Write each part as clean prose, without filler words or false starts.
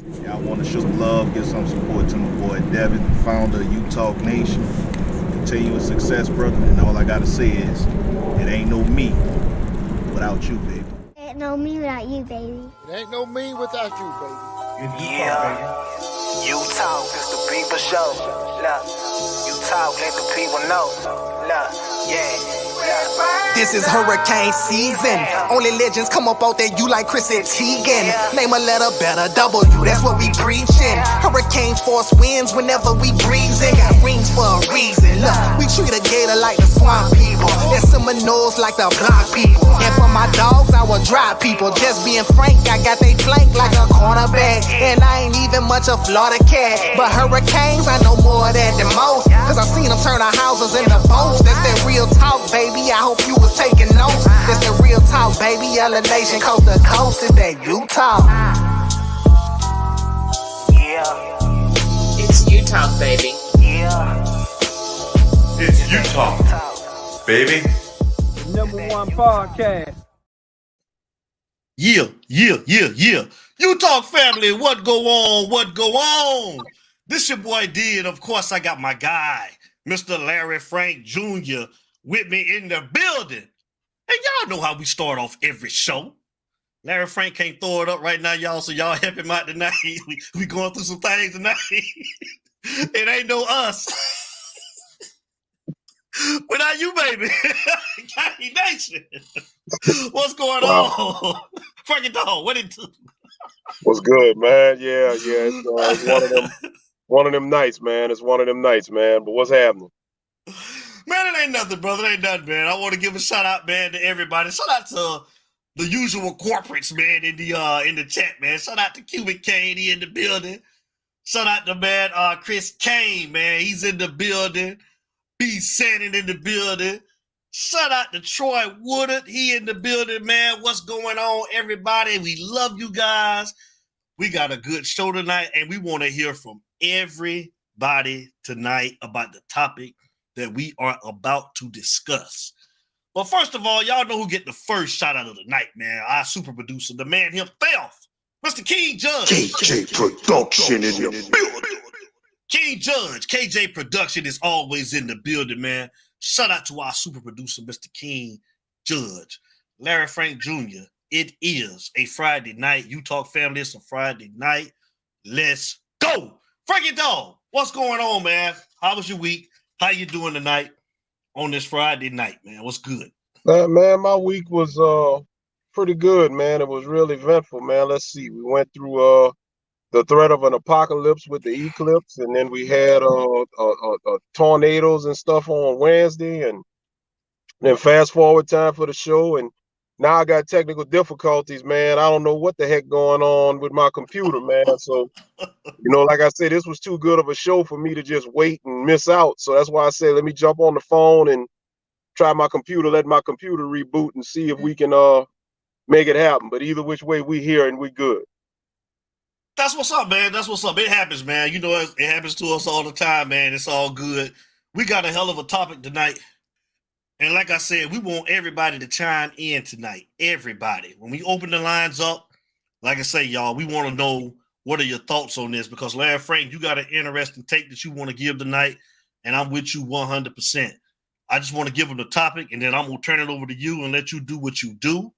Yeah, I want to show some love, give some support to my boy Devin, founder of U-Talk Nation. Continuous success, brother. And all I gotta say is, it ain't no me without you, baby. Ain't no me without you, baby. It ain't no me without you, baby. Yeah, you talk, it's the people show. Look, you talk, let the people know. Look, yeah. This is hurricane season. Only legends come up out there, you like Chris and Teigen. Name a letter better, W, that's what we preaching. Hurricane force winds whenever we breezing. Got rings for a reason. Look, we treat a gator like the swamp people. And Seminoles like the block people. And for my dogs, I will drive people. Just being frank, I got they flank like a cornerback. And I ain't even much a Florida cat. But hurricanes, I know more of that than most. Cause I seen them turn our houses into boats. That's that real talk, baby. I hope you was taking notes. That's the real talk, baby. Yellow Nation, coast to coast. Is that U-Talk? Yeah. It's U-Talk, baby. Yeah. It's U-Talk, baby. #1 podcast. Yeah. U-Talk family, what go on? What go on? This your boy D, and of course I got my guy, Mr. Larry Frank Jr., with me in the building. And y'all know how we start off every show. Larry Frank can't throw it up right now, y'all, so y'all help him out tonight. we going through some things tonight. It ain't no us. Without you, baby. County Nation. What's going on? Frankie Dog, what it do? What's good, man? Yeah. It's one of them nights, man. It's one of them nights, man. But what's happening? Man, it ain't nothing, brother. It ain't nothing, man. I want to give a shout out, man, to everybody. Shout out to the usual corporates, man, in the chat, man. Shout out to Cuban Kane, he in the building. Shout out to man, Chris Kane, man. He's in the building. B. Sannon in the building. Shout out to Troy Woodard. He in the building, man. What's going on, everybody? We love you guys. We got a good show tonight, and we want to hear from everybody tonight about the topic that we are about to discuss. But first of all, y'all know who get the first shout out of the night, man. Our super producer, the man himself, Mr. King Judge. KJ Production in the building. King Judge, KJ Production is always in the building, man. Shout out to our super producer, Mr. King Judge. Larry Frank Jr., it is a Friday night. U-Talk family, it's a Friday night. Let's go. Frankie Dog, what's going on, man? How was your week? How you doing tonight on this Friday night, man? What's good? Man, my week was pretty good, man. It was really eventful, man. Let's see. We went through the threat of an apocalypse with the eclipse, and then we had tornadoes and stuff on Wednesday, and then fast forward time for the show, and now I got technical difficulties, man. I don't know what the heck going on with my computer, man. So, like I said, this was too good of a show for me to just wait and miss out. So that's why I said, let me jump on the phone and try my computer, let my computer reboot and see if we can make it happen. But either which way, we here and we good. That's what's up, man. That's what's up. It happens, man. You know, it happens to us all the time, man. It's all good. We got a hell of a topic tonight. And like I said, we want everybody to chime in tonight. Everybody. When we open the lines up, like I say, y'all, we want to know what are your thoughts on this, because Larry Frank, you got an interesting take that you want to give tonight, and I'm with you 100%. I just want to give them the topic, and then I'm going to turn it over to you and let you do what you do.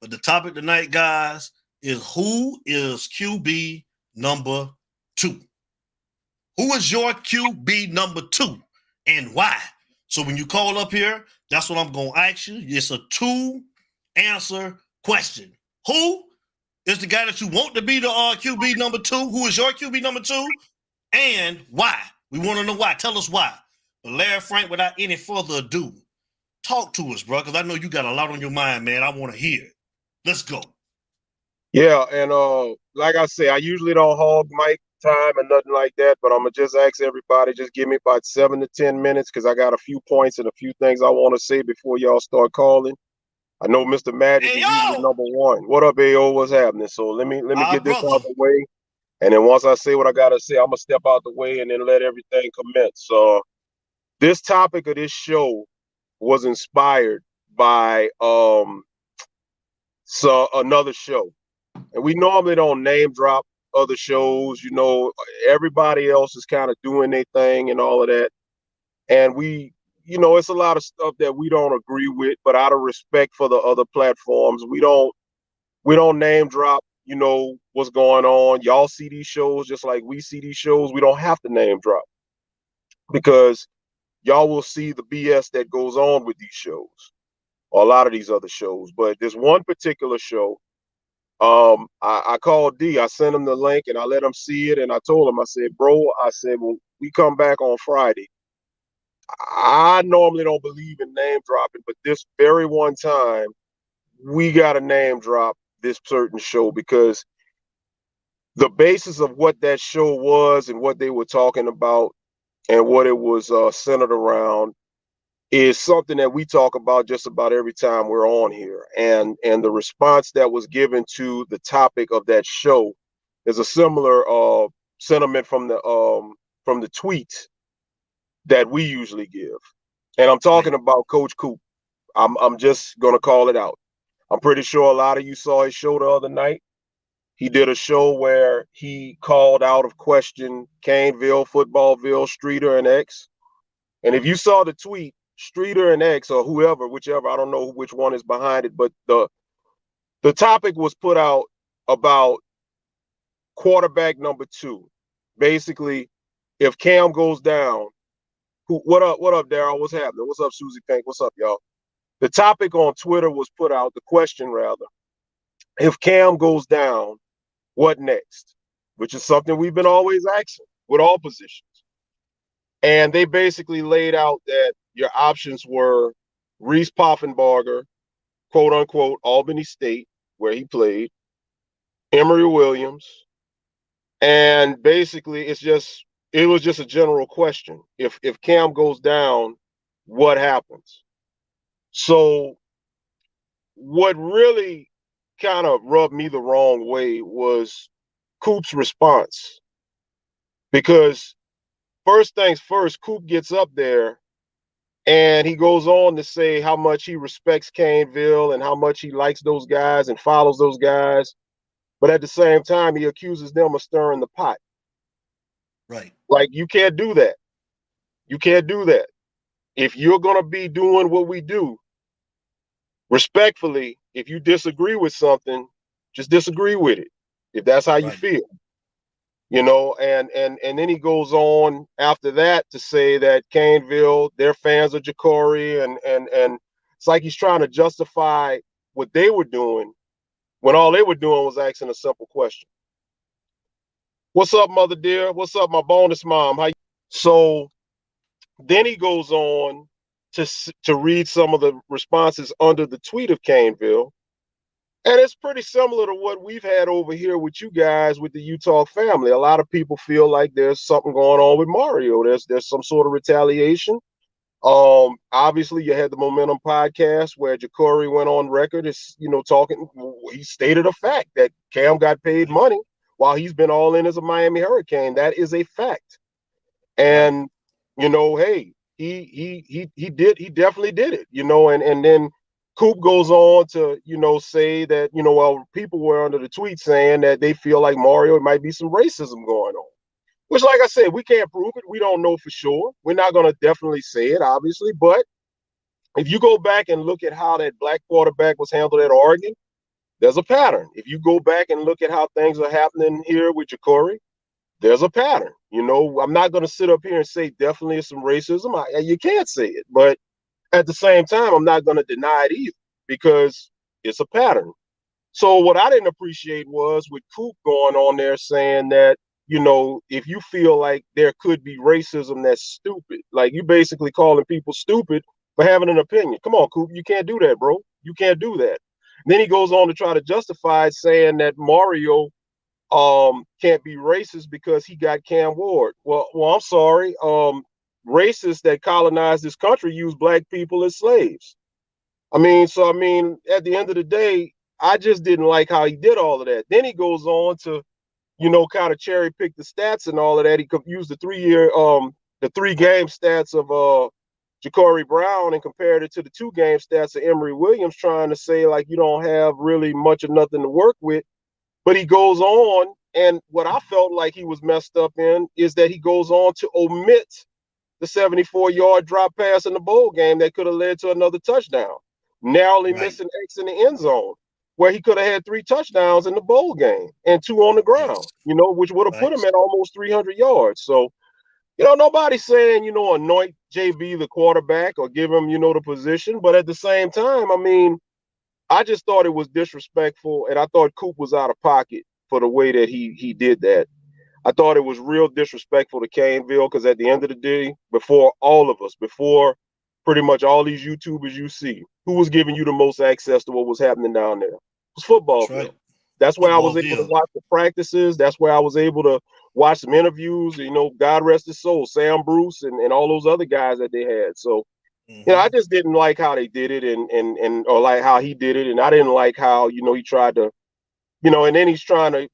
But the topic tonight, guys, is who is QB number 2? Who is your QB number 2 and why? So when you call up here, that's what I'm going to ask you. It's a 2-answer question. Who is the guy that you want to be the QB number 2? Who is your QB number 2? And why? We want to know why. Tell us why. But Larry Frank, without any further ado, talk to us, bro, because I know you got a lot on your mind, man. I want to hear it. Let's go. Yeah, and like I say, I usually don't hog mic time and nothing like that, but I'm gonna just ask everybody, just give me about 7 to 10 minutes, because I got a few points and a few things I want to say before y'all start calling. I know Mr. Magic is usually number 1. What up, AO? What's happening? So let me get this out the way, and then once I say what I gotta say, I'm gonna step out the way and then let everything commence. So this topic of this show was inspired by another show. And we normally don't name drop other shows. You know, everybody else is kind of doing their thing and all of that. And we, you know, it's a lot of stuff that we don't agree with, but out of respect for the other platforms, we don't name drop, you know, what's going on. Y'all see these shows just like we see these shows. We don't have to name drop because y'all will see the BS that goes on with these shows or a lot of these other shows. But there's one particular show. I called D. I sent him the link and I let him see it. And I told him, I said, bro, I said, well, we come back on Friday. I normally don't believe in name dropping, but this very one time, we got to name drop this certain show because the basis of what that show was and what they were talking about and what it was centered around is something that we talk about just about every time we're on here. And the response that was given to the topic of that show is a similar sentiment from the tweets that we usually give. And I'm talking about Coach Coop. I'm just gonna call it out. I'm pretty sure a lot of you saw his show the other night. He did a show where he called out of question Caneville, Footballville, Streeter, and X. And if you saw the tweet, Streeter and X or whoever, whichever, I don't know which one is behind it, but the topic was put out about quarterback number 2. Basically, if Cam goes down, what up, Daryl? What's happening? What's up, Susie Pink? What's up, y'all? The topic on Twitter was put out, the question rather, if Cam goes down, what next? Which is something we've been always asking with all positions. And they basically laid out that your options were Reese Poffenbarger, quote unquote, Albany State, where he played, Emory Williams. And basically it was just a general question. If Cam goes down, what happens? So what really kind of rubbed me the wrong way was Coop's response. Because first things first, Coop gets up there and he goes on to say how much he respects Caneville and how much he likes those guys and follows those guys. But at the same time, he accuses them of stirring the pot. Right. Like, you can't do that. You can't do that. If you're going to be doing what we do, respectfully, if you disagree with something, just disagree with it. If that's how you feel. You know, and then he goes on after that to say that Caneville, they're fans of Jacory, and it's like he's trying to justify what they were doing when all they were doing was asking a simple question. What's up, mother dear? What's up, my bonus mom? How you? So then he goes on to read some of the responses under the tweet of Caneville. And it's pretty similar to what we've had over here with you guys with the Utah family. A lot of people feel like there's something going on with Mario. There's some sort of retaliation. Obviously, you had the Momentum podcast where Jacory went on record as, you know, talking. He stated a fact that Cam got paid money while he's been all in as a Miami Hurricane. That is a fact. And, you know, hey, he definitely did it, you know, and then Coop goes on to, you know, say that, you know, well, people were under the tweet saying that they feel like Mario, it might be some racism going on, which, like I said, we can't prove it. We don't know for sure. We're not going to definitely say it, obviously. But if you go back and look at how that black quarterback was handled at Oregon, there's a pattern. If you go back and look at how things are happening here with Jacory, there's a pattern. You know, I'm not going to sit up here and say definitely it's some racism. You can't say it. But at the same time, I'm not going to deny it either because it's a pattern. So what I didn't appreciate was with Coop going on there saying that, you know, if you feel like there could be racism, that's stupid. Like, you basically calling people stupid for having an opinion. Come on, Coop, you can't do that, bro. You can't do that. And then he goes on to try to justify it, saying that Mario can't be racist because he got Cam Ward. Well, I'm sorry. Racists that colonized this country use black people as slaves. I mean, at the end of the day, I just didn't like how he did all of that. Then he goes on to, you know, kind of cherry pick the stats and all of that. He could use the 3-game stats of Jacory Brown and compared it to the 2-game stats of Emory Williams, trying to say like you don't have really much of nothing to work with. But he goes on And what I felt like he was messed up in is that he goes on to omit the 74-yard drop pass in the bowl game that could have led to another touchdown, narrowly missing X in the end zone, where he could have had 3 touchdowns in the bowl game and 2 on the ground, which would have put him at almost 300 yards. So, nobody's saying, anoint JB the quarterback or give him, the position. But at the same time, I mean, I just thought it was disrespectful, and I thought Coop was out of pocket for the way that he did that. I thought it was real disrespectful to Caneville because at the end of the day, before all of us, before pretty much all these YouTubers you see, who was giving you the most access to what was happening down there? It was football field. That's where I was able to watch the practices. That's where I was able to watch some interviews. God rest his soul, Sam Bruce and all those other guys that they had. So, I just didn't like how they did it and or like how he did it. And I didn't like how, he tried to, and then he's trying to,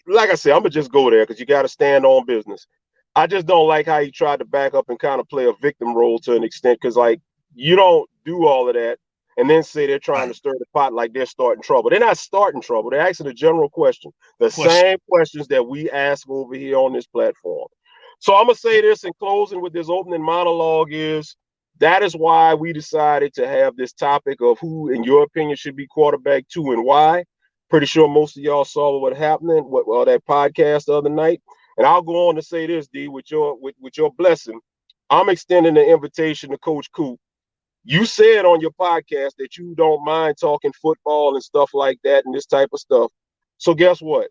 like I said, I'm gonna just go there because you got to stand on business. I just don't like how he tried to back up and kind of play a victim role to an extent because, like, you don't do all of that and then say they're trying to stir the pot like they're starting trouble. They're not starting trouble. They're asking a general question, same questions that we ask over here on this platform. So I'm gonna say this in closing with this opening monologue is that is why we decided to have this topic of who, in your opinion, should be quarterback 2 and why. Pretty sure most of y'all saw what happened, that podcast the other night. And I'll go on to say this, D, with your blessing. I'm extending the invitation to Coach Coop. You said on your podcast that you don't mind talking football and stuff like that and this type of stuff. So guess what?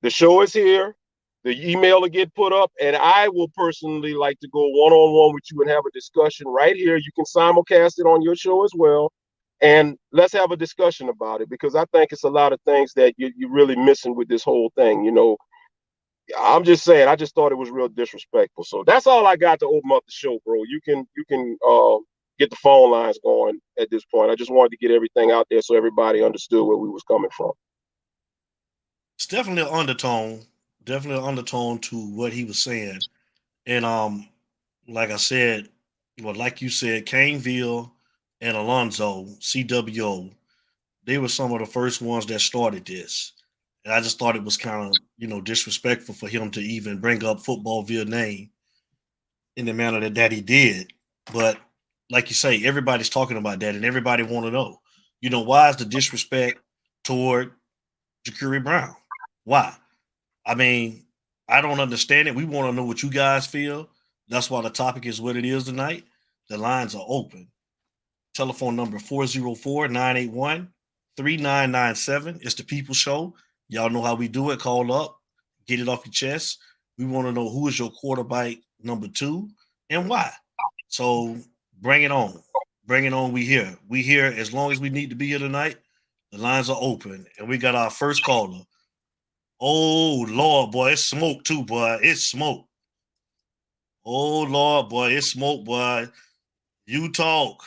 The show is here. The email will get put up, and I will personally like to go one-on-one with you and have a discussion right here. You can simulcast it on your show as well. And let's have a discussion about it because I think it's a lot of things that you're really missing with this whole thing. I'm just saying, I just thought it was real disrespectful. So that's all I got to open up the show, bro. You can get the phone lines going at this point. I just wanted to get everything out there so everybody understood where we was coming from. It's definitely an undertone to what he was saying. And like I said, like you said, Caneville and Alonzo, CWO, they were some of the first ones that started this. And I just thought it was kind of, disrespectful for him to even bring up Footballville name in the manner that he did. But like you say, everybody's talking about that and everybody want to know, why is the disrespect toward Ja'Curie Brown? Why? I mean, I don't understand it. We want to know what you guys feel. That's why the topic is what it is tonight. The lines are open. Telephone number 404-981-3997. It's the People Show. Y'all know how we do it. Call up, get it off your chest. We want to know who is your quarterback number 2 and why. So bring it on. Bring it on. We here. We here as long as we need to be here tonight. The lines are open. And we got our first caller. Oh, Lord, boy, it's smoke too, boy. It's smoke. Oh, Lord, boy, it's smoke, boy. You talk.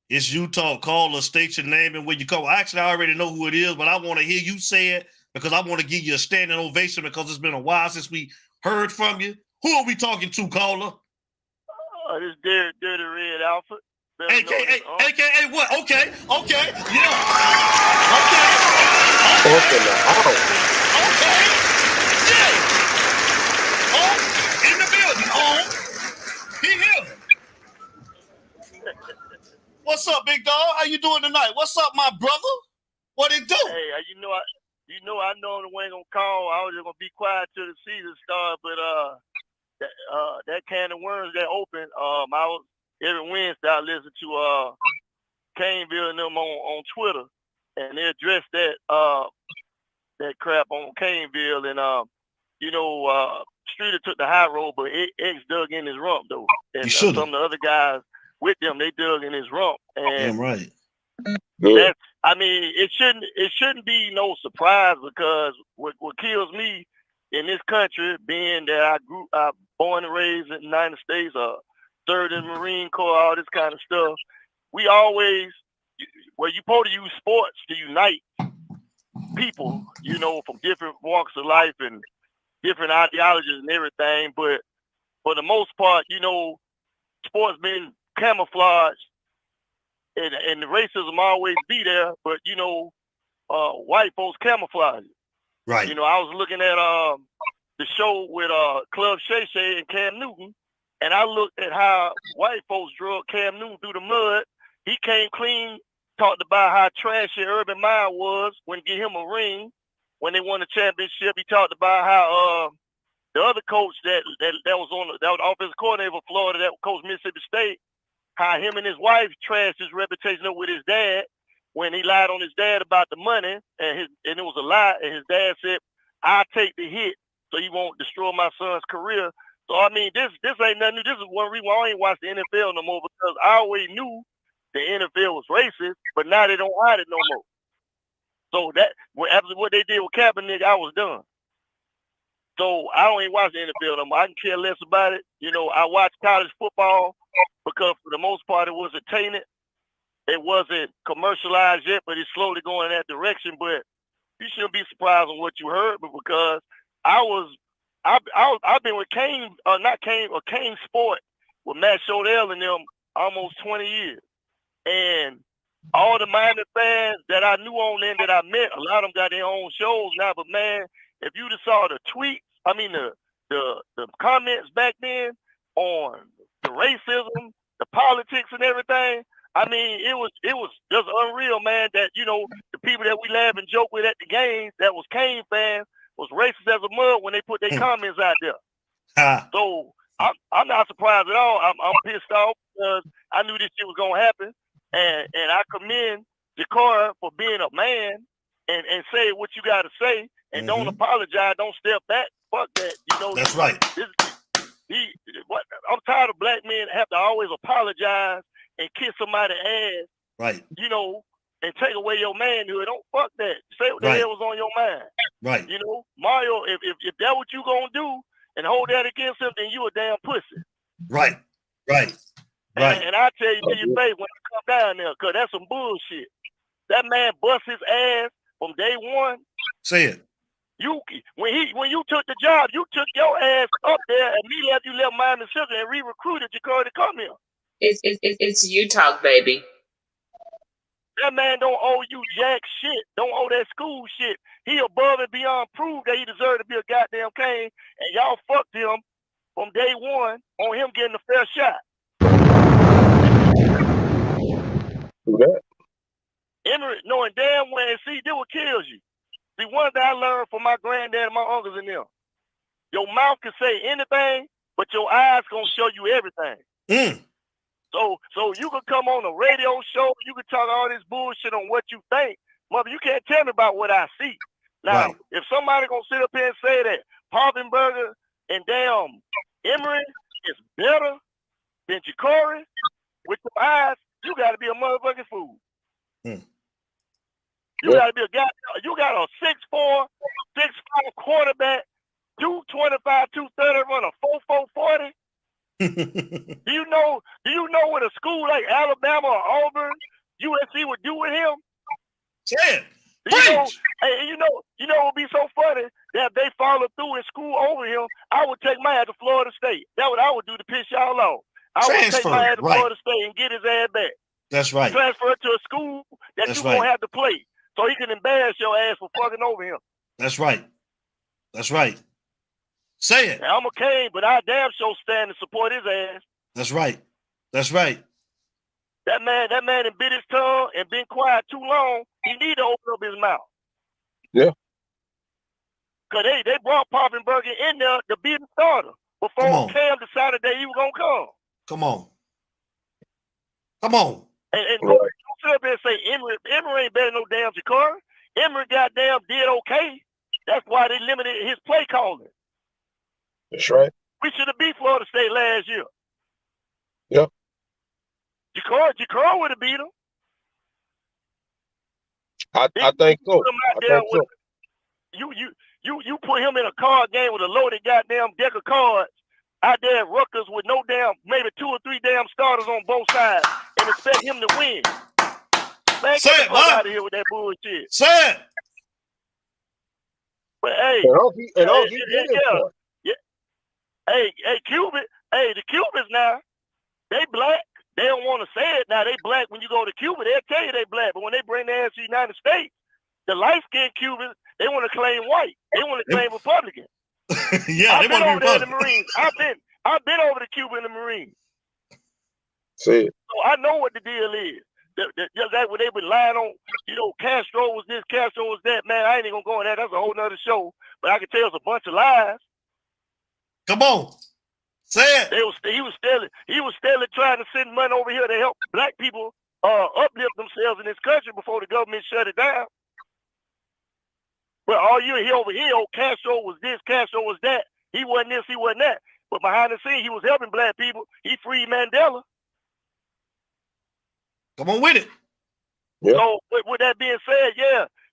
It's you talk. Call us, state your name and where you call. Actually, I already know who it is, but I want to hear you say it because I want to give you a standing ovation because it's been a while since we heard from you. Who are we talking to, caller? This is Dirty Red Alpha. AKA what? Okay, yeah. Okay. Yeah. In the building. He here. What's up, big dog? How you doing tonight? What's up, my brother? What it do? Hey, I normally ain't gonna call. I was just gonna be quiet till the season started, but that can of worms that open. I was every Wednesday I listen to Caneville and them on Twitter, and they address that crap on Caneville, and Streeter took the high road, but X dug in his rump though, and some of the other guys with them they dug in his rump, and damn right. That's, I mean, it shouldn't be no surprise because what kills me in this country, being that I born and raised in the United States, served in the Marine Corps, all this kind of stuff. We always, you're supposed to use sports to unite people, from different walks of life and different ideologies and everything. But for the most part, sports been camouflaged. And the racism always be there, but white folks camouflage it. Right. You know, I was looking at the show with Club Shay Shay and Cam Newton, and I looked at how white folks drug Cam Newton through the mud. He came clean, talked about how trashy Urban Meyer was when he get him a ring when they won the championship. He talked about how the other coach that was offensive coordinator for Florida, that coached Mississippi State, how him and his wife trashed his reputation up with his dad when he lied on his dad about the money, and it was a lie, and his dad said, "I'll take the hit so you won't destroy my son's career." So I mean, this ain't nothing new. This is one reason why I ain't watch the NFL no more, because I always knew the NFL was racist, but now they don't hide it no more. So that after what they did with Kaepernick, I was done. So I don't even watch the NFL no more. I can care less about it. You know, I watch college football because for the most part it wasn't tainted. It wasn't commercialized yet, but it's slowly going in that direction. But you shouldn't be surprised on what you heard, but because I've been with Kane Sport with Matt Shodell and them almost 20 years. And all the Miami fans that I knew on then that I met, a lot of them got their own shows now. But man, if you just saw the tweets, I mean the comments back then on the racism, the politics and everything, I mean, it was just unreal, man, that, you know, the people that we laugh and joke with at the games that was Kane fans was racist as a mud when they put their comments out there. So I'm not surprised at all. I'm pissed off because I knew this shit was gonna happen. And I commend Jakar for being a man and say what you gotta say and don't apologize, don't step back. Fuck that. You know, that's right. I'm tired of black men have to always apologize and kiss somebody's ass. Right. You know, and take away your manhood. Don't fuck that. Say what the hell was on your mind. Right. You know, Mario, if that's what you gonna do and hold that against him, then you a damn pussy. Right. Right. Right. And I tell you to your face when I come down there, cause that's some bullshit. That man bust his ass from day one. Say it. When you took the job, you took your ass up there and you left Miami Central and re-recruited Jakar to come here. It's you talk, baby. That man don't owe you jack shit. Don't owe that school shit. He above and beyond proved that he deserved to be a goddamn Kane, and y'all fucked him from day one on him getting a fair shot. Emory, knowing damn well, and see, this what kills you. See, one thing I learned from my granddad and my uncles and them, your mouth can say anything, but your eyes gonna show you everything. So you can come on a radio show, you can talk all this bullshit on what you think. Mother, you can't tell me about what I see. Now, if somebody gonna sit up here and say that Poffenberger and damn Emory is better than Jakari with your eyes, you gotta be a motherfucking fool. You gotta be a guy. You got a 6'4", 6'5" quarterback, 225, 230, run a 4.40. Do you know what a school like Alabama or Auburn, USC would do with him? Say it. You know what would be so funny that if they follow through in school over him, I would take my ass to Florida State. That's what I would do to piss y'all off. I would take my ass to Florida State and get his ass back. That's right. Transfer to a school that you won't have to play, so he can embarrass your ass for fucking over him. That's right. That's right. Say it. Now, I'm a Kane, but I damn sure stand and support his ass. That's right. That's right. That man done bit his tongue and been quiet too long. He need to open up his mouth. Yeah. Cause they brought Poffenberger in there to be the starter before Cam decided that he was gonna come. Come on. Come on. And don't sit up there and say Emory ain't better than no damn Jakari. Emory goddamn did okay. That's why they limited his play calling. That's right. We should have beat Florida State last year. Yep. Jakari would have beat him. I think so. You put him in a card game with a loaded goddamn deck of cards out there at Rutgers with no damn, maybe 2 or 3 damn starters on both sides and expect him to win. Man, get the fuck out of here with that bullshit. Say it. But hey, hey, Cuban, the Cubans now, they black. They don't want to say it now. They black when you go to Cuba. They'll tell you they black. But when they bring their ass to the United States, the light-skinned Cubans, They want to claim white. They want to claim Republican. Yeah, I've they want been to over be there in the Republican. Marines. I've been over to Cuba in the Marines. Say it. So I know what the deal is. Just that when they been lying on, Castro was this, Castro was that. Man, I ain't even gonna go in that. That's a whole nother show. But I can tell it's a bunch of lies. Come on, say it. He was still trying to send money over here to help black people uplift themselves in this country before the government shut it down. But all you hear over here, Castro was this, Castro was that. He wasn't this, he wasn't that. But behind the scenes, he was helping black people. He freed Mandela. Come on with it. Yeah. So with that being said,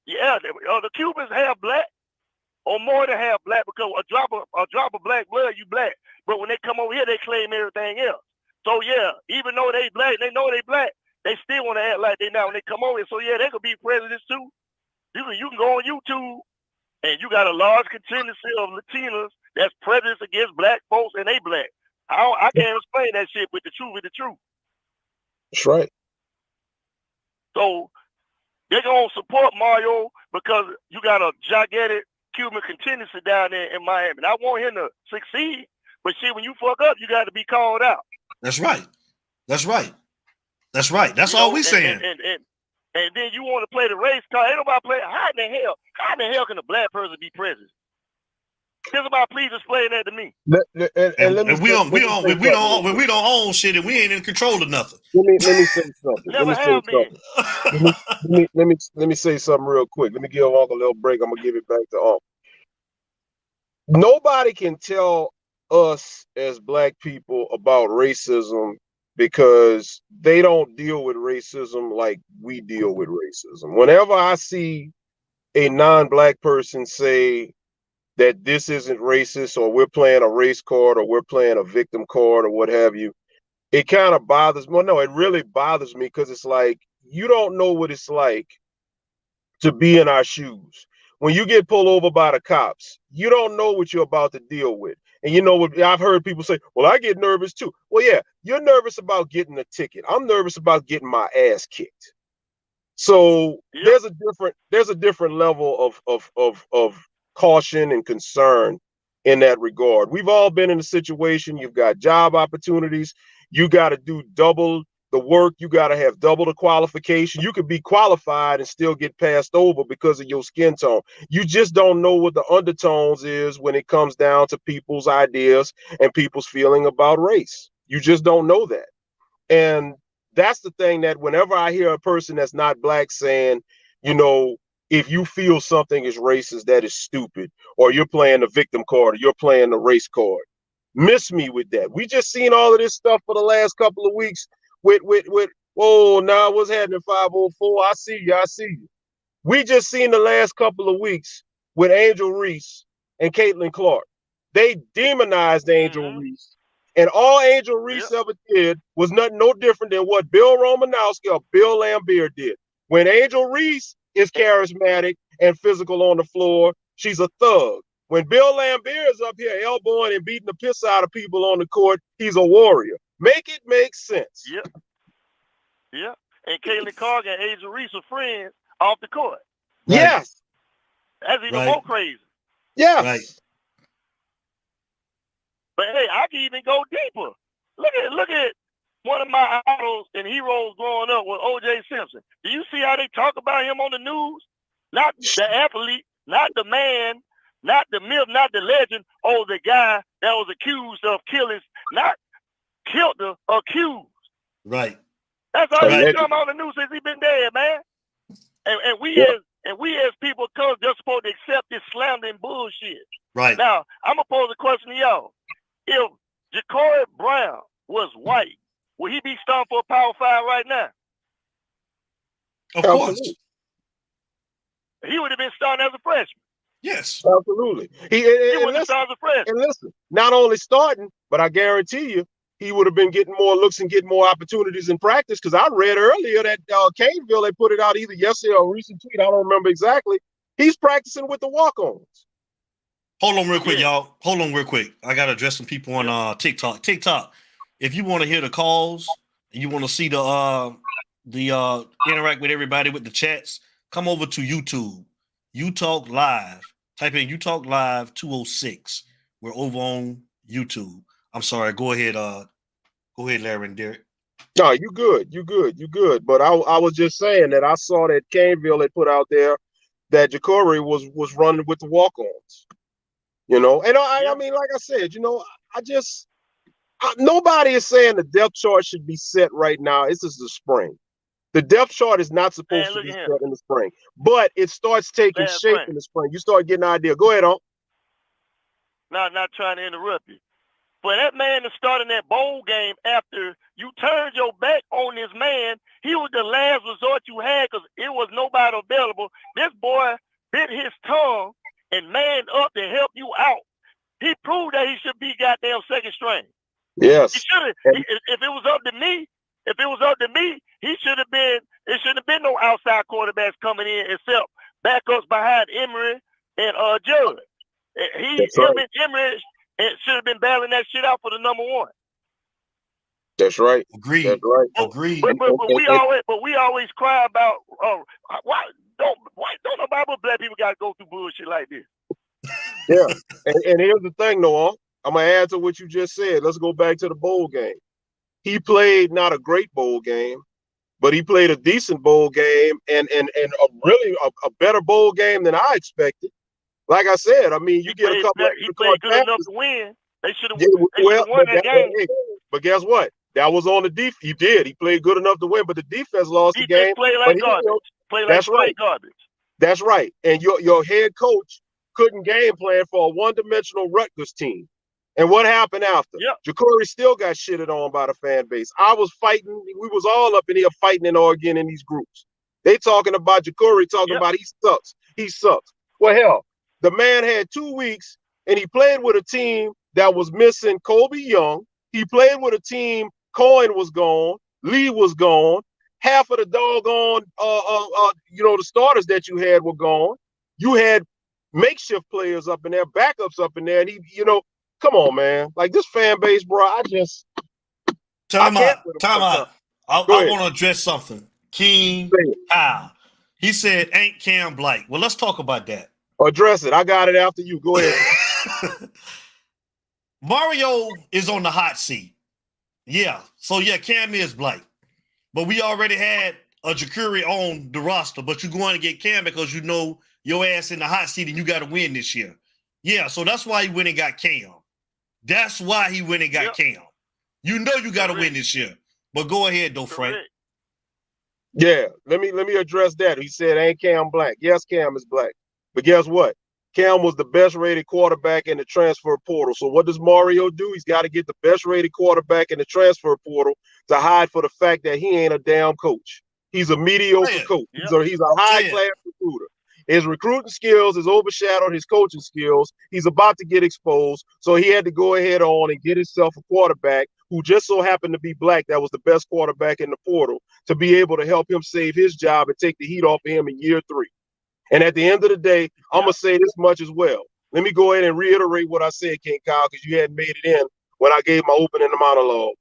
the Cubans have black, or more than half black, because a drop of black blood, you black. But when they come over here, they claim everything else. So yeah, even though they black, they know they black, they still want to act like they now when they come over here. So yeah, they could be presidents too. You can go on YouTube, and you got a large contingency of Latinos that's prejudiced against black folks, and they black. I can't explain that shit, but the truth is the truth. That's right. So they're going to support Mario because you got a gigantic Cuban contingency down there in Miami. And I want him to succeed, but shit, when you fuck up, you got to be called out. That's right. That's right. That's right. That's all we saying. And then you want to play the race card. Ain't nobody play. How in the hell can a black person be president? Just about please explain that to me. And we don't own shit, and we ain't in control of nothing. Let me say something. Never have been. Let me say something real quick. Let me give Uncle a little break. I'm gonna give it back to Uncle. Nobody can tell us as black people about racism because they don't deal with racism like we deal with racism. Whenever I see a non-black person say that this isn't racist, or we're playing a race card, or we're playing a victim card, or what have you, it kind of bothers me. Well, no, it really bothers me because it's like, you don't know what it's like to be in our shoes. When you get pulled over by the cops, you don't know what you're about to deal with. And you know what, I've heard people say, well, I get nervous too. Well, yeah, you're nervous about getting a ticket. I'm nervous about getting my ass kicked. So there's a different level of caution and concern in that regard. We've all been in a situation. You've got job opportunities. You got to do double the work. You got to have double the qualification. You could be qualified and still get passed over because of your skin tone. You just don't know what the undertones is when it comes down to people's ideas and people's feeling about race. You just don't know that. And that's the thing, that whenever I hear a person that's not black saying, if you feel something is racist, that is stupid, or you're playing the victim card, or you're playing the race card, miss me with that. We just seen all of this stuff for the last couple of weeks with what's happening, 504? I see you. We just seen the last couple of weeks with Angel Reese and Caitlin Clark. They demonized Angel Reese. And all Angel Reese ever did was no different than what Bill Romanowski or Bill Lambier did. When Angel Reese is charismatic and physical on the floor, she's a thug. When Bill Lambier is up here elbowing and beating the piss out of people on the court, he's a warrior. Make it make sense. Yeah. And Caitlin Clark and Angel Reese are friends off the court. Right. Yes. That's even more crazy. Yes. Right. But hey, I can even go deeper. Look at one of my idols and heroes growing up with O.J. Simpson. Do you see how they talk about him on the news? Not the athlete, not the man, not the myth, not the legend. Oh, the guy that was accused of killing, not killed, the accused. Right. That's all he's come on the news since he's been dead, man. And we as people come just supposed to accept this slander and bullshit. Right. Now, I'm gonna pose a question to y'all. If Ja'Cory Brown was white, would he be stunned for a Power 5 right now? Of course. He would have been stunned as a freshman. Yes. Absolutely. He would have started as a freshman. And listen, not only starting, but I guarantee you, he would have been getting more looks and getting more opportunities in practice. Because I read earlier that Caneville, they put it out either yesterday or a recent tweet, I don't remember exactly. He's practicing with the walk-ons. Hold on real quick, y'all. Hold on real quick. I got to address some people on TikTok. TikTok, if you want to hear the calls and you want to see the interact with everybody with the chats, come over to YouTube You Talk Live. Type in You Talk Live 206. We're over on YouTube. I'm sorry. Go ahead, Larry and Derek. No, you good. You good. You good. But I was just saying that I saw that Caneville had put out there that Jacory was running with the walk-ons. And I mean, like I said, nobody is saying the depth chart should be set right now. This is the spring. The depth chart is not supposed to be set in the spring, but it starts taking shape in the spring. You start getting an idea. Go ahead, on. Not trying to interrupt you. But that man is starting that bowl game after you turned your back on this man. He was the last resort you had because it was nobody available. This boy bit his tongue and manned up to help you out. He proved that he should be goddamn second string. Yes. He should have. If it was up to me, he should have been. There shouldn't have been no outside quarterbacks coming in except backups behind Emory and Judd. Him and Emory should have been battling that shit out for the number one. That's right. Agreed. That's right. Agreed. But we always cry about why don't nobody but black people gotta go through bullshit like this. Yeah. And here's the thing, Noah. I'm gonna add to what you just said. Let's go back to the bowl game. He played not a great bowl game, but he played a decent bowl game and a better bowl game than I expected. Like I said, I mean, you get a couple of he played good enough to win. They should have won that game. But guess what? That was on the defense. He did. He played good enough to win, but the defense lost the game. He played like garbage. That's right. And your head coach couldn't game plan for a one-dimensional Rutgers team. And what happened after? Yep. Jacory still got shitted on by the fan base. I was fighting. We was all up in here fighting and arguing in these groups. They talking about Jacory, talking about he sucks. He sucks. Well, hell, the man had 2 weeks, and he played with a team that was missing Kobe Young. He played with a team, Cohen was gone, Lee was gone. Half of the doggone, the starters that you had were gone. You had makeshift players up in there, backups up in there, and come on, man. Like this fan base, bro, Time out. I want to address something. King Kyle. He said, ain't Cam Blake. Well, let's talk about that. Address it. I got it after you. Go ahead. Mario is on the hot seat. Yeah. So, yeah, Cam is Blake. But we already had a Jacory on the roster, but you're going to get Cam because you know your ass in the hot seat and you got to win this year. Yeah, so that's why he went and got Cam. That's why he went and got Cam. You know you got to win this year. But go ahead, though, Frank. Yeah, let me address that. He said, ain't Cam black? Yes, Cam is black. But guess what? Cam was the best rated quarterback in the transfer portal. So what does Mario do? He's got to get the best rated quarterback in the transfer portal to hide for the fact that he ain't a damn coach. He's a mediocre coach. Yep. He's a high-class recruiter. His recruiting skills has overshadowed his coaching skills. He's about to get exposed. So he had to go ahead on and get himself a quarterback who just so happened to be black. That was the best quarterback in the portal to be able to help him save his job and take the heat off of him in year 3. And at the end of the day, I'm going to say this much as well. Let me go ahead and reiterate what I said, King Kyle, because you hadn't made it in when I gave my opening monologue.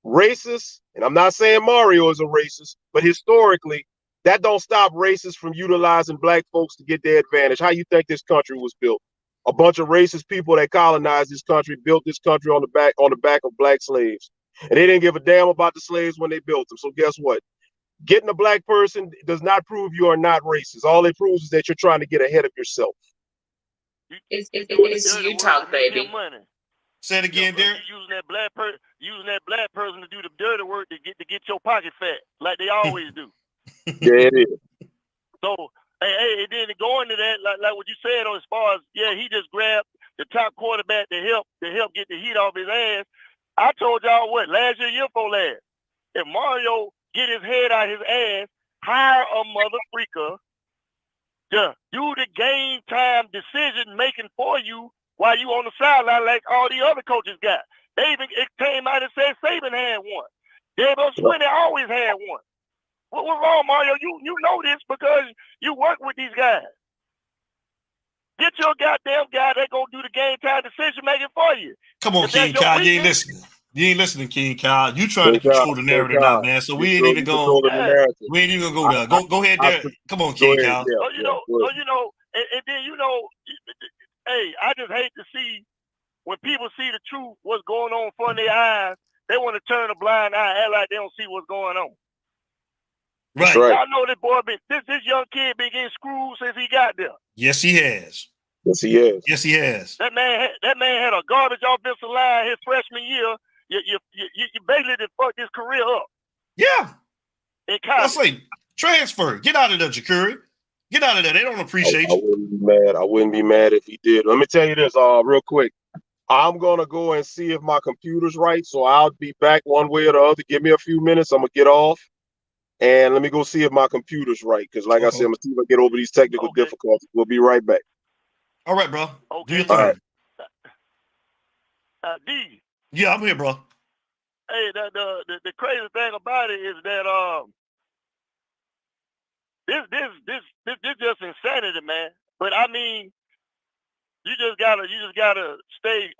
Racist, and I'm not saying Mario is a racist, but historically, that don't stop racists from utilizing black folks to get their advantage. How you think this country was built? A bunch of racist people that colonized this country built this country on the back of black slaves. And they didn't give a damn about the slaves when they built them. So guess what? Getting a black person does not prove you are not racist. All it proves is that you're trying to get ahead of yourself. It's you talk, baby. Say it again, Derek. Using that black person to do the dirty work to get your pocket fat, like they always do. Yeah, it is. So, hey, then going to that, like what you said, as far as he just grabbed the top quarterback to help get the heat off his ass. I told y'all what last year before last. If Mario get his head out his ass, hire a mother freaker to do the game time decision making for you while you on the sideline like all the other coaches got. It came out and said Saban had one. Dabo Swinney always had one. What's wrong, Mario? You know this because you work with these guys. Get your goddamn guy that gonna do the game time decision making for you. Come on, King Kyle, you ain't listening. You ain't listening, King Kyle. You trying to control the narrative now, man. So we ain't even going. We ain't even gonna go there. Go ahead, Derek. Come on, King Kyle. So you know, and then hey, I just hate to see when people see the truth, what's going on in front of their eyes, they want to turn a blind eye, act like they don't see what's going on. Right. Y'all know this boy this young kid been getting screwed since he got there. Yes, he has. Yes, he has. Yes, he has. That man had a garbage offensive line his freshman year. You basically just fucked his career up. Yeah. In college. I say transfer. Get out of there, Jakuri. Get out of there. They don't appreciate you. I wouldn't be mad. I wouldn't be mad if he did. Let me tell you this, real quick. I'm gonna go and see if my computer's right, so I'll be back one way or the other. Give me a few minutes. I'm gonna get off, and let me go see if my computer's right. Because, like I said, I'm gonna see if I get over these technical difficulties. We'll be right back. All right, bro. Okay. Do your thing. D. Yeah, I'm here, bro. Hey, the crazy thing about it is that this just insanity, man. But I mean, you just gotta stay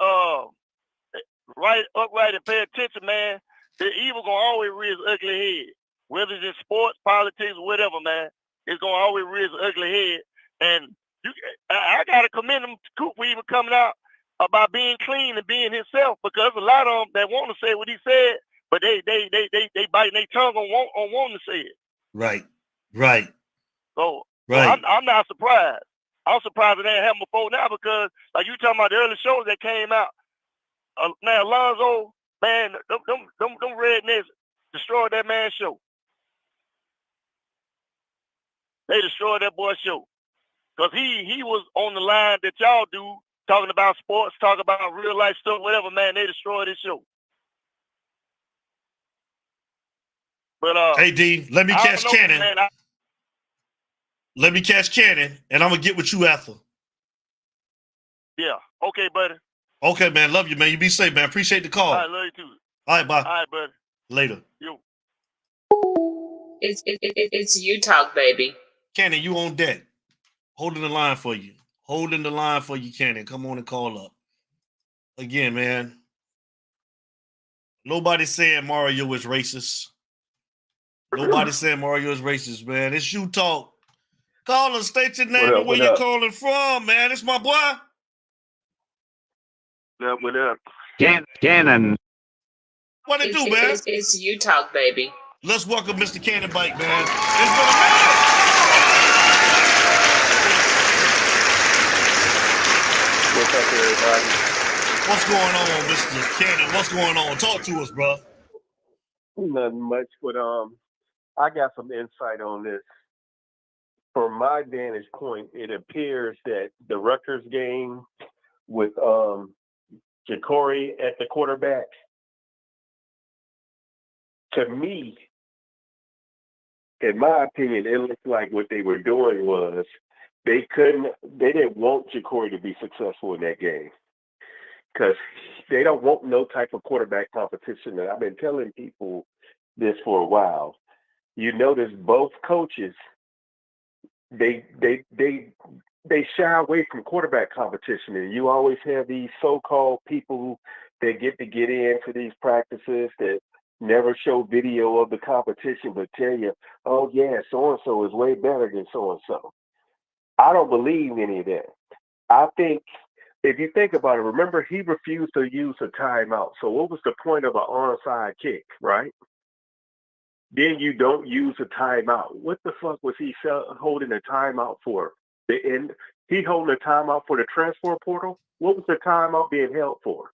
right upright and pay attention, man. The evil gonna always rear its ugly head. Whether it's in sports, politics, or whatever, man, it's gonna always rear its ugly head. And I gotta commend him to Coop for even coming out about being clean and being himself, because a lot of them that want to say what he said, but they biting their tongue on wanting to say it. Right. Right. So, right. I'm not surprised. I'm surprised it ain't happened before now, because like you talking about the early shows that came out, man, Alonzo, man, them rednecks destroyed that man's show. They destroyed that boy's show. Because he was on the line that y'all do, talking about sports, talking about real life stuff, whatever, man, they destroyed his show. But hey D, let me catch Cannon. Man, let me catch Cannon, and I'm gonna get with you after. Yeah. Okay, buddy. Okay, man. Love you, man. You be safe, man. Appreciate the call. All right, love you too. All right, bye. All right, buddy. Later. Yo. It's you talk, baby. Cannon, you on deck. Holding the line for you. Holding the line for you, Cannon. Come on and call up. Again, man. Nobody said Mario is racist. Nobody said Mario is racist, man. It's you talk. Call and state your name and where you're calling from, man. It's my boy. What up? Cannon. What it do, man? It's you talk, baby. Let's welcome Mr. Cannon Bike, man. It's been a minute. What's up, everybody? What's going on, Mr. Cannon? What's going on? Talk to us, bro. Nothing much, but I got some insight on this. From my vantage point, it appears that the Rutgers game with Jakuri at the quarterback, to me, in my opinion, it looked like what they were doing was they didn't want Jakuri to be successful in that game, because they don't want no type of quarterback competition. And I've been telling people this for a while. You notice both coaches, they shy away from quarterback competition, and you always have these so-called people that get into these practices that never show video of the competition, but tell you, oh yeah, so-and-so is way better than so-and-so. I don't believe any of that. I think, if you think about it, remember, he refused to use a timeout. So what was the point of an onside kick, right? Then you don't use a timeout. What the fuck was he holding a timeout for? He holding a timeout for the transfer portal? What was the timeout being held for?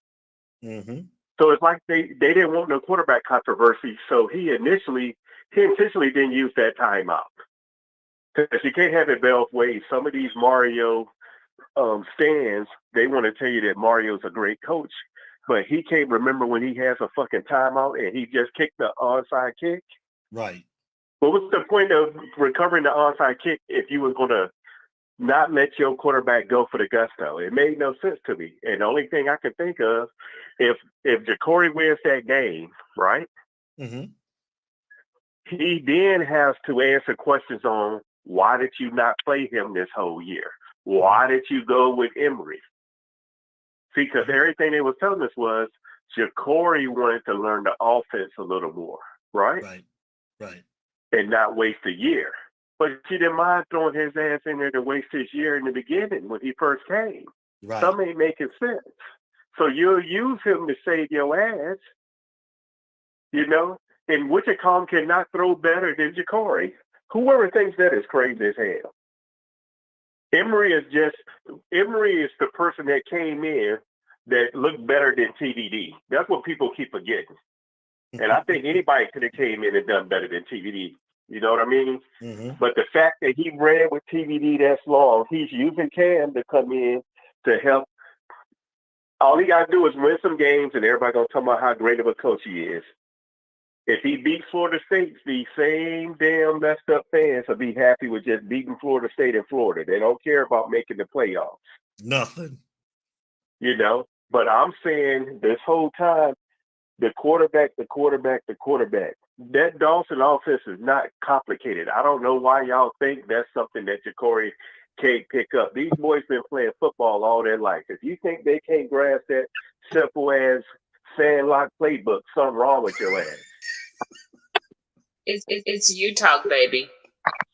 Mm-hmm. So it's like they didn't want no quarterback controversy. So he intentionally didn't use that timeout. Because you can't have it both ways. Some of these Mario stands, they want to tell you that Mario's a great coach, but he can't remember when he has a fucking timeout and he just kicked the onside kick. Right. But what's the point of recovering the onside kick if you were going to not let your quarterback go for the gusto? It made no sense to me. And the only thing I can think of, if Jakuri wins that game, right? Mm-hmm. He then has to answer questions on, why did you not play him this whole year? Why did you go with Emory? See, because everything they was telling us was Jakuri wanted to learn the offense a little more, right? Right. And not waste a year. but she didn't mind throwing his ass in there to waste his year in the beginning when he first came. Right. Some ain't making sense. So you'll use him to save your ass, you know? And Wichicom cannot throw better than Jacory. Whoever thinks that is crazy as hell. Emory is the person that came in that looked better than TVD. That's what people keep forgetting. And I think anybody could have came in and done better than TVD. You know what I mean? Mm-hmm. But the fact that he ran with TVD that's long, he's using Cam to come in to help. All he got to do is win some games, and everybody going to talk about how great of a coach he is. If he beats Florida State, these same damn messed up fans will be happy with just beating Florida State in Florida. They don't care about making the playoffs. Nothing. You know? But I'm saying this whole time, the quarterback. That Dawson offense is not complicated. I don't know why y'all think that's something that Jacory can't pick up. These boys been playing football all their life. If you think they can't grasp that simple as Sandlot playbook, something wrong with your ass. It's you talk, baby.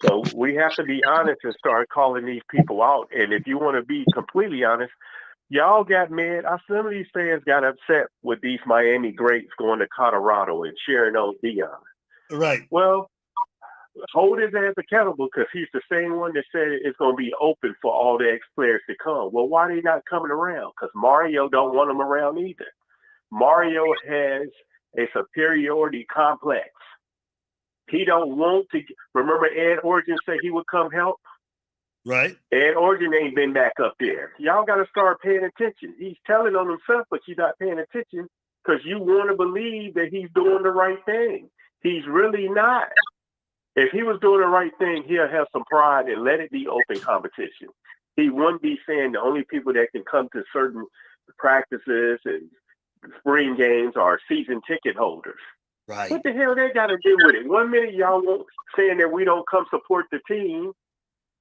So we have to be honest and start calling these people out. And if you want to be completely honest, y'all got mad. Some of these fans got upset with these Miami greats going to Colorado and cheering on Dion. Right. Well, hold his ass accountable because he's the same one that said it's going to be open for all the ex-players to come. Well, why are they not coming around? Because Mario don't want them around either. Mario has a superiority complex. He don't want to. Remember Ed Orgeron said he would come help? Right. Ed Orgeron ain't been back up there. Y'all got to start paying attention. He's telling on himself, but you're not paying attention because you want to believe that he's doing the right thing. He's really not. If he was doing the right thing, he'll have some pride and let it be open competition. He wouldn't be saying the only people that can come to certain practices and spring games are season ticket holders. Right. What the hell they got to do with it? 1 minute y'all saying that we don't come support the team,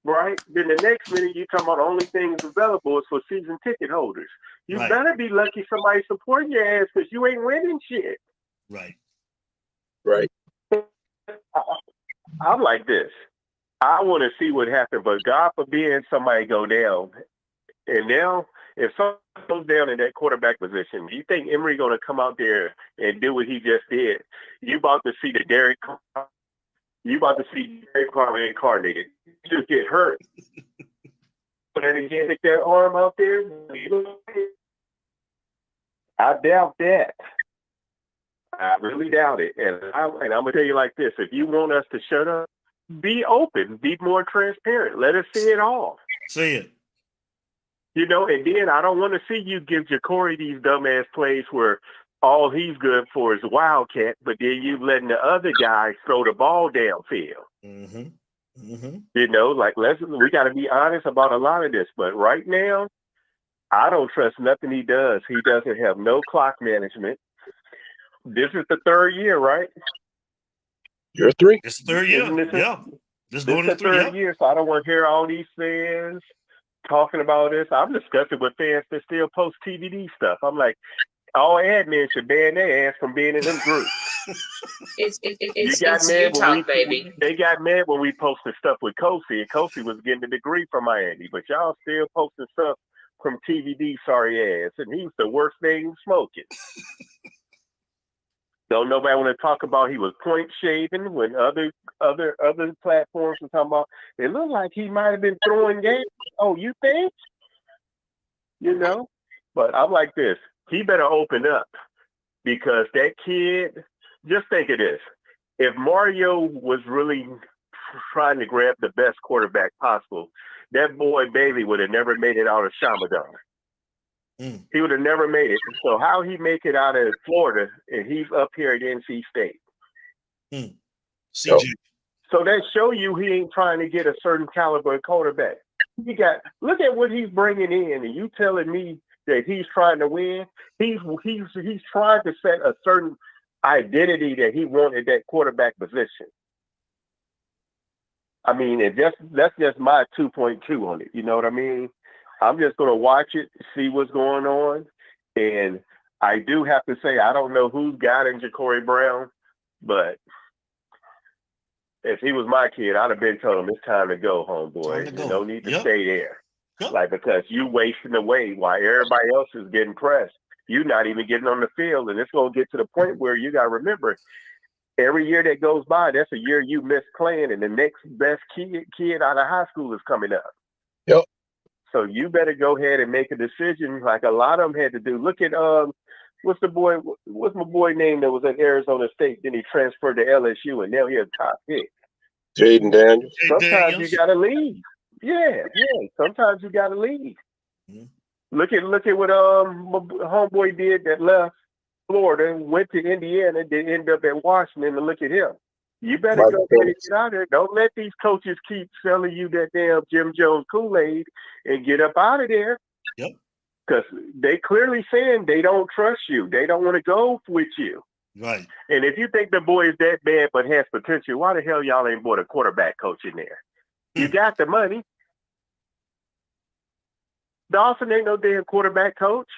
right? Then the next minute you talking about the only things available is for season ticket holders. You Right. better be lucky somebody supporting your ass because you ain't winning shit. Right. Right. I'm like this. I want to see what happens, but God forbid somebody go down. And now, if someone goes down in that quarterback position, do you think Emory going to come out there and do what he just did? You about to see the Derek Carr reincarnated. You just get hurt. But then again, stick that arm out there. I doubt that. I really doubt it. And I'm going to tell you like this. If you want us to shut up, be open. Be more transparent. Let us see it all. See it. You know, and then I don't want to see you give Jacory these dumbass plays where all he's good for is Wildcat, but then you letting the other guys throw the ball downfield. Mm-hmm. Mm-hmm. You know, like we got to be honest about a lot of this. But right now, I don't trust nothing he does. He doesn't have no clock management. This is the third year, right? Year 3. It's the third year. This is the third year, so I don't want to hear all these fans talking about this. I'm disgusted with fans that still post TVD stuff. I'm like, all admins should ban their ass from being in them groups. It's you talk, baby. They got mad when we posted stuff with Kofi, and Kofi was getting a degree from Miami, but y'all still posting stuff from TVD, sorry ass, and he's the worst thing smoking. Don't nobody want to talk about he was point shaving when other platforms were talking about it looked like he might have been throwing games. Oh, you think? You know? But I'm like this. He better open up because that kid, just think of this. If Mario was really trying to grab the best quarterback possible, that boy Bailey would have never made it out of Shamadan. He would have never made it. So how he make it out of Florida and he's up here at NC State? CJ. So that show you he ain't trying to get a certain caliber of quarterback. Look at what he's bringing in, and you telling me that he's trying to win. He's trying to set a certain identity that he wanted that quarterback position. I mean, that's just my 2.2 on it. You know what I mean? I'm just going to watch it, see what's going on. And I do have to say, I don't know who's guiding Jacory Brown, but If he was my kid, I'd have been told him it's time to go, homeboy. Time to go. No need to Yep. stay there. Yep. Like, because you wasting away while everybody else is getting pressed. You're not even getting on the field. And it's going to get to the point where you got to remember, every year that goes by, that's a year you miss playing, and the next best kid out of high school is coming up. Yep. So you better go ahead and make a decision like a lot of them had to do. Look at what's my boy name that was at Arizona State? Then he transferred to LSU, and now he's a top pick. Jaden Daniels. Sometimes you gotta leave. Yeah. Sometimes you gotta leave. Mm-hmm. Look at what my homeboy did that left Florida, went to Indiana, then ended up at Washington, and look at him. You better go ahead and get out there. Don't let these coaches keep selling you that damn Jim Jones Kool-Aid and get up out of there. Yep. Because they clearly saying they don't trust you. They don't want to go with you. Right. And if you think the boy is that bad but has potential, why the hell y'all ain't brought a quarterback coach in there? You got the money. Dawson ain't no damn quarterback coach.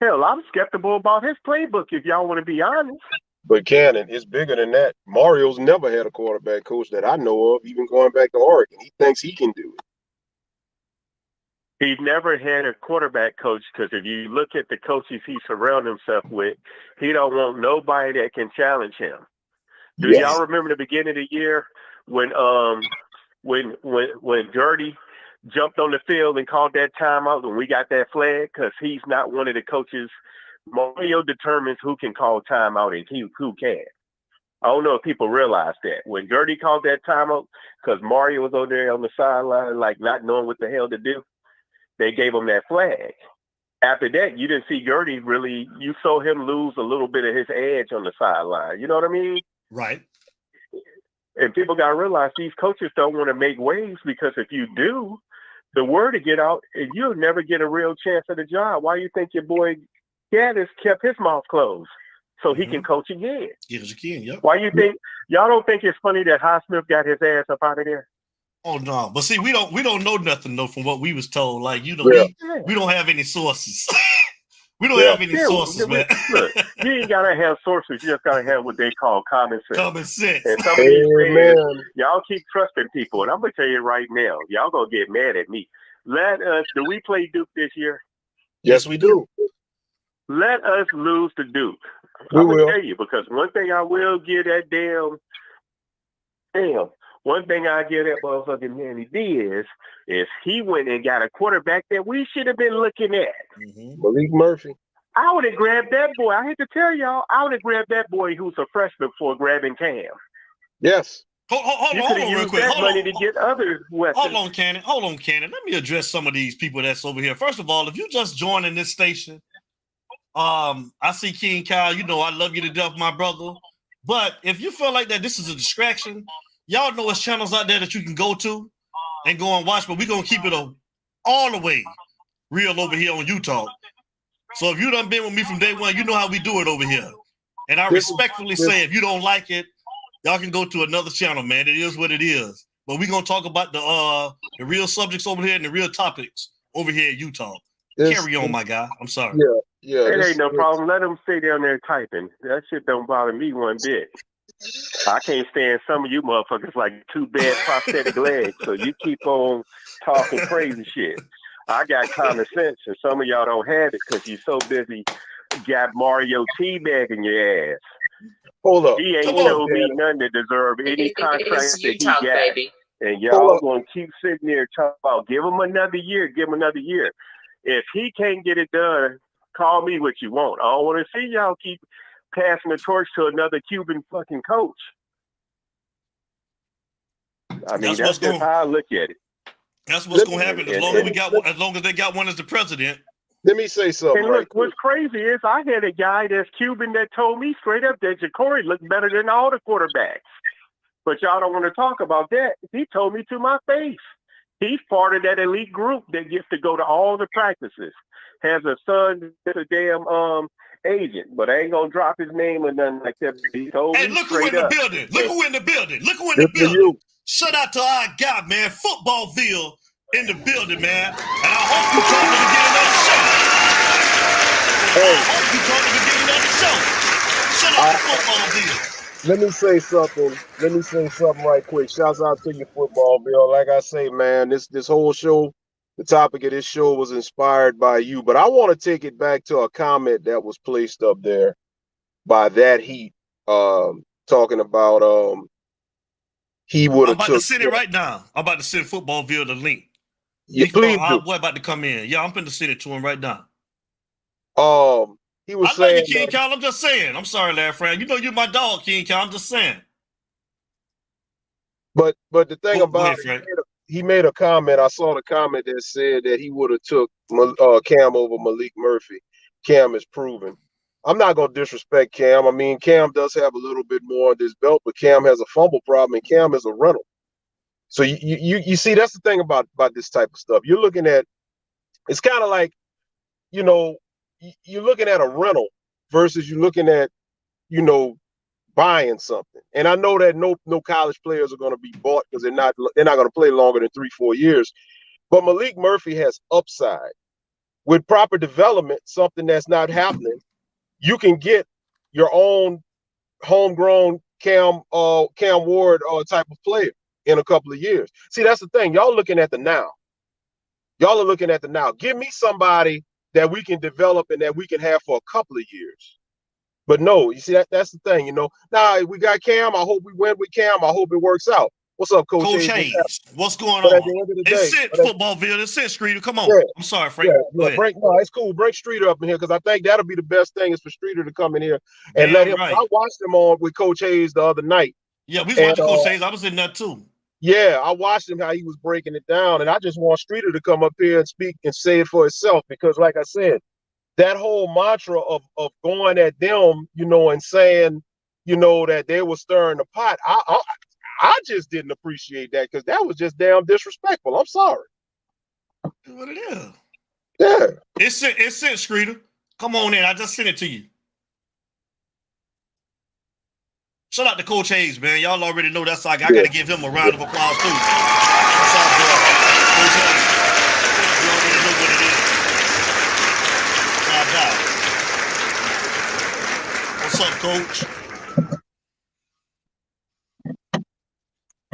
Hell, I'm skeptical about his playbook, if y'all want to be honest. But Cannon, it's bigger than that. Mario's never had a quarterback coach that I know of, even going back to Oregon. He thinks he can do it. He's never had a quarterback coach because if you look at the coaches he surrounded himself with, he don't want nobody that can challenge him. Do y'all remember the beginning of the year when Dirty jumped on the field and called that timeout when we got that flag? Because he's not one of the coaches. Mario determines who can call timeout and who can't. I don't know if people realize that. When Dirty called that timeout, because Mario was over there on the sideline, like not knowing what the hell to do, they gave him that flag. After that, you didn't see Gertie really, you saw him lose a little bit of his edge on the sideline. You know what I mean? Right. And people got to realize these coaches don't want to make waves, because if you do, the word to get out, and you'll never get a real chance at a job. Why you think your boy Gaddis kept his mouth closed so he can coach again? Yes, again, yep. Why you think, y'all don't think it's funny that Highsmith got his ass up out of there? Oh no, but see, we don't know nothing though from what we was told. Like, you know, we don't have any sources. We don't have any sources, man. Look, you ain't gotta have sources. You just gotta have what they call common sense. Common sense. And some of these fans, y'all keep trusting people, and I'm gonna tell you right now, y'all gonna get mad at me. Let us. Do we play Duke this year? Yes, we do. Let us lose to Duke. We I'm gonna will. tell you, because one thing I will give that one thing I give that motherfucking Manny Diaz is he went and got a quarterback that we should have been looking at. Malik Murphy. I would have grabbed that boy. I hate to tell y'all, I would have grabbed that boy who's a freshman for grabbing Cam. Yes. Hold on real quick. That money to get other weapons. Hold on, Cannon. Let me address some of these people that's over here. First of all, if you just joining this station, I see King Kyle. You know I love you to death, my brother. But if you feel like that this is a distraction, y'all know there's channels out there that you can go to and go and watch, but we're going to keep it all the way real over here on Utah. So if you done been with me from day one, you know how we do it over here. And I respectfully say, if you don't like it, y'all can go to another channel, man. It is what it is. But we're going to talk about the real subjects over here and the real topics over here in Utah. Carry on, my guy. I'm sorry. Yeah. It ain't no problem. Let them stay down there typing. That shit don't bother me one bit. I can't stand some of you motherfuckers like two bad prosthetic legs, so you keep on talking crazy shit. I got common sense, and some of y'all don't have it because you're so busy got Mario teabagging your ass. Hold up. He ain't showed me none that deserve any contract that he got. Baby. And y'all gonna keep sitting there talking about give him another year. If he can't get it done, call me what you want. I don't want to see y'all keep passing the torch to another Cuban fucking coach. I mean, that's just how I look at it. That's what's going to happen as long as they got one as the president. Let me say something. And look, what's crazy is I had a guy that's Cuban that told me straight up that Ja'Cory looked better than all the quarterbacks. But y'all don't want to talk about that. He told me to my face. He's part of that elite group that gets to go to all the practices. Has a son that's a damn agent, but I ain't gonna drop his name or nothing like that. He told me look who in the building. Look who in the building. Shout out to our guy, man. Footballville in the building, man. And I hope you caught the beginning of the show. Shout out to Footballville. Let me say something. Let me say something right quick. Shouts out to you, football Bill. Like I say, man, this whole show, the topic of this show was inspired by you. But I want to take it back to a comment that was placed up there by that Heat, talking about he would I'm have about to took. send it right now. I'm about to send Football Bill the link. Yeah, please Our do. boy about to come in. Yeah, I'm finna send it to him right now. He was I love you, saying King Kyle. I'm just saying. I'm sorry, Larry Fran. You know you're my dog, King Kyle. I'm just saying. but the thing Go about ahead, it, Frank. he made a comment. I saw the comment that said that he would have took Cam over Malik Murphy. Cam is proven. I'm not gonna disrespect Cam. I mean, Cam does have a little bit more on this belt, but Cam has a fumble problem, and Cam is a rental. So you see, that's the thing about this type of stuff. You're looking at, it's kind of like, you know, you're looking at a rental versus you're looking at, you know, buying something. And I know that no college players are going to be bought because they're not going to play longer than 3-4 years. But Malik Murphy has upside. With proper development, something that's not happening, you can get your own homegrown Cam Ward type of player in a couple of years. See, that's the thing. Y'all looking at the now. Y'all are looking at the now. Give me somebody that we can develop and that we can have for a couple of years. But no, you see that's the thing, you know. Now we got Cam. I hope we win with Cam. I hope it works out. What's up, Coach Coach Hayes? Hayes, what's going But at on? the end of the It's day, it, Footballville. It's it, Streeter. Come on. yeah, I'm sorry, Frank. Go ahead. It's cool. Bring Streeter up in here because I think that'll be the best thing is for Streeter to come in here and let Damn him. right. I watched him on with Coach Hayes the other night. Yeah, we was watching Coach Hayes. I was in there too. Yeah, I watched him how he was breaking it down, and I just want Streeter to come up here and speak and say it for himself because, like I said, that whole mantra of going at them, you know, and saying, you know, that they were stirring the pot. I just didn't appreciate that because that was just damn disrespectful. I'm sorry. What it is? Yeah. It's sent, Streeter. Come on in. I just sent it to you. Shout out to Coach Hayes, man. Y'all already know that's like I got to give him a round of applause too. That's all good. Coach Hayes. You already know what it is. That's our guy. What's up, Coach?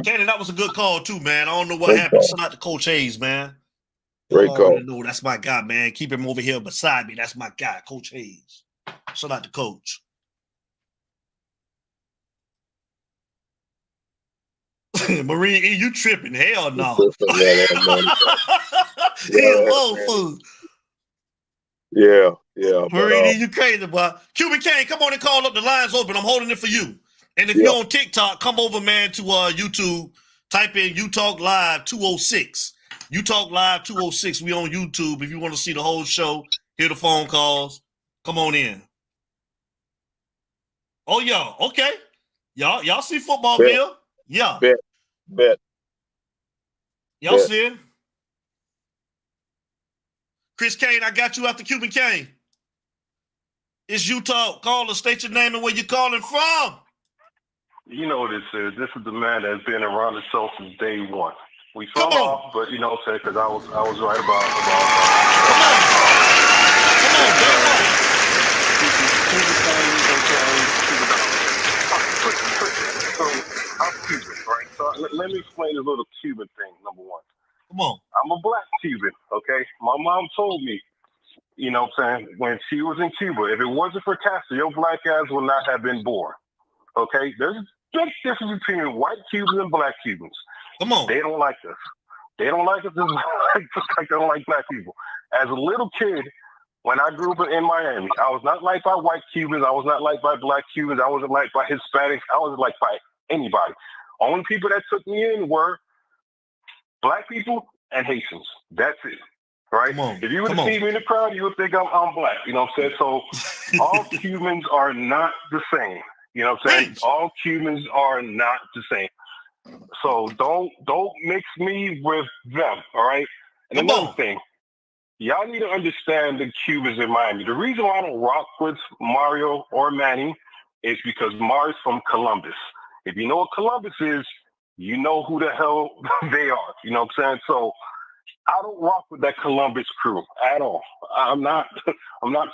Cannon, that was a good call too, man. I don't know what happened. Shout out to Coach Hayes, man. Y'all already know that's my guy, man. Keep him over here beside me. That's my guy, Coach Hayes. Shout out to Coach. Marine E, you tripping? Hell no. He a old fool. Yeah. Marine E, you crazy, boy. Cuban Kane, come on and call up. The line's open. I'm holding it for you. And if you're on TikTok, come over, man, to YouTube. Type in You Talk Live 206. You Talk Live 206. We on YouTube. If you want to see the whole show, hear the phone calls, come on in. Oh, y'all. Okay. Y'all see Footballville? Yeah. Bet. Y'all see it? Chris Kane, I got you after Cuban Kane. It's You Talk. Call us, state your name and where you're calling from. You know what this is. This is the man that's been around the show since day one. We fell off, but you know what I'm saying, because I was right about So I'm Cuban, right? So let me explain this little Cuban thing, number one. Come on. I'm a black Cuban, okay? My mom told me, you know what I'm saying, when she was in Cuba, if it wasn't for Castro, your black ass would not have been born. Okay? There's a big difference between white Cubans and black Cubans. Come on. They don't like us. They don't like us just like they don't like black people. As a little kid, when I grew up in Miami, I was not liked by white Cubans. I was not liked by black Cubans. I wasn't liked by Hispanics. I wasn't liked by anybody. Only people that took me in were black people and Haitians. That's it. Right? If you were to see me in the crowd, you would think I'm black. You know what I'm saying? So all Cubans are not the same. You know what I'm saying? All Cubans are not the same. So don't mix me with them, all right? And another thing, y'all need to understand the Cubans in Miami. The reason why I don't rock with Mario or Manny is because Mario's from Columbus. If you know what Columbus is, you know who the hell they are. You know what I'm saying? So I don't rock with that Columbus crew at all. I'm not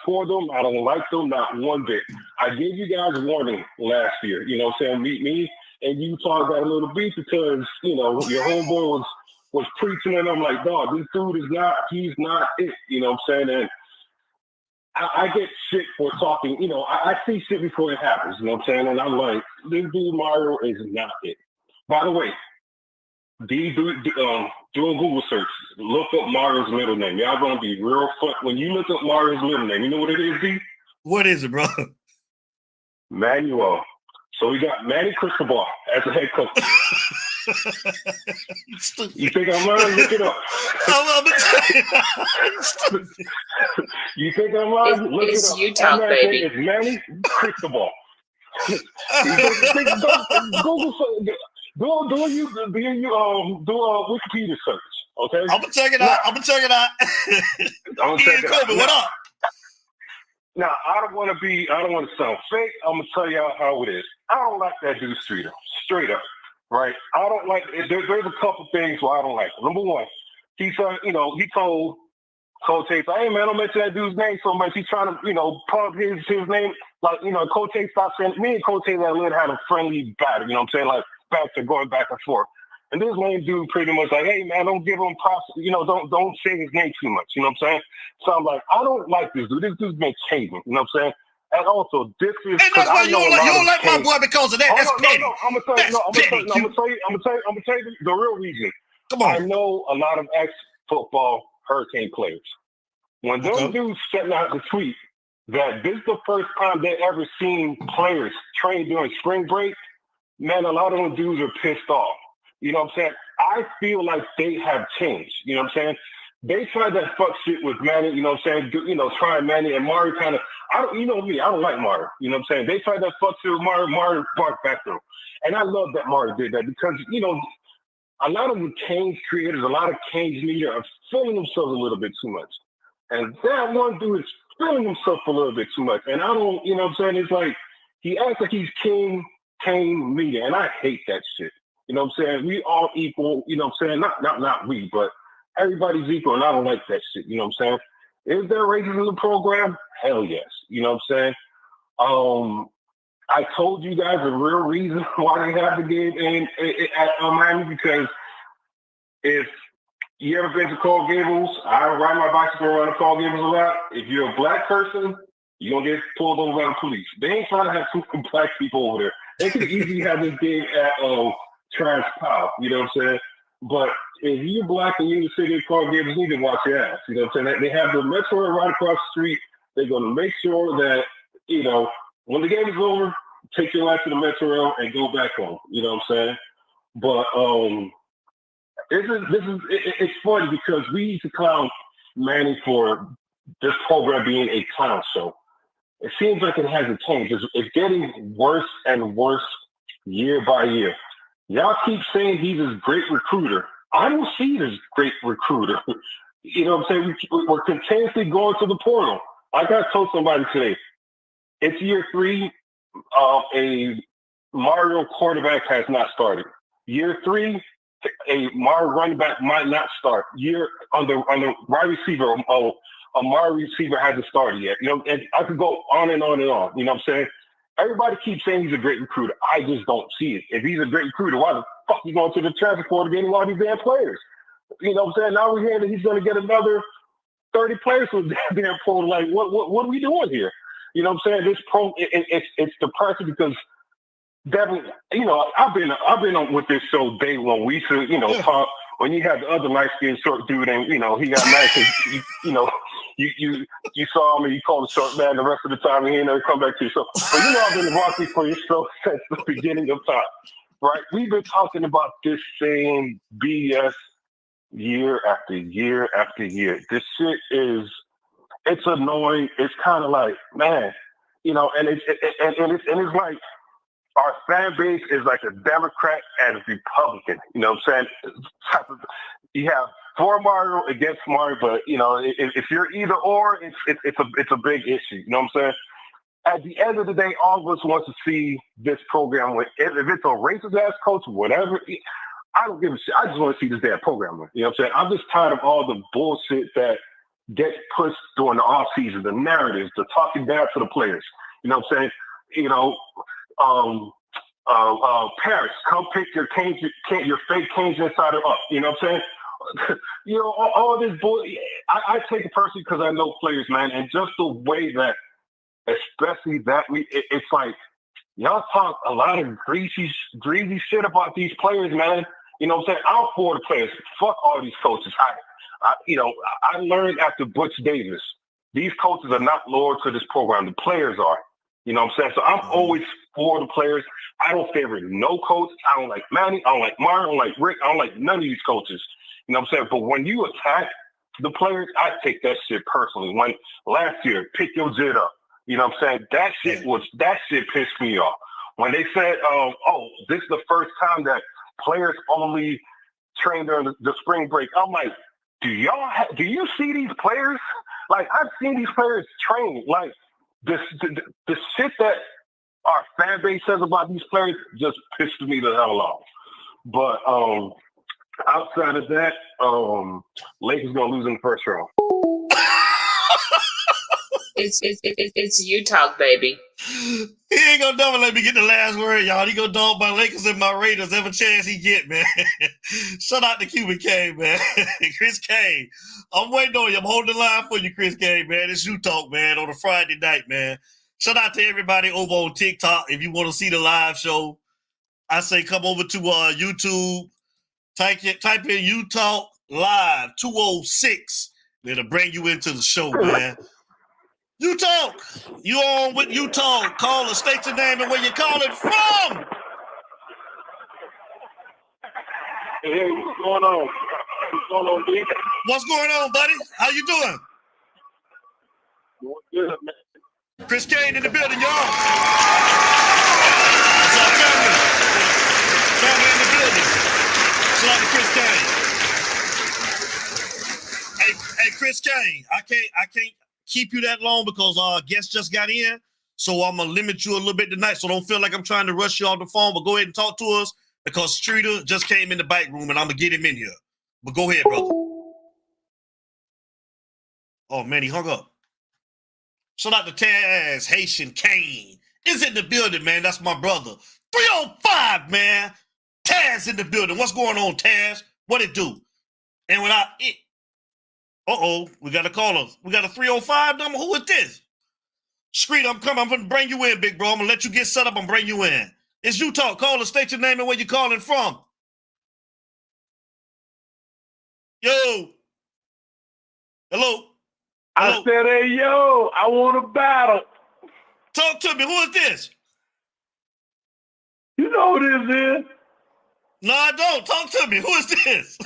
for them. I don't like them, not one bit. I gave you guys a warning last year. You know what I'm saying? Meet me and Utah got a little beef because, you know, your homeboy was preaching and I'm like, dog, this dude he's not it. You know what I'm saying? And I get shit for talking, you know, I see shit before it happens, you know what I'm saying? And I'm like, this dude Mario is not it. By the way, doing Google search, look up Mario's middle name. Y'all gonna be real fun. When you look up Mario's middle name, you know what it is, D? What is it, bro? Manuel. So we got Manny Cristobal as the head coach. You think I'm lying? Look it up. You think I'm lying? Look it up. Utah, baby. It's Manny Cristobal. Google do a Wikipedia search, okay? I'm gonna check it out. I'm gonna check it out. What up? Now I don't want to sound fake. I'm gonna tell y'all how it is. I don't like that dude straight up, right? I don't like. There's a couple things why I don't like him. Number one, he told Coach Tate, hey man, don't mention that dude's name so much. He's trying to, pump his name. Like, Coach Tate stopped saying, me and Coach Tate had a friendly battle, you know what I'm saying? Like, going back and forth. And this lame dude pretty much like, hey man, don't give him props, don't say his name too much, you know what I'm saying? So I'm like, I don't like this dude. This dude's been caving, you know what I'm saying? And also, this is and that's why you don't like my boy because of that. That's petty. No, I'm gonna tell you the real reason. Come on. I know a lot of ex-football Hurricane players. When those dudes sent out the tweet that this is the first time they ever seen players train during spring break, man, a lot of them dudes are pissed off. You know what I'm saying? I feel like they have changed. You know what I'm saying? They tried that fuck shit with Manny, you know what I'm saying? Trying Manny and Mario kind of, you know me, I don't like Mario. You know what I'm saying? They tried that fuck shit with Mario barked back through. And I love that Mario did that because, a lot of the Canes creators, a lot of Canes media are feeling themselves a little bit too much. And that one dude is feeling himself a little bit too much. And I don't, you know what I'm saying? It's like, he acts like he's King media. And I hate that shit. You know what I'm saying? We all equal, you know what I'm saying? Not we, but everybody's equal. And I don't like that shit. You know what I'm saying? Is there racism in the program? Hell yes. You know what I'm saying? I told you guys the real reason why they have the game at Miami because if you ever been to Coral Gables, I ride my bicycle around the Coral Gables a lot. If you're a black person, you're going to get pulled over by the police. They ain't trying to have two black people over there. They could easily have this game at Trash Pile, you know what I'm saying? But if you're black and you're in the city of Coral Gables, you need to watch your ass. You know what I'm saying? They have the metro right across the street. They're going to make sure that, when the game is over, take your ass to the metro rail and go back home. You know what I'm saying? But it's funny because we used to clown Manny for this program being a clown show. It seems like it hasn't changed. It's getting worse and worse year by year. Y'all keep saying he's a great recruiter. I don't see this great recruiter. You know what I'm saying? We're continuously going to the portal. Like I told somebody today, it's year 3. A Mario quarterback has not started. Year 3, a Mario running back might not start. Year on the wide receiver, a Mario receiver hasn't started yet. And I could go on and on and on. You know what I'm saying? Everybody keeps saying he's a great recruiter. I just don't see it. If he's a great recruiter, why the fuck you going to the transfer portal getting all these damn players? You know what I'm saying? Now we're hearing that he's going to get another 30 players from the damn portal. Like, what are we doing here? You know what I'm saying? This it's depressing because Devin, I've been on with this show day one. We used to, talk when you had the other light-skinned short dude and, he got mad because, you saw him and you called the short man the rest of the time and he never come back to you. So, but I've been watching for your show since the beginning of time, right? We've been talking about this same BS year after year after year. This shit it's annoying. It's kind of like, man, and it's like our fan base is like a Democrat and a Republican. You know what I'm saying? You have for Mario against Mario, but if you're either or, it's a big issue. You know what I'm saying? At the end of the day, all of us want to see this program win. If it's a racist ass coach, whatever. I don't give a shit. I just want to see this damn program. You know what I'm saying? I'm just tired of all the bullshit that gets pushed during the off season, the narratives, the talking down to the players. You know what I'm saying? You know, Paris, come pick your fake Canes insider up. You know what I'm saying? You know, all this bull. I take it personally because I know players, man, and just the way that, especially that it's like y'all talk a lot of greasy shit about these players, man. You know what I'm saying? I'm for the players. Fuck all these coaches. I learned after Butch Davis, these coaches are not loyal to this program. The players are. You know what I'm saying? So I'm always for the players. I don't favor no coach. I don't like Manny. I don't like Martin. I don't like Rick. I don't like none of these coaches. You know what I'm saying? But when you attack the players, I take that shit personally. When last year, pick your jit up. You know what I'm saying? That shit pissed me off. When they said, this is the first time that players only train during the spring break. I'm like, do you see these players? Like, I've seen these players train. Like, the shit that our fan base says about these players just pissed me the hell off. But outside of that, Lakers gonna lose in the first round. It's you talk, baby. He ain't gonna never let me get the last word, y'all. He gonna dog my Lakers and my Raiders every chance he get, man. Shout out to Cuban K, man. Chris K. I'm waiting on you. I'm holding the line for you, Chris K, man. It's you talk, man, on a Friday night, man. Shout out to everybody over on TikTok. If you want to see the live show, I say come over to YouTube. Type in You Talk Live 206. It'll bring you into the show, man. You Talk. You on with You Talk. Call or state your name and where you're calling from. Hey, what's going on? What's going on, D? What's going on, buddy? How you doing? Doing good, man. Chris Kane in the building, y'all. What's up, family? Family in the building. Shout out to Chris Kane. Hey, Chris Kane. I can't keep you that long because guests just got in. So I'm gonna limit you a little bit tonight. So don't feel like I'm trying to rush you off the phone, but go ahead and talk to us because Streeter just came in the bike room and I'm gonna get him in here. But go ahead, brother. Oh man, he hung up. Shout out to Taz Haitian Kane. Is in the building, man. That's my brother. 305, man. Taz in the building. What's going on, Taz? What it do? And when we got a caller. We got a 305 number. Who is this? Screed, I'm coming. I'm going to bring you in, big bro. I'm going to let you get set up and bring you in. It's You Talk. Call or state your name and where you calling from. Yo. Hello. I said, hey, yo, I want to battle. Talk to me. Who is this? You know who this is? No, I don't. Talk to me. Who is this?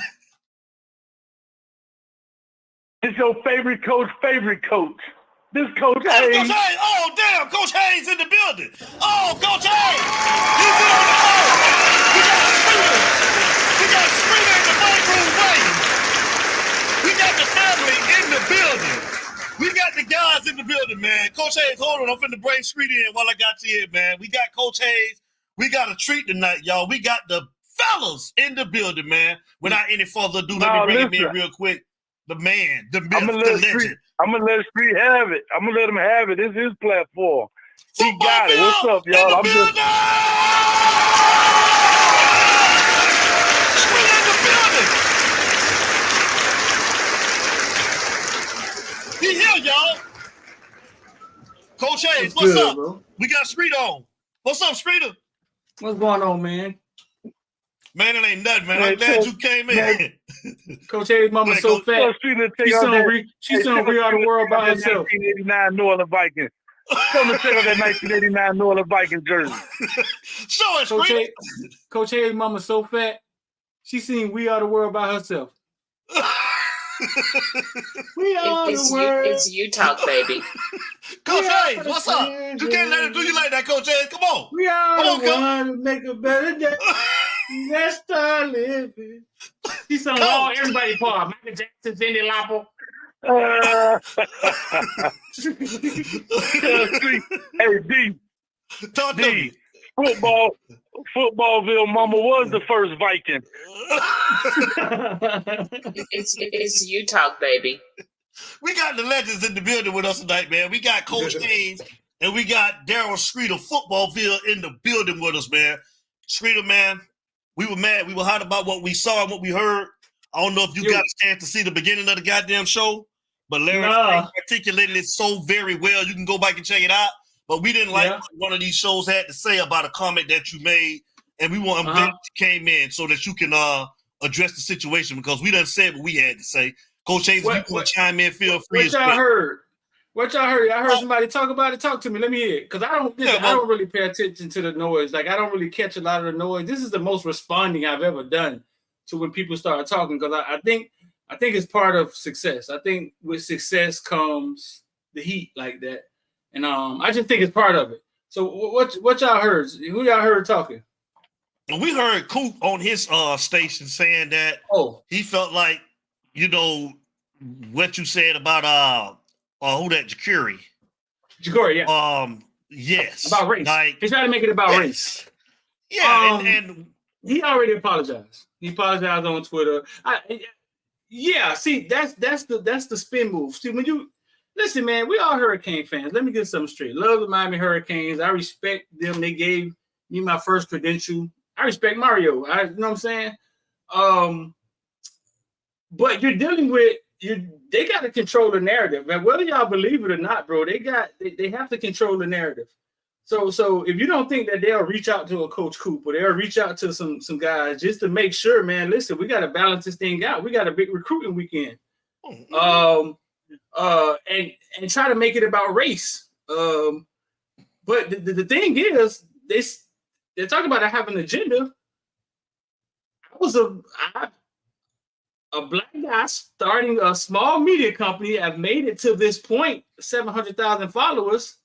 It's your favorite coach. This Coach Hayes. Coach Hayes. Oh, damn. Coach Hayes in the building. Oh, Coach Hayes. He's in on the phone. We got Screamer in the break room waiting. We got the family in the building. We got the guys in the building, man. Coach Hayes, hold on. I'm finna bring Screeter in while I got you here, man. We got Coach Hayes. We got a treat tonight, y'all. We got the fellas in the building, man. Without any further ado, let me bring him in real quick. The man, the myth, the legend. I'm going to let Street have it. I'm going to let him have it. This is his platform. He got it. What's up, y'all? I'm just... Street in the building. He here, y'all. Coach Hayes, what's up? Bro? We got Street on. What's up, Streeter? What's going on, man? Man, it ain't nothing, man. I'm glad you came in. Coach Hayes' mama's so fat. She's so real out of the world by herself. 1989 New Orleans Vikings. Come and check out that 1989 New Orleans Vikings jersey. Show it, Coach Hayes' mama's so fat. She seen We Are the World by herself. We are the world. It's You Talk, baby. Coach Hayes, what's up? You can't let him do you like that, Coach Hayes. Come on. We are the one to make a better day. Let's start living. She sung all everybody part. Michael Jackson, Cyndi Lauper. Hey, D. Talk to me. Football Footballville Mama was the first Viking. It's you talk, baby. We got the legends in the building with us tonight, man. We got Coach Haynes and we got Daryl Streeter, Footballville, in the building with us, man. Streeter, man, we were mad. We were hot about what we saw and what we heard. I don't know if you got a chance to see the beginning of the goddamn show, but Larry articulated it so very well. You can go back and check it out. But we didn't like what one of these shows had to say about a comment that you made, and we want that you came in so that you can address the situation, because we done said what we had to say. Coach Hayes, if you want to chime in, feel free. What y'all heard? What y'all heard? I heard somebody talk about it. Talk to me. Let me hear it. Because I don't really pay attention to the noise. Like, I don't really catch a lot of the noise. This is the most responding I've ever done to when people start talking, because I think it's part of success. I think with success comes the heat like that. And I just think it's part of it. So what y'all heard? Who y'all heard talking? We heard Coop on his station saying that he felt like, you know, what you said about who that Ja'Cory, yeah. Yes. About race. Like, he's trying to make it about race. Yeah, and he already apologized. He apologized on Twitter. See, that's the spin move. See, when you listen, man, we all Hurricane fans. Let me get something straight. Love the Miami Hurricanes. I respect them. They gave me my first credential. I respect Mario. You know what I'm saying? But you're dealing with they got to control the narrative. And whether y'all believe it or not, bro, they have to control the narrative. So if you don't think that they'll reach out to a Coach Coop or they'll reach out to some guys just to make sure, man, listen, we got to balance this thing out. We got a big recruiting weekend. And try to make it about race. But the thing is, they're talking about having an agenda. I was a black guy starting a small media company. I've made it to this point, 700,000 followers.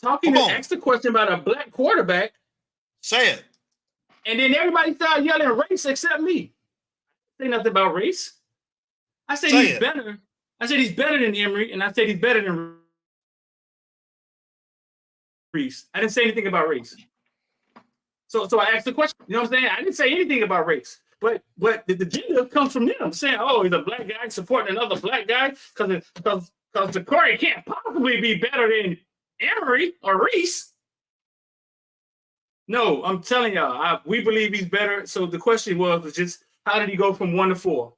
Asked the question about a black quarterback. Say it. And then everybody started yelling race except me. I say nothing about race. I said he's better. I said he's better than Emory, and I said he's better than Reese. I didn't say anything about race. So I asked the question. You know what I'm saying? I didn't say anything about race. But the agenda comes from them saying, oh, he's a black guy supporting another black guy because Ja'Cory can't possibly be better than Emory or Reese. No, I'm telling y'all, we believe he's better. So the question was just, how did he go from 1 to 4?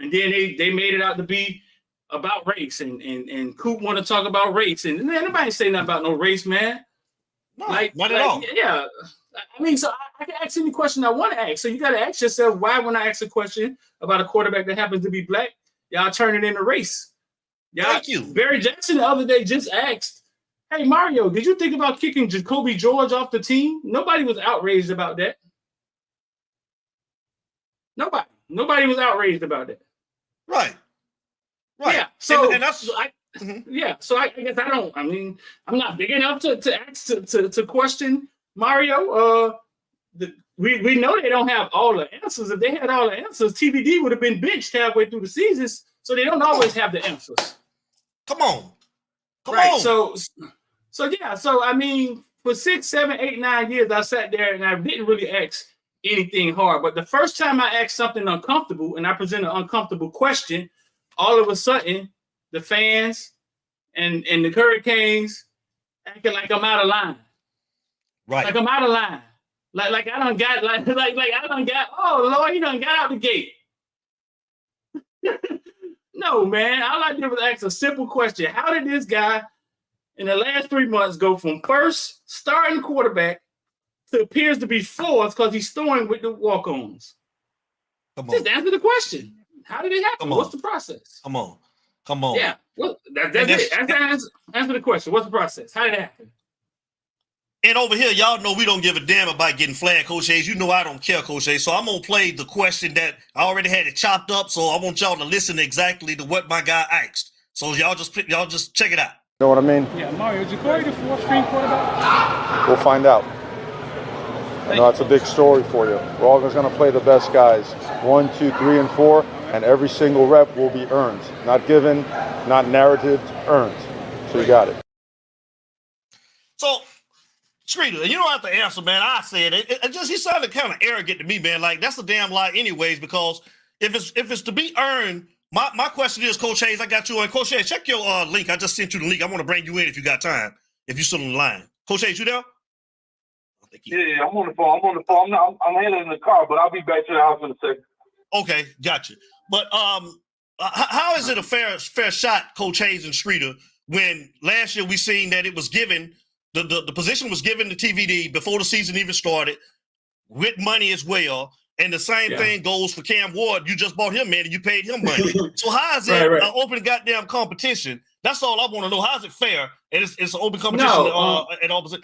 And then they made it out to be about race, and Coop want to talk about race, and man, nobody say nothing about no race, man. No, not at all. Yeah, I mean, so I can ask any question I want to ask. So you got to ask yourself, why when I ask a question about a quarterback that happens to be black, y'all turn it into race? Thank you. Barry Jackson the other day just asked, "Hey Mario, did you think about kicking Jacoby George off the team?" Nobody was outraged about that. Nobody was outraged about that. Right. Yeah. So and that's yeah. So I guess I'm not big enough to ask to question Mario. We know they don't have all the answers. If they had all the answers, TBD would have been benched halfway through the seasons. So they don't always have the answers. Come on. So yeah. So I mean, for 6, 7, 8, 9 years, I sat there and I didn't really ask anything hard. But the first time I asked something uncomfortable and I present an uncomfortable question, all of a sudden, the fans and the Hurricanes acting like I'm out of line. Right. Like I'm out of line. Like I done got I done got, oh Lord, he done got out the gate. No, man. All I did was ask a simple question. How did this guy in the last 3 months go from first starting quarterback to appears to be fourth because he's throwing with the walk-ons? Just answer the question. How did it happen? What's the process? Come on. Yeah. Well, that's it. Answer the question. What's the process? How did it happen? And over here, y'all know we don't give a damn about getting flagged, Coach Hayes. You know I don't care, Coach Hayes. So I'm going to play the question that I already had it chopped up. So I want y'all to listen exactly to what my guy asked. So y'all just check it out. Know what I mean? Yeah, Mario, is Ja'Cory the fourth string quarterback? We'll find out. I know that's a big story for you. We're all going to play the best guys. 1, 2, 3, and 4, and every single rep will be earned. Not given, not narrative, earned. So you got it. Streeter, you don't have to answer, man. I said it. He sounded kind of arrogant to me, man. Like that's a damn lie, anyways. Because if it's to be earned, my question is, Coach Hayes, I got you on. Coach Hayes, check your link. I just sent you the link. I want to bring you in if you got time. If you're still on the line, Coach Hayes, you there? Yeah, I'm on the phone. I'm headed in the car, but I'll be back to the house in a second. Okay, gotcha. But how is it a fair shot, Coach Hayes and Streeter, when last year we seen that it was given, the position was given to TVD before the season even started, with money as well, and the same thing goes for Cam Ward. You just bought him, man, and you paid him money. So how is it an open goddamn competition? That's all I want to know. How is it fair? And it's an open competition at opposite.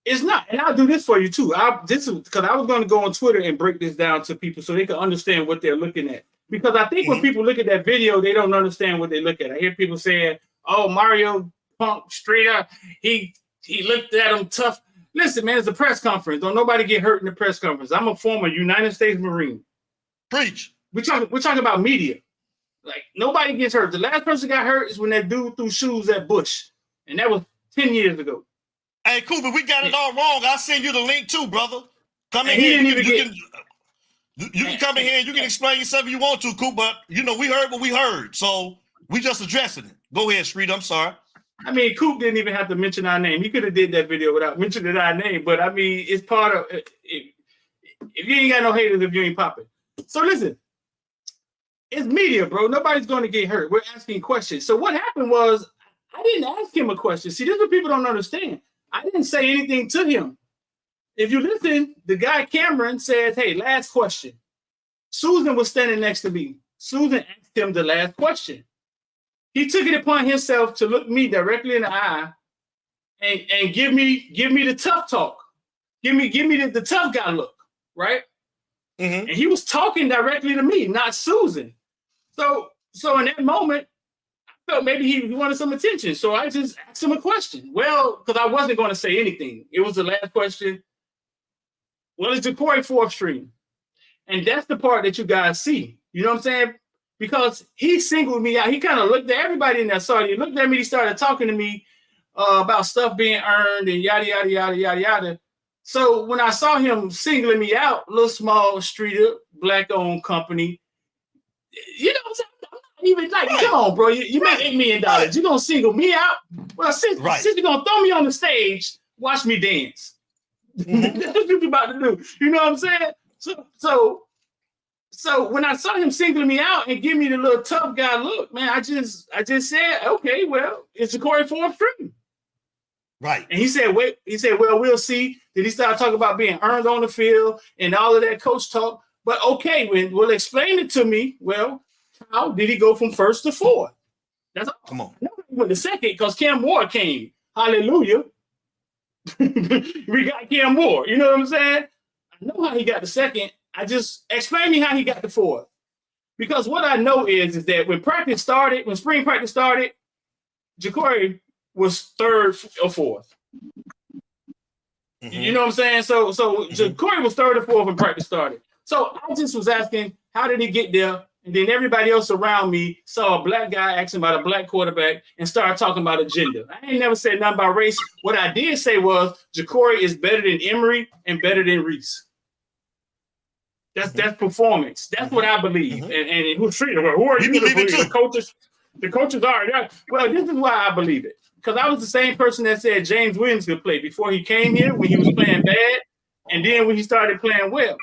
It's not, and I'll do this for you too. This is because I was going to go on Twitter and break this down to people so they can understand what they're looking at. Because I think when people look at that video, they don't understand what they look at. I hear people saying, "Oh, Mario Punk Streeter, he looked at him tough." Listen, man, it's a press conference. Don't nobody get hurt in the press conference. I'm a former United States Marine. Preach. We're talking about media. Like nobody gets hurt. The last person got hurt is when that dude threw shoes at Bush, and that was 10 years ago. Hey, Cooper, we got it all wrong. I'll send you the link too, brother. Come in here. You can come in here and you can explain yourself if you want to, Cooper. But, we heard what we heard. So we just addressing it. Go ahead, Street. I'm sorry. I mean, Coop didn't even have to mention our name. He could have did that video without mentioning our name. But, I mean, it's part of it. If you ain't got no haters, if you ain't popping. So, listen. It's media, bro. Nobody's going to get hurt. We're asking questions. So what happened was I didn't ask him a question. See, this is what people don't understand. I didn't say anything to him. If you listen, the guy Cameron says, "Hey, last question." Susan was standing next to me. Susan asked him the last question. He took it upon himself to look me directly in the eye and give me the tough talk. Give me the tough guy look, right? And he was talking directly to me, not Susan. So in that moment, I felt maybe he wanted some attention. So I just asked him a question. Well, because I wasn't going to say anything. It was the last question. Well, it's Jacory fourth string. And that's the part that you guys see. You know what I'm saying? Because he singled me out. He kind of looked at everybody in that side. He looked at me. He started talking to me about stuff being earned and yada, yada, yada, yada, yada. So when I saw him singling me out, little small Streeter, black-owned company, you know what I'm saying? Even like, come on, bro. You make $8 million. You're going to single me out? Well, since you're going to throw me on the stage, watch me dance. That's what you're about to do. You know what I'm saying? So when I saw him singling me out and give me the little tough guy look, man, I just said, okay, well, it's Jacory fourth string. Right. And he said, well, we'll see. Then he started talking about being earned on the field and all of that coach talk. But okay, well, explain it to me. Well, how did he go from first to fourth? That's all. Come on. He went to second because Cam Ward came. Hallelujah. We got Cam Ward. You know what I'm saying? I know how he got the second. I just explain me how he got the fourth. Because what I know is that when spring practice started, Jacory was third or fourth. You know what I'm saying? So Jacory was third or fourth when practice started. So I just was asking, how did he get there? And then everybody else around me saw a black guy asking about a black quarterback and started talking about a gender. I ain't never said nothing about race. What I did say was Jacory is better than Emory and better than Reese. That's performance. That's what I believe. And who's treating? Who are you to believe? The coaches are. Well, this is why I believe it. Because I was the same person that said James Williams could play before he came here when he was playing bad, and then when he started playing well.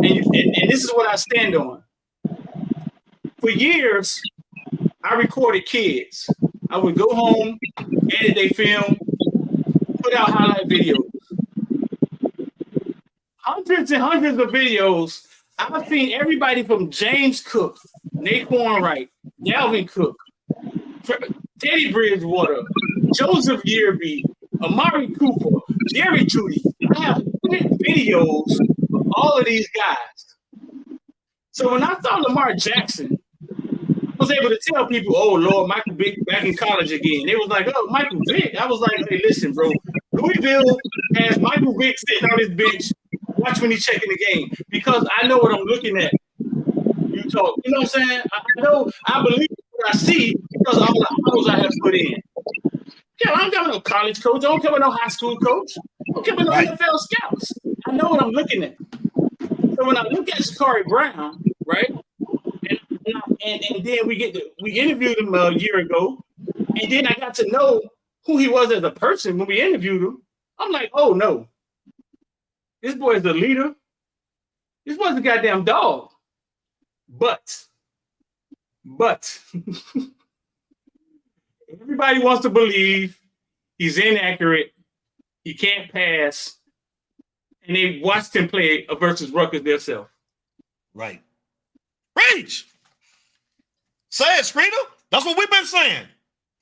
And this is what I stand on. For years, I recorded kids. I would go home, edit their film, put out highlight videos. Hundreds and hundreds of videos. I've seen everybody from James Cook, Naquan Wright, Dalvin Cook, Teddy Bridgewater, Joseph Yearby, Amari Cooper, Jerry Judy. I have videos of all of these guys. So when I saw Lamar Jackson, I was able to tell people, oh, Lord, Michael Vick back in college again. They was like, oh, Michael Vick. I was like, hey, listen, bro. Louisville has Michael Vick sitting on his bench. Watch when he's checking the game. Because I know what I'm looking at. You know what I'm saying? I believe what I see because of all the hours I have put in. Yeah, I don't care about no college coach. I don't care about no high school coach. Okay, but no NFL scouts. I know what I'm looking at. So when I look at Shakari Brown, right, and then we interviewed him a year ago, and then I got to know who he was as a person when we interviewed him. I'm like, oh no, this boy is the leader. This boy's a goddamn dog. But everybody wants to believe he's inaccurate. He can't pass. And they watched him play versus Rutgers themselves. Right. Rage. Say it, Streeter. That's what we've been saying.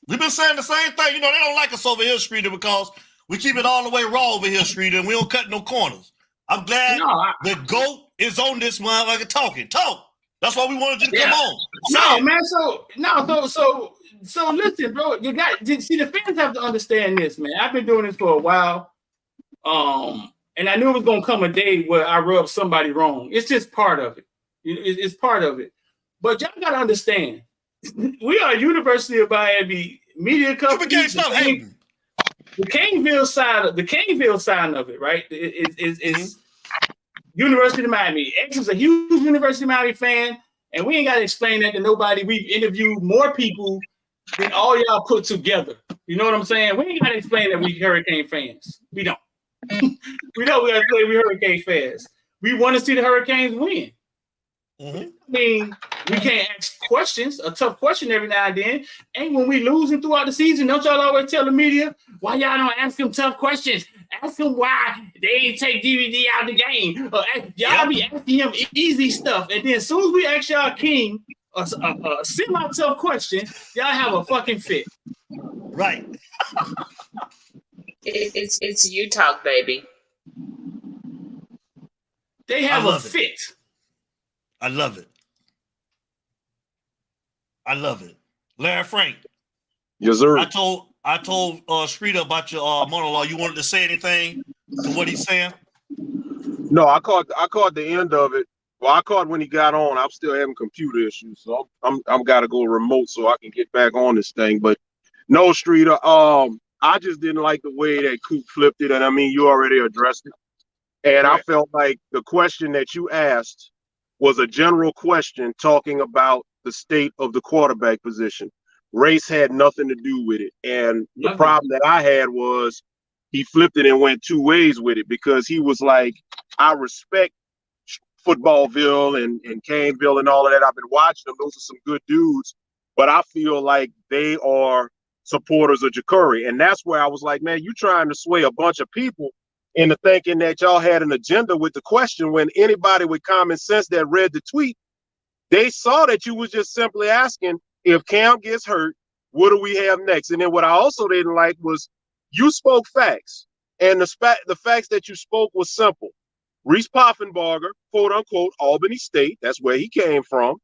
We've been saying the same thing. You know, they don't like us over here, Streeter, because we keep it all the way raw over here, Streeter, and we don't cut no corners. I'm glad the GOAT is on this motherfucker talking. Talk. That's why we wanted you to come on. No, man. So listen, bro. You got see the fans have to understand this, man. I've been doing this for a while. And I knew it was gonna come a day where I rubbed somebody wrong. It's just part of it. It's part of it. But y'all gotta understand, we are University of Miami media company. The Caneville side of it, right? Is University of Miami. X is a huge University of Miami fan, and we ain't got to explain that to nobody. We've interviewed more people than all y'all put together. You know what I'm saying? We ain't got to explain that we Hurricane fans. We don't. We know we got to say we Hurricane fans. We want to see the Hurricanes win. I mean, we can't ask questions, a tough question every now and then. And when we losing throughout the season, don't y'all always tell the media, why y'all don't ask them tough questions? Ask them why they ain't take DVD out of the game. Or y'all be asking him easy stuff. And then as soon as we ask y'all King a semi-tough question, y'all have a fucking fit. Right. It's you talk, baby. They have a fit. I love it. I love it. Larry Frank. Yes, sir. I told Streeter about your monologue. You wanted to say anything to what he's saying? No, I caught the end of it. Well, I caught when he got on. I'm still having computer issues, so I'm got to go remote so I can get back on this thing. But no, Streeter. I just didn't like the way that Coop flipped it, and I mean, you already addressed it. And I felt like the question that you asked was a general question talking about the state of the quarterback position. Race had nothing to do with it. And the problem that I had was he flipped it and went two ways with it, because he was like, I respect Footballville and Caneville and all of that. I've been watching them. Those are some good dudes. But I feel like they are supporters of Ja'Cory. And that's where I was like, man, you trying to sway a bunch of people into thinking that y'all had an agenda with the question, when anybody with common sense that read the tweet, they saw that you was just simply asking, if Cam gets hurt, what do we have next? And then what I also didn't like was you spoke facts, and the facts that you spoke was simple. Reese Poffenbarger, quote unquote, Albany State, that's where he came from.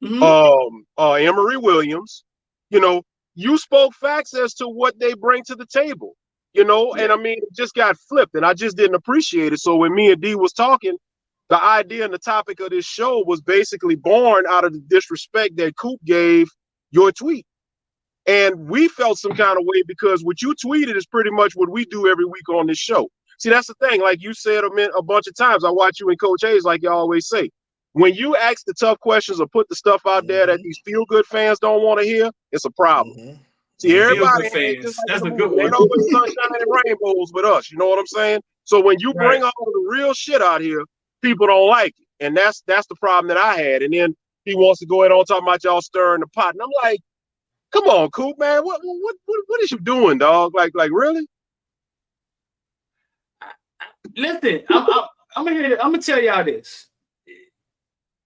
Emory Williams, you spoke facts as to what they bring to the table. And I mean, it just got flipped, and I just didn't appreciate it. So when me and D was talking, the idea and the topic of this show was basically born out of the disrespect that Coop gave your tweet. And we felt some kind of way because what you tweeted is pretty much what we do every week on this show. See, that's the thing. Like you said a bunch of times, I watch you and Coach Hayes, like you always say. When you ask the tough questions or put the stuff out there that these feel-good fans don't want to hear, it's a problem. See, everybody fans. That's a good one. Ain't always sunshine and rainbows with us. You know what I'm saying? So when you bring all the real shit out here, people don't like it, and that's the problem that I had. And then he wants to go ahead on talking about y'all stirring the pot, and I'm like, come on, Coop, man, what is you doing, dog? Like really? Listen, I'm gonna tell y'all this.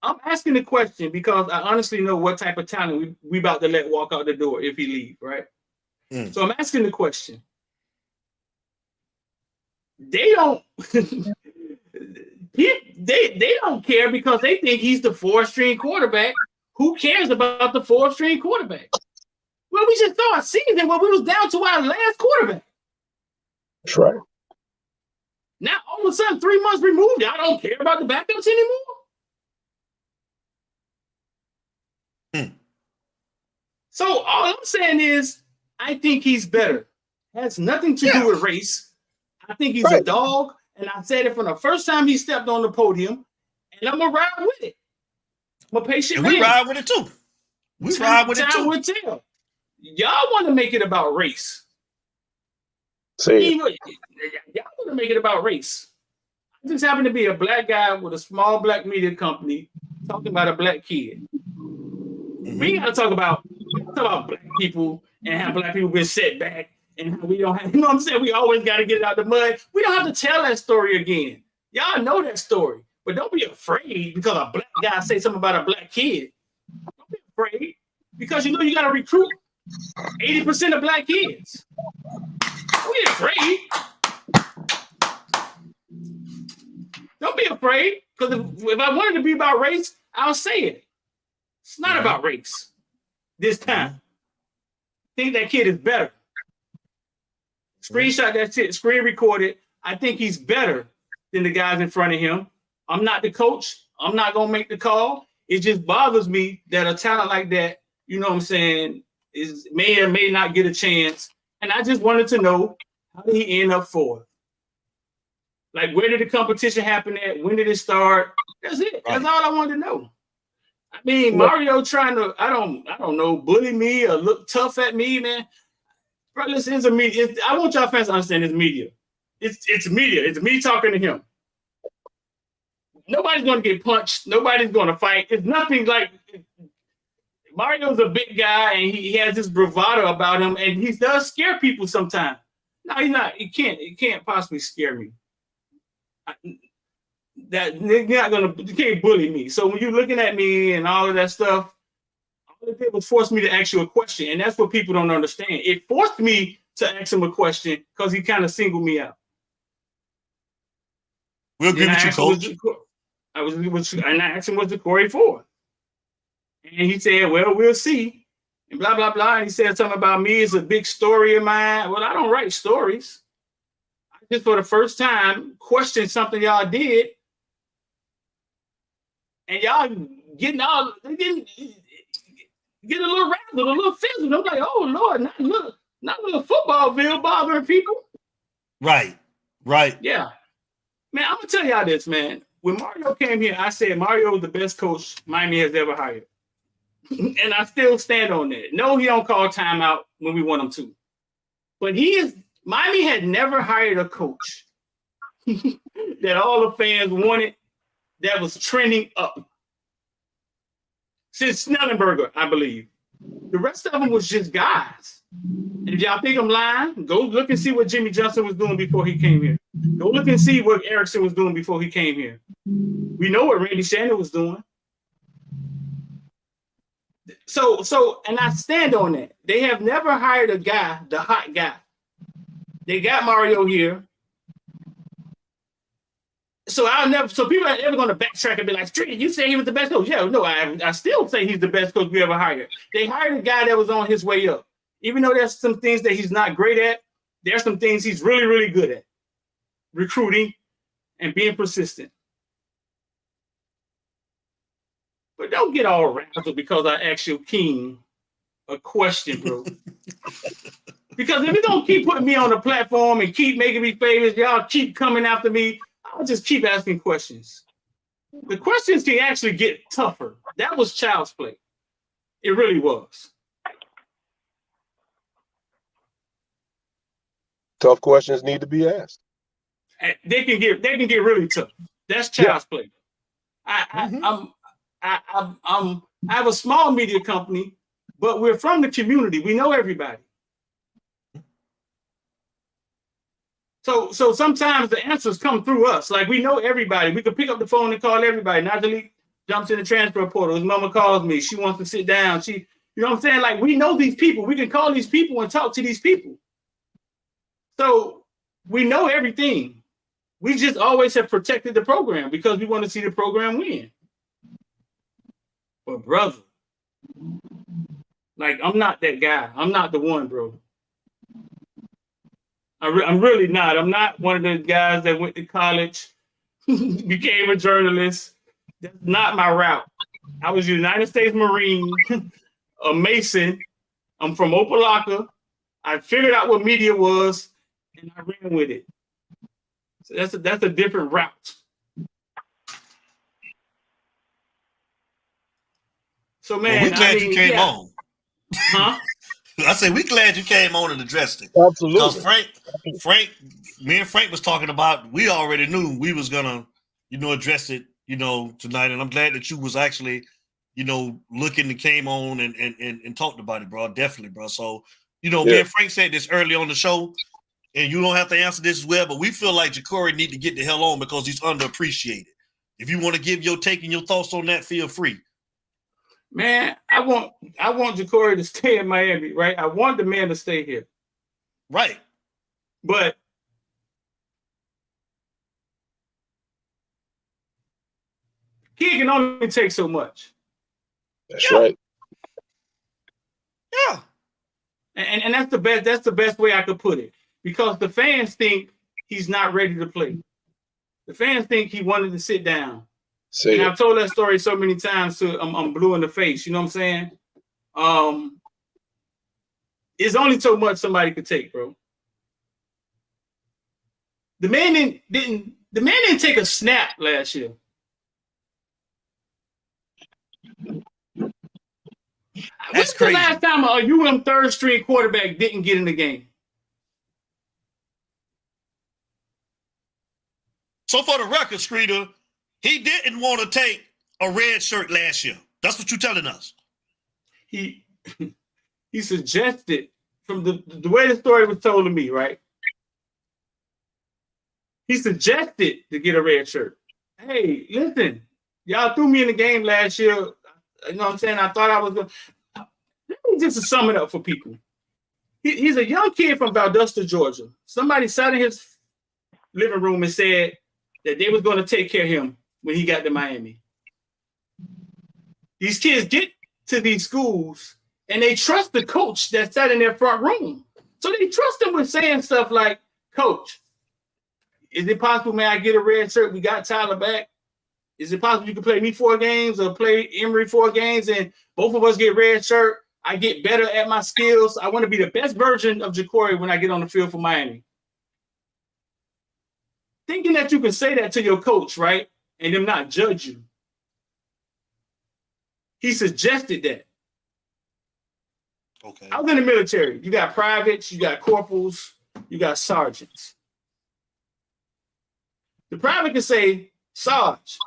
I'm asking the question because I honestly know what type of talent we about to let walk out the door if he leave, right? So I'm asking the question. They don't they don't care because they think he's the 4th-string quarterback. Who cares about the 4th-string quarterback? Well, we just saw a season where we was down to our last quarterback. That's right. Now all of a sudden, 3 months removed, I don't care about the backups anymore. So all I'm saying is, I think he's better. Has nothing to do with race. I think he's a dog, and I said it from the first time he stepped on the podium, and I'm gonna ride with it. I'm a patient man. We ride with it too. We ride with it too. Will tell. Y'all want to make it about race. See, y'all want to make it about race. I just happen to be a black guy with a small black media company talking about a black kid. We gotta talk about black people and how black people been set back and how we don't have, you know what I'm saying? We always got to get it out the mud. We don't have to tell that story again. Y'all know that story, but don't be afraid because a black guy say something about a black kid. Don't be afraid because you know you got to recruit 80% of black kids. Don't be afraid. Don't be afraid because if I wanted to be about race, I'll say it. It's not about race this time. I think that kid is better. Screenshot that shit, screen record it. I think he's better than the guys in front of him. I'm not the coach. I'm not going to make the call. It just bothers me that a talent like that, you know what I'm saying, may or may not get a chance. And I just wanted to know, how did he end up fourth? Like, where did the competition happen at? When did it start? That's it. That's all I wanted to know. I mean, Mario trying to, I don't know, bully me or look tough at me, man. Bro, listen, it's a media. I want y'all fans to understand it's media. It's media. It's me talking to him. Nobody's going to get punched. Nobody's going to fight. It's nothing like Mario's a big guy and he has this bravado about him and he does scare people sometimes. No, he's not. He can't possibly scare me. You can't bully me. So when you're looking at me and all of that stuff, all it did was force me to ask you a question, and that's what people don't understand. It forced me to ask him a question because he kind of singled me out. We'll give it to you, Coach. And I asked him, what's the Corey for? And he said, well, we'll see. And blah, blah, blah. And he said something about me. It's a big story of mine. Well, I don't write stories. I just, for the first time, questioned something y'all did. And y'all getting a little rattled, a little fizzled. I'm like, oh, Lord, not a little footballville bothering people. Right. Yeah. Man, I'm going to tell y'all this, man. When Mario came here, I said Mario was the best coach Miami has ever hired. And I still stand on that. No, he don't call timeout when we want him to. But Miami had never hired a coach that all the fans wanted that was trending up. Since Snellenberger, I believe. The rest of them was just guys. And if y'all think I'm lying, go look and see what Jimmy Johnson was doing before he came here. Go look and see what Erickson was doing before he came here. We know what Randy Shannon was doing. So, and I stand on that. They have never hired a guy, the hot guy. They got Mario here. So people are never going to backtrack and be like, you say he was the best coach. Yeah, no, I still say he's the best coach we ever hired. They hired a guy that was on his way up. Even though there's some things that he's not great at, there's some things he's really, really good at. Recruiting and being persistent. But don't get all razzled because I asked your king a question, bro. Because if you're going to keep putting me on the platform and keep making me famous, y'all keep coming after me, I'll just keep asking questions. The questions can actually get tougher. That was child's play. It really was. Tough questions need to be asked. They can get really tough. That's child's play. I have a small media company, but we're from the community. We know everybody. So sometimes the answers come through us. Like, we know everybody. We can pick up the phone and call everybody. Najee jumps in the transfer portal. His mama calls me. She wants to sit down. You know what I'm saying? Like, we know these people. We can call these people and talk to these people. So we know everything. We just always have protected the program because we want to see the program win. But brother, like, I'm not that guy. I'm not the one, bro. I'm really not. I'm not one of the guys that went to college, became a journalist. That's not my route. I was a United States Marine, a Mason. I'm from Opelika. I figured out what media was, and I ran with it. So that's a different route. So man, we glad you came on. Huh? I say we glad you came on and addressed it. Absolutely. Because me and Frank was talking about. We already knew we was gonna, address it, tonight. And I'm glad that you was actually, looking and came on and talked about it, bro. Definitely, bro. So, me and Frank said this early on the show, and you don't have to answer this as well, but we feel like Ja'Cory need to get the hell on because he's underappreciated. If you want to give your take and your thoughts on that, feel free. Man, I want Ja'Cory to stay in Miami, right? I want the man to stay here. Right. But he can only take so much. That's right. Yeah. And that's the best way I could put it. Because the fans think he's not ready to play. The fans think he wanted to sit down. And I've told that story so many times to I'm blue in the face. You know what I'm saying? It's only so much somebody could take, bro. The man didn't take a snap last year. When's the last time a UM third string quarterback didn't get in the game? So for the record, Streeter, he didn't want to take a red shirt last year. That's what you're telling us. He suggested, from the way the story was told to me, right? He suggested to get a red shirt. Hey, listen, y'all threw me in the game last year. You know what I'm saying? I thought I was going to. Let me just sum it up for people. He's a young kid from Valdosta, Georgia. Somebody sat in his living room and said that they was going to take care of him when he got to Miami. These kids get to these schools and they trust the coach that sat in their front room. So they trust him with saying stuff like, Coach, is it possible, man, I get a red shirt? We got Tyler back. Is it possible you can play me 4 games or play Emory 4 games and both of us get red shirt? I get better at my skills. I want to be the best version of Ja'Cory when I get on the field for Miami. Thinking that you can say that to your coach, right? And them not judge you. He suggested that. Okay. I was in the military. You got privates, you got corporals, you got sergeants. The private can say, Sarge,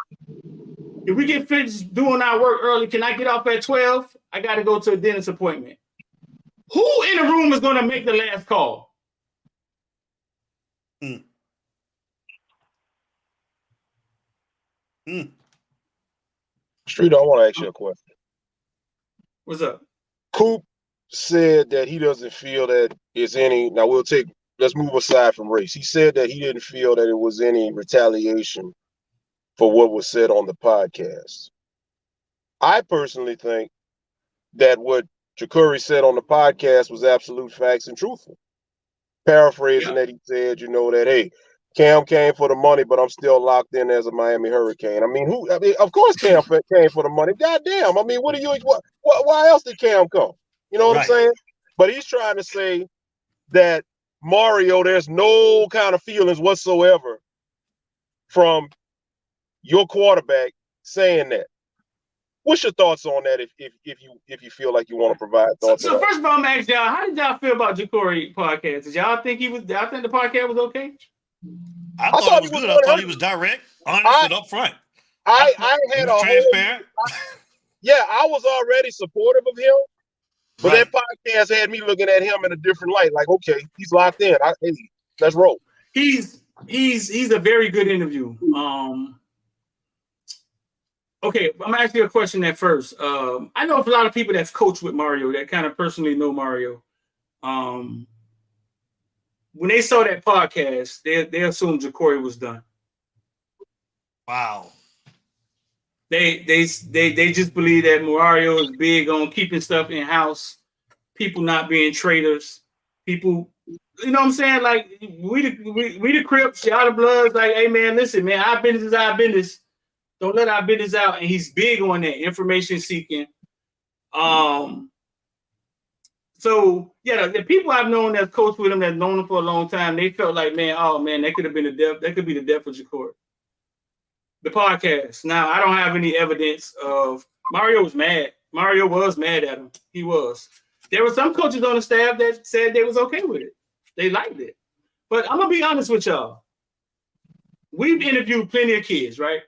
if we get finished doing our work early, can I get off at 12? I got to go to a dentist appointment. Who in the room is going to make the last call? Street, I want to ask you a question. What's up? Coop said that he doesn't feel that it's any. Now let's move aside from race. He said that he didn't feel that it was any retaliation for what was said on the podcast. I personally think that what Ja'Cory said on the podcast was absolute facts and truthful. Paraphrasing that, he said, that, hey, Cam came for the money, but I'm still locked in as a Miami Hurricane. Of course Cam came for the money. Goddamn. Why else did Cam come? You know what I'm saying? But he's trying to say that Mario, there's no kind of feelings whatsoever from your quarterback saying that. What's your thoughts on that? If you feel like you want to provide thoughts. So first of all, I'm gonna ask y'all, how did y'all feel about Ja'Cory podcast? Did y'all think the podcast was okay? I thought it was good. I thought he was direct, honest, and upfront. I had a transparent. I was already supportive of him, but that podcast had me looking at him in a different light. Like, okay, he's locked in. Hey, let's roll. He's a very good interview. Okay, I'm gonna ask you a question at first. I know a lot of people that's coached with Mario that kind of personally know Mario. When they saw that podcast, they assumed Ja'Cory was done. Wow. They just believe that Mario is big on keeping stuff in house, people not being traitors, people. You know what I'm saying? Like we the Crips, y'all the Bloods. Like, hey man, listen, man, our business is our business. Don't let our business out. And he's big on that information seeking. So yeah, the people I've known that's coached with him, that's known him for a long time, they felt like, man, oh man, that could have been the death. That could be the death of Jacory. The podcast. Now I don't have any evidence of Mario was mad. Mario was mad at him. He was. There were some coaches on the staff that said they was okay with it. They liked it. But I'm gonna be honest with y'all. We've interviewed plenty of kids, right?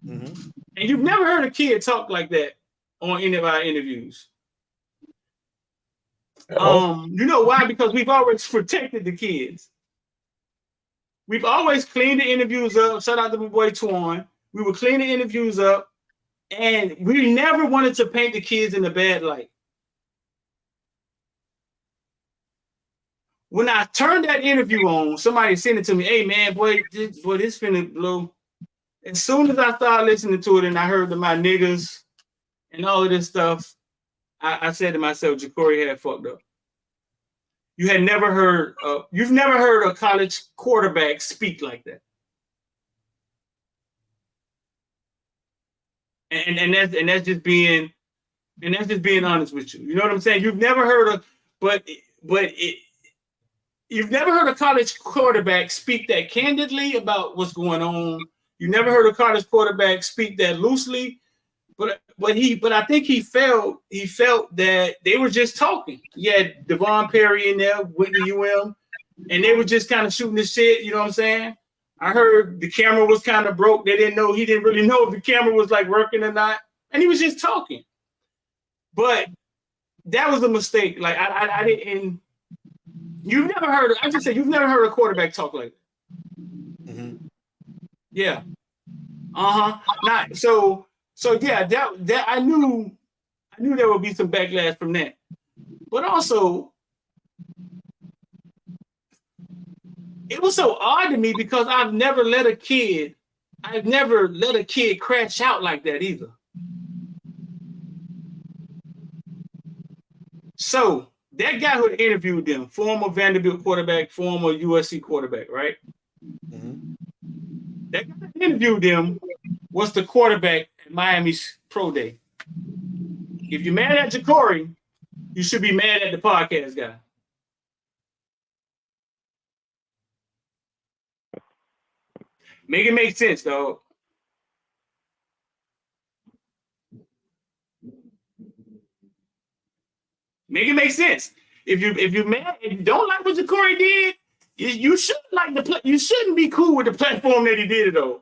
And you've never heard a kid talk like that on any of our interviews. You know why? Because we've always protected the kids. We've always cleaned the interviews up. Shout out to my boy Twan. We would clean the interviews up, and we never wanted to paint the kids in a bad light. When I turned that interview on, somebody sent it to me. Hey man, boy, this finna blow. As soon as I started listening to it and I heard my niggas and all of this stuff, I said to myself, Jacory had fucked up. You've never heard a college quarterback speak like that. And that's just being honest with you. You know what I'm saying? You've never heard you've never heard a college quarterback speak that candidly about what's going on. You never heard a college quarterback speak that loosely. But I think he felt that they were just talking. You had Devon Perry in there, went to UM, and they were just kind of shooting the shit. You know what I'm saying? I heard the camera was kind of broke. He didn't really know if the camera was like working or not, and he was just talking. But that was a mistake. Like I didn't. You've never heard. I just said you've never heard a quarterback talk like that. Yeah. Not so. So yeah, that I knew there would be some backlash from that. But also, it was so odd to me because I've never let a kid crash out like that either. So that guy who interviewed them, former Vanderbilt quarterback, former USC quarterback, right? That guy that interviewed them was the quarterback at Miami's pro day. If you're mad at Jacory, you should be mad at the podcast guy. Make it make sense, dog. Make it make sense. If you're mad, if you don't like what Jacory did, you shouldn't like you shouldn't be cool with the platform that he did it on.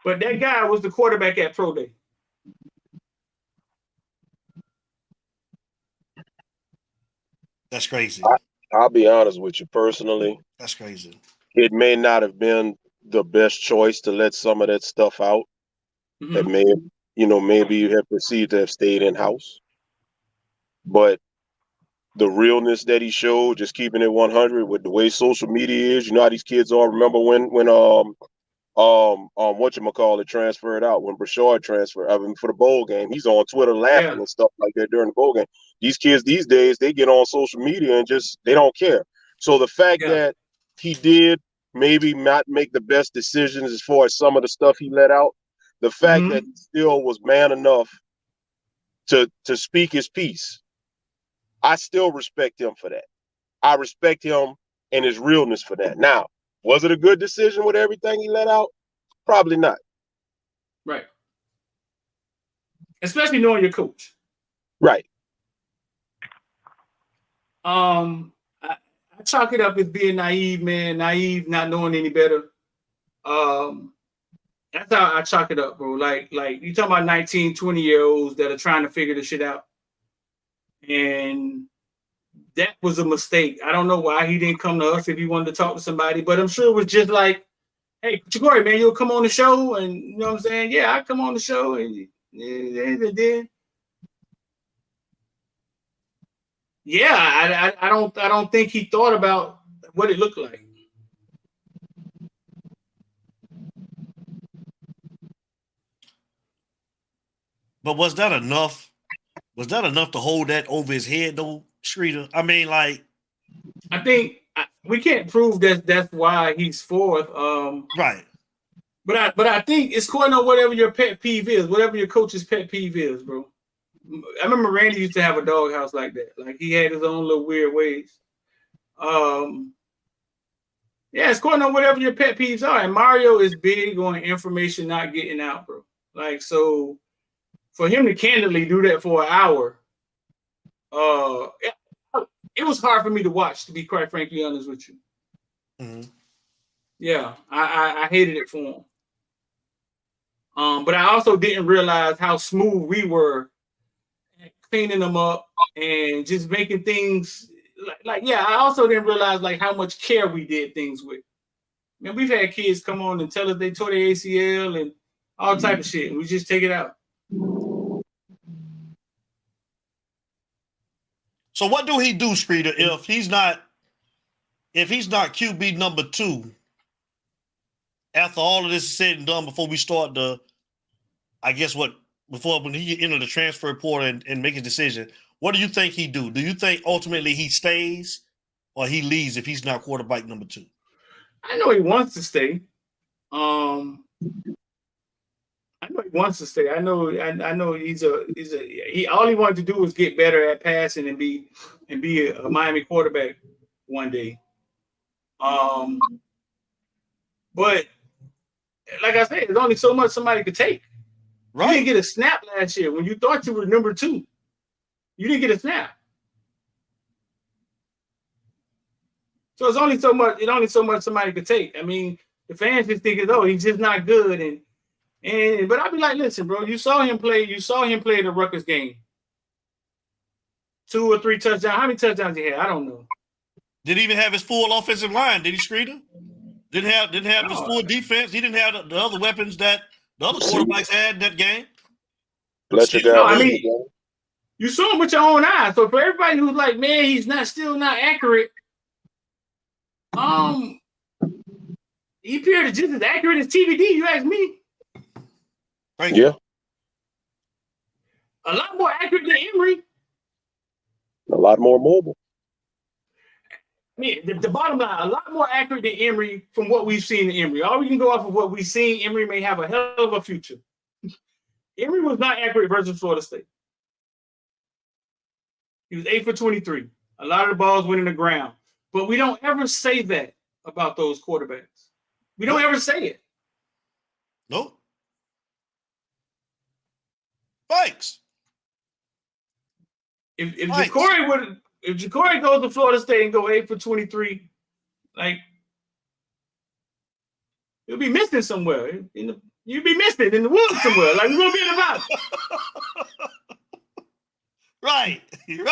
But that guy was the quarterback at pro day. That's crazy. I'll be honest with you personally. That's crazy. It may not have been the best choice to let some of that stuff out. That maybe you have proceeded to have stayed in house. But the realness that he showed, just keeping it 100 with the way social media is, you know how these kids are. Remember when whatchamacallit transferred out, when Brashard transferred, for the bowl game, he's on Twitter laughing and stuff like that during the bowl game. These kids these days, they get on social media and just, they don't care. So the fact that he did maybe not make the best decisions as far as some of the stuff he let out, the fact that he still was man enough to speak his piece, I still respect him for that. I respect him and his realness for that. Now, was it a good decision with everything he let out? Probably not. Right. Especially knowing your coach. Right. I chalk it up as being naive, man. Naive, not knowing any better. That's how I chalk it up, bro. Like you talking about 19, 20-year-olds that are trying to figure this shit out. And that was a mistake. I don't know why he didn't come to us if he wanted to talk to somebody, but I'm sure it was just like, hey, Jacory, man, you'll come on the show, and you know what I'm saying? Yeah, I come on the show, and then yeah, I don't think he thought about what it looked like. But was that enough? Was that enough to hold that over his head, though, Streeter? I mean, like, I think we can't prove that's why he's fourth. Right. But I think it's according to whatever your pet peeve is, whatever your coach's pet peeve is, bro. I remember Randy used to have a doghouse like that. Like he had his own little weird ways. Yeah, it's going on whatever your pet peeves are. And Mario is big on information not getting out, bro. Like, so for him to candidly do that for an hour, it was hard for me to watch, to be quite frankly honest with you. Mm-hmm. Yeah, I hated it for him. But I also didn't realize how smooth we were at cleaning them up and just making things I also didn't realize like how much care we did things with. Man, we've had kids come on and tell us they tore their ACL and all type of shit, and we just take it out. So what do he do, Streeter, if he's not QB number 2 after all of this is said and done, before we start when he enter the transfer portal and make a decision, what do you think he do? Do you think ultimately he stays or he leaves if he's not quarterback number 2? I know he wants to stay. I know he wants to stay. I know he all he wanted to do was get better at passing and be a Miami quarterback one day. But like I said, there's only so much somebody could take. Right. You didn't get a snap last year when you thought you were number 2. You didn't get a snap. So it's only so much somebody could take. I mean, the fans just think, oh, he's just not good. But I'd be like, listen, bro, you saw him play the Rutgers game. 2 or 3 touchdowns. How many touchdowns he had? I don't know. Didn't even have his full offensive line, did he, Streeter? Didn't have his full defense. He didn't have the other weapons that the other quarterbacks had in that game. You saw him with your own eyes. So for everybody who's like, man, he's still not accurate. He appeared just as accurate as TVD. You ask me. Thank you. A lot more accurate than Emory. A lot more mobile. I mean, the bottom line, a lot more accurate than Emory from what we've seen in Emory. All we can go off of what we've seen, Emory may have a hell of a future. Emory was not accurate versus Florida State. He was 8 for 23. A lot of the balls went in the ground. But we don't ever say that about those quarterbacks. We don't ever say it. Nope. Thanks. If Jacory goes to Florida State and go 8 for 23, like you'll be missing somewhere. You'll be missing in the woods somewhere. Like we're gonna be in the mountain. Right. You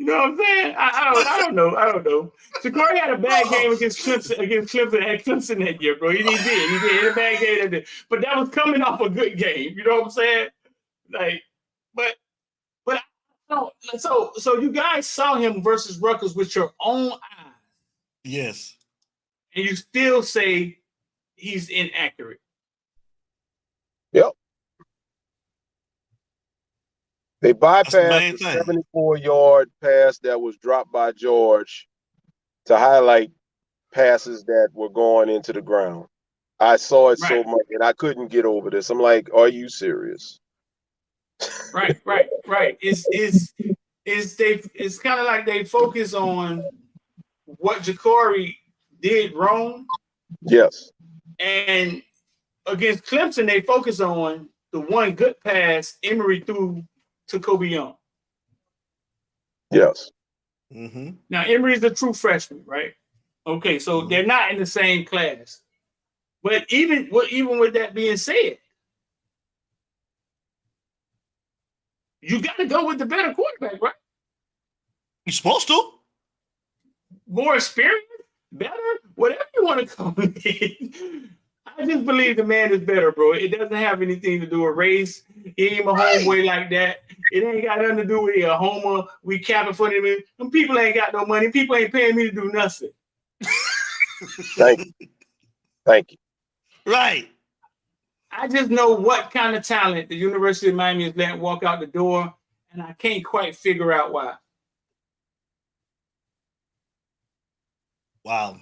know what I'm saying? I don't know. Jacory had a bad game against Clemson. At Clemson that year, bro. He did. He had a bad game, but that was coming off a good game. You know what I'm saying? Like, but I don't. So you guys saw him versus Rutgers with your own eyes. Yes. And you still say he's inaccurate. Yep. They bypassed the 74-yard pass that was dropped by George to highlight passes that were going into the ground. I saw it so much, and I couldn't get over this. I'm like, are you serious? Right. It's kind of like they focus on what Jacory did wrong. Yes. And against Clemson, they focus on the one good pass Emory threw to Kobe Young. Yes. Mm-hmm. Now Emory's a true freshman, right? Okay, so they're not in the same class. But even with that being said, you got to go with the better quarterback, right? You're supposed to. More experience, better, whatever you want to call it. I just believe the man is better, bro. It doesn't have anything to do with race. He ain't a homeboy like that. It ain't got nothing to do with a homer. We capping for him. Them people ain't got no money. People ain't paying me to do nothing. Thank you. Right. I just know what kind of talent the University of Miami is letting walk out the door, and I can't quite figure out why. Wow.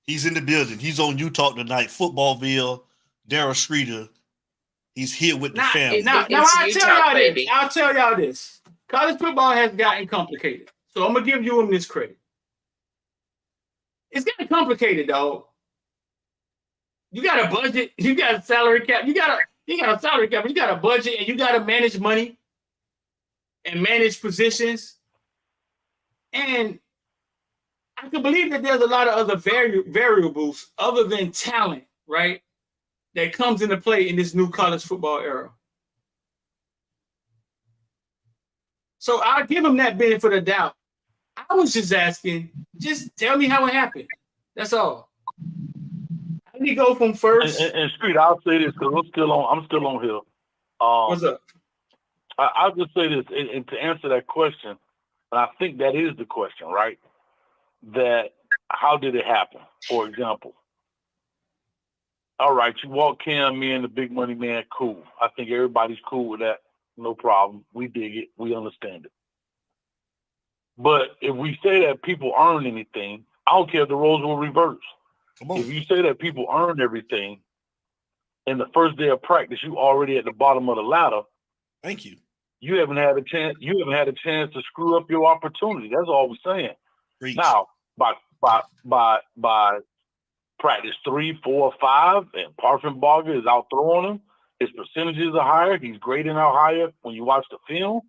He's in the building. He's on Utah tonight. Footballville, Darryl Streeter. He's here with the family. Now I'll tell y'all this. College football has gotten complicated. So I'm gonna give you him this credit. It's getting complicated, dog. You got a budget, you got a salary cap, you got a salary cap, you got a budget, and you got to manage money and manage positions. And I can believe that there's a lot of other variables other than talent, right, that comes into play in this new college football era. So I'll give him that benefit of doubt. I was just asking, just tell me how it happened. That's all. How did he go from first? And Street, I'll say this because I'm still on here. What's up? I'll just say this, and to answer that question, and I think that is the question, right? That how did it happen? For example, all right, you walk Cam in, the big money man, cool. I think everybody's cool with that. No problem. We dig it. We understand it. But if we say that people earn anything, I don't care if the roles will reverse. If you say that people earn everything, in the first day of practice, you already at the bottom of the ladder. Thank you. You haven't had a chance. You haven't had a chance to screw up your opportunity. That's all we're saying. Preach. Now, by practice 3, 4, 5, and Parfenbarger is out throwing him. His percentages are higher. He's grading out higher when you watch the film.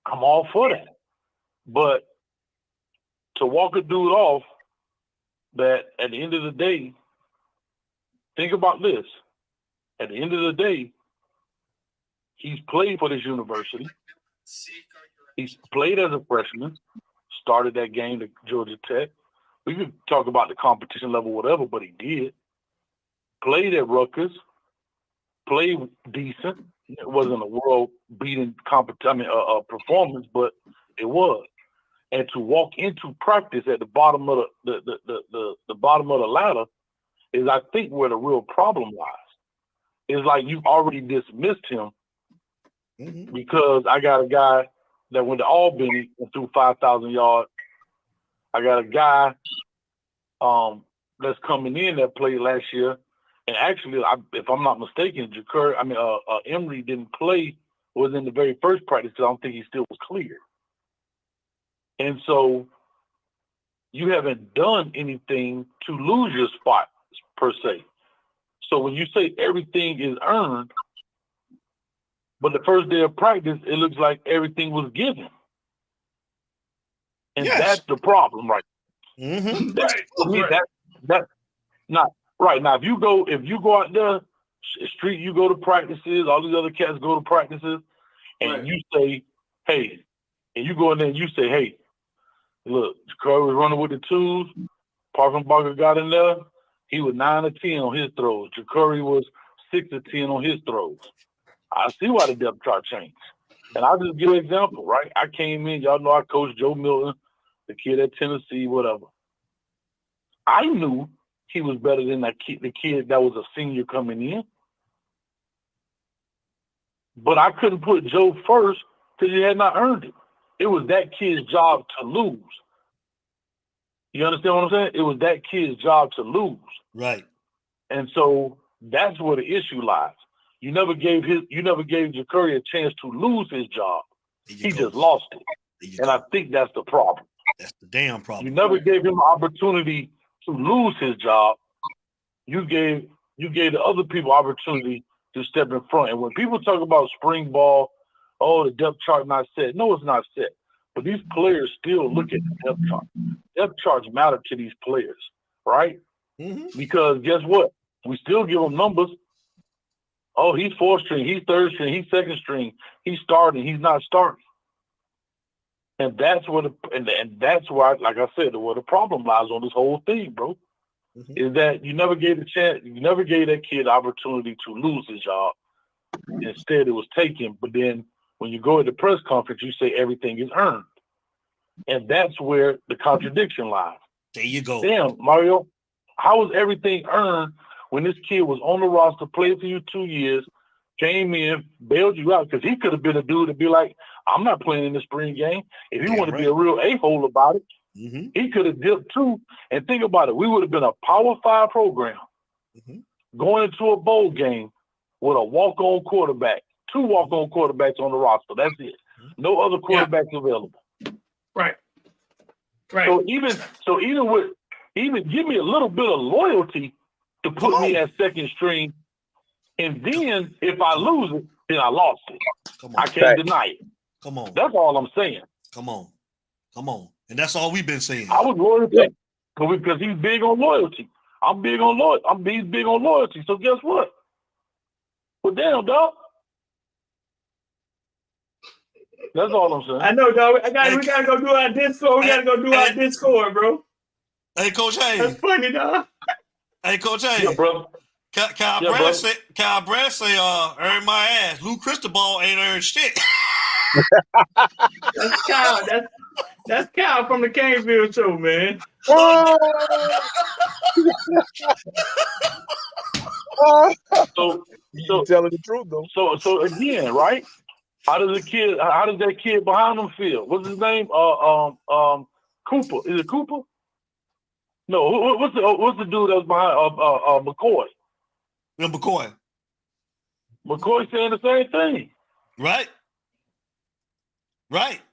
I'm all for that. But to walk a dude off that at the end of the day, think about this. At the end of the day, he's played for this university. He's played as a freshman, started that game at Georgia Tech. We could talk about the competition level, whatever, but he did. Played at Rutgers, played decent. It wasn't a world-beating performance, but it was. And to walk into practice at the bottom of the bottom of the ladder is, I think, where the real problem lies. It's like you've already dismissed him because I got a guy that went to Albany and threw 5,000 yards. I got a guy that's coming in that played last year. And actually, if I'm not mistaken, Emory didn't play, was in the very first practice because I don't think he still was cleared. And so you haven't done anything to lose your spot, per se. So when you say everything is earned, but the first day of practice, it looks like everything was given. And that's the problem, right? That's not right. Now, if you go out there, Street, you go to practices, all these other cats go to practices, and you say, hey, and you go in there and you say, hey, look, Curry was running with the twos. Parfenbarger got in there. He was 9 or 10 on his throws. Curry was 6 or 10 on his throws. I see why the depth chart changed. And I'll just give an example, right? I came in, y'all know I coached Joe Milton, the kid at Tennessee, whatever. I knew he was better than the kid that was a senior coming in. But I couldn't put Joe first because he had not earned it. It was that kid's job to lose. You understand what I'm saying? It was that kid's job to lose. Right. And so that's where the issue lies. You never gave Ja'Cory a chance to lose his job. He just lost it. And I think that's the problem. That's the damn problem. You never gave him an opportunity to lose his job. You gave the other people opportunity to step in front. And when people talk about spring ball, oh, the depth chart not set. No, it's not set. But these players still look at the depth chart. Depth charts matter to these players, right? Because guess what? We still give them numbers. Oh, he's 4th string, he's 3rd string, he's 2nd string, he's starting, he's not starting. And that's where that's why, like I said, where the problem lies on this whole thing, bro. Is that you never gave that kid the opportunity to lose his job. Instead, it was taken. But then when you go at the press conference, you say everything is earned. And that's where the contradiction lies. There you go. Damn, Mario, how was everything earned when this kid was on the roster, played for you 2 years, came in, bailed you out? Because he could have been a dude to be like, I'm not playing in the spring game. If he wanted to be a real a-hole about it, he could have dipped too. And think about it. We would have been a Power 5 program going into a bowl game with a walk-on quarterback. 2 walk-on quarterbacks on the roster. That's it. No other quarterbacks available. Right. Right. So even give me a little bit of loyalty to put me at second string, and then if I lose it, then I lost it. I can't deny it. Come on. That's all I'm saying. Come on. And that's all we've been saying. I was worried because he's big on loyalty. I'm big on loyalty. He's big on loyalty. So guess what? Well, damn, dog. That's all I'm saying. I know, dog. We gotta go do our Discord. We gotta go do our Discord, bro. Hey, Coach Hayes. That's funny, dog. Hey, Coach Hayes. Yeah, bro. Kyle Brad say, earn my ass. Lou Cristobal ain't earned shit. That's Kyle. That's Kyle from the Canesville show, man. So telling the truth though. So again, right? How does that kid behind him feel? What's his name? Cooper. Is it Cooper? No. What's the dude that's behind McCoy? Yeah, McCoy. McCoy saying the same thing. Right.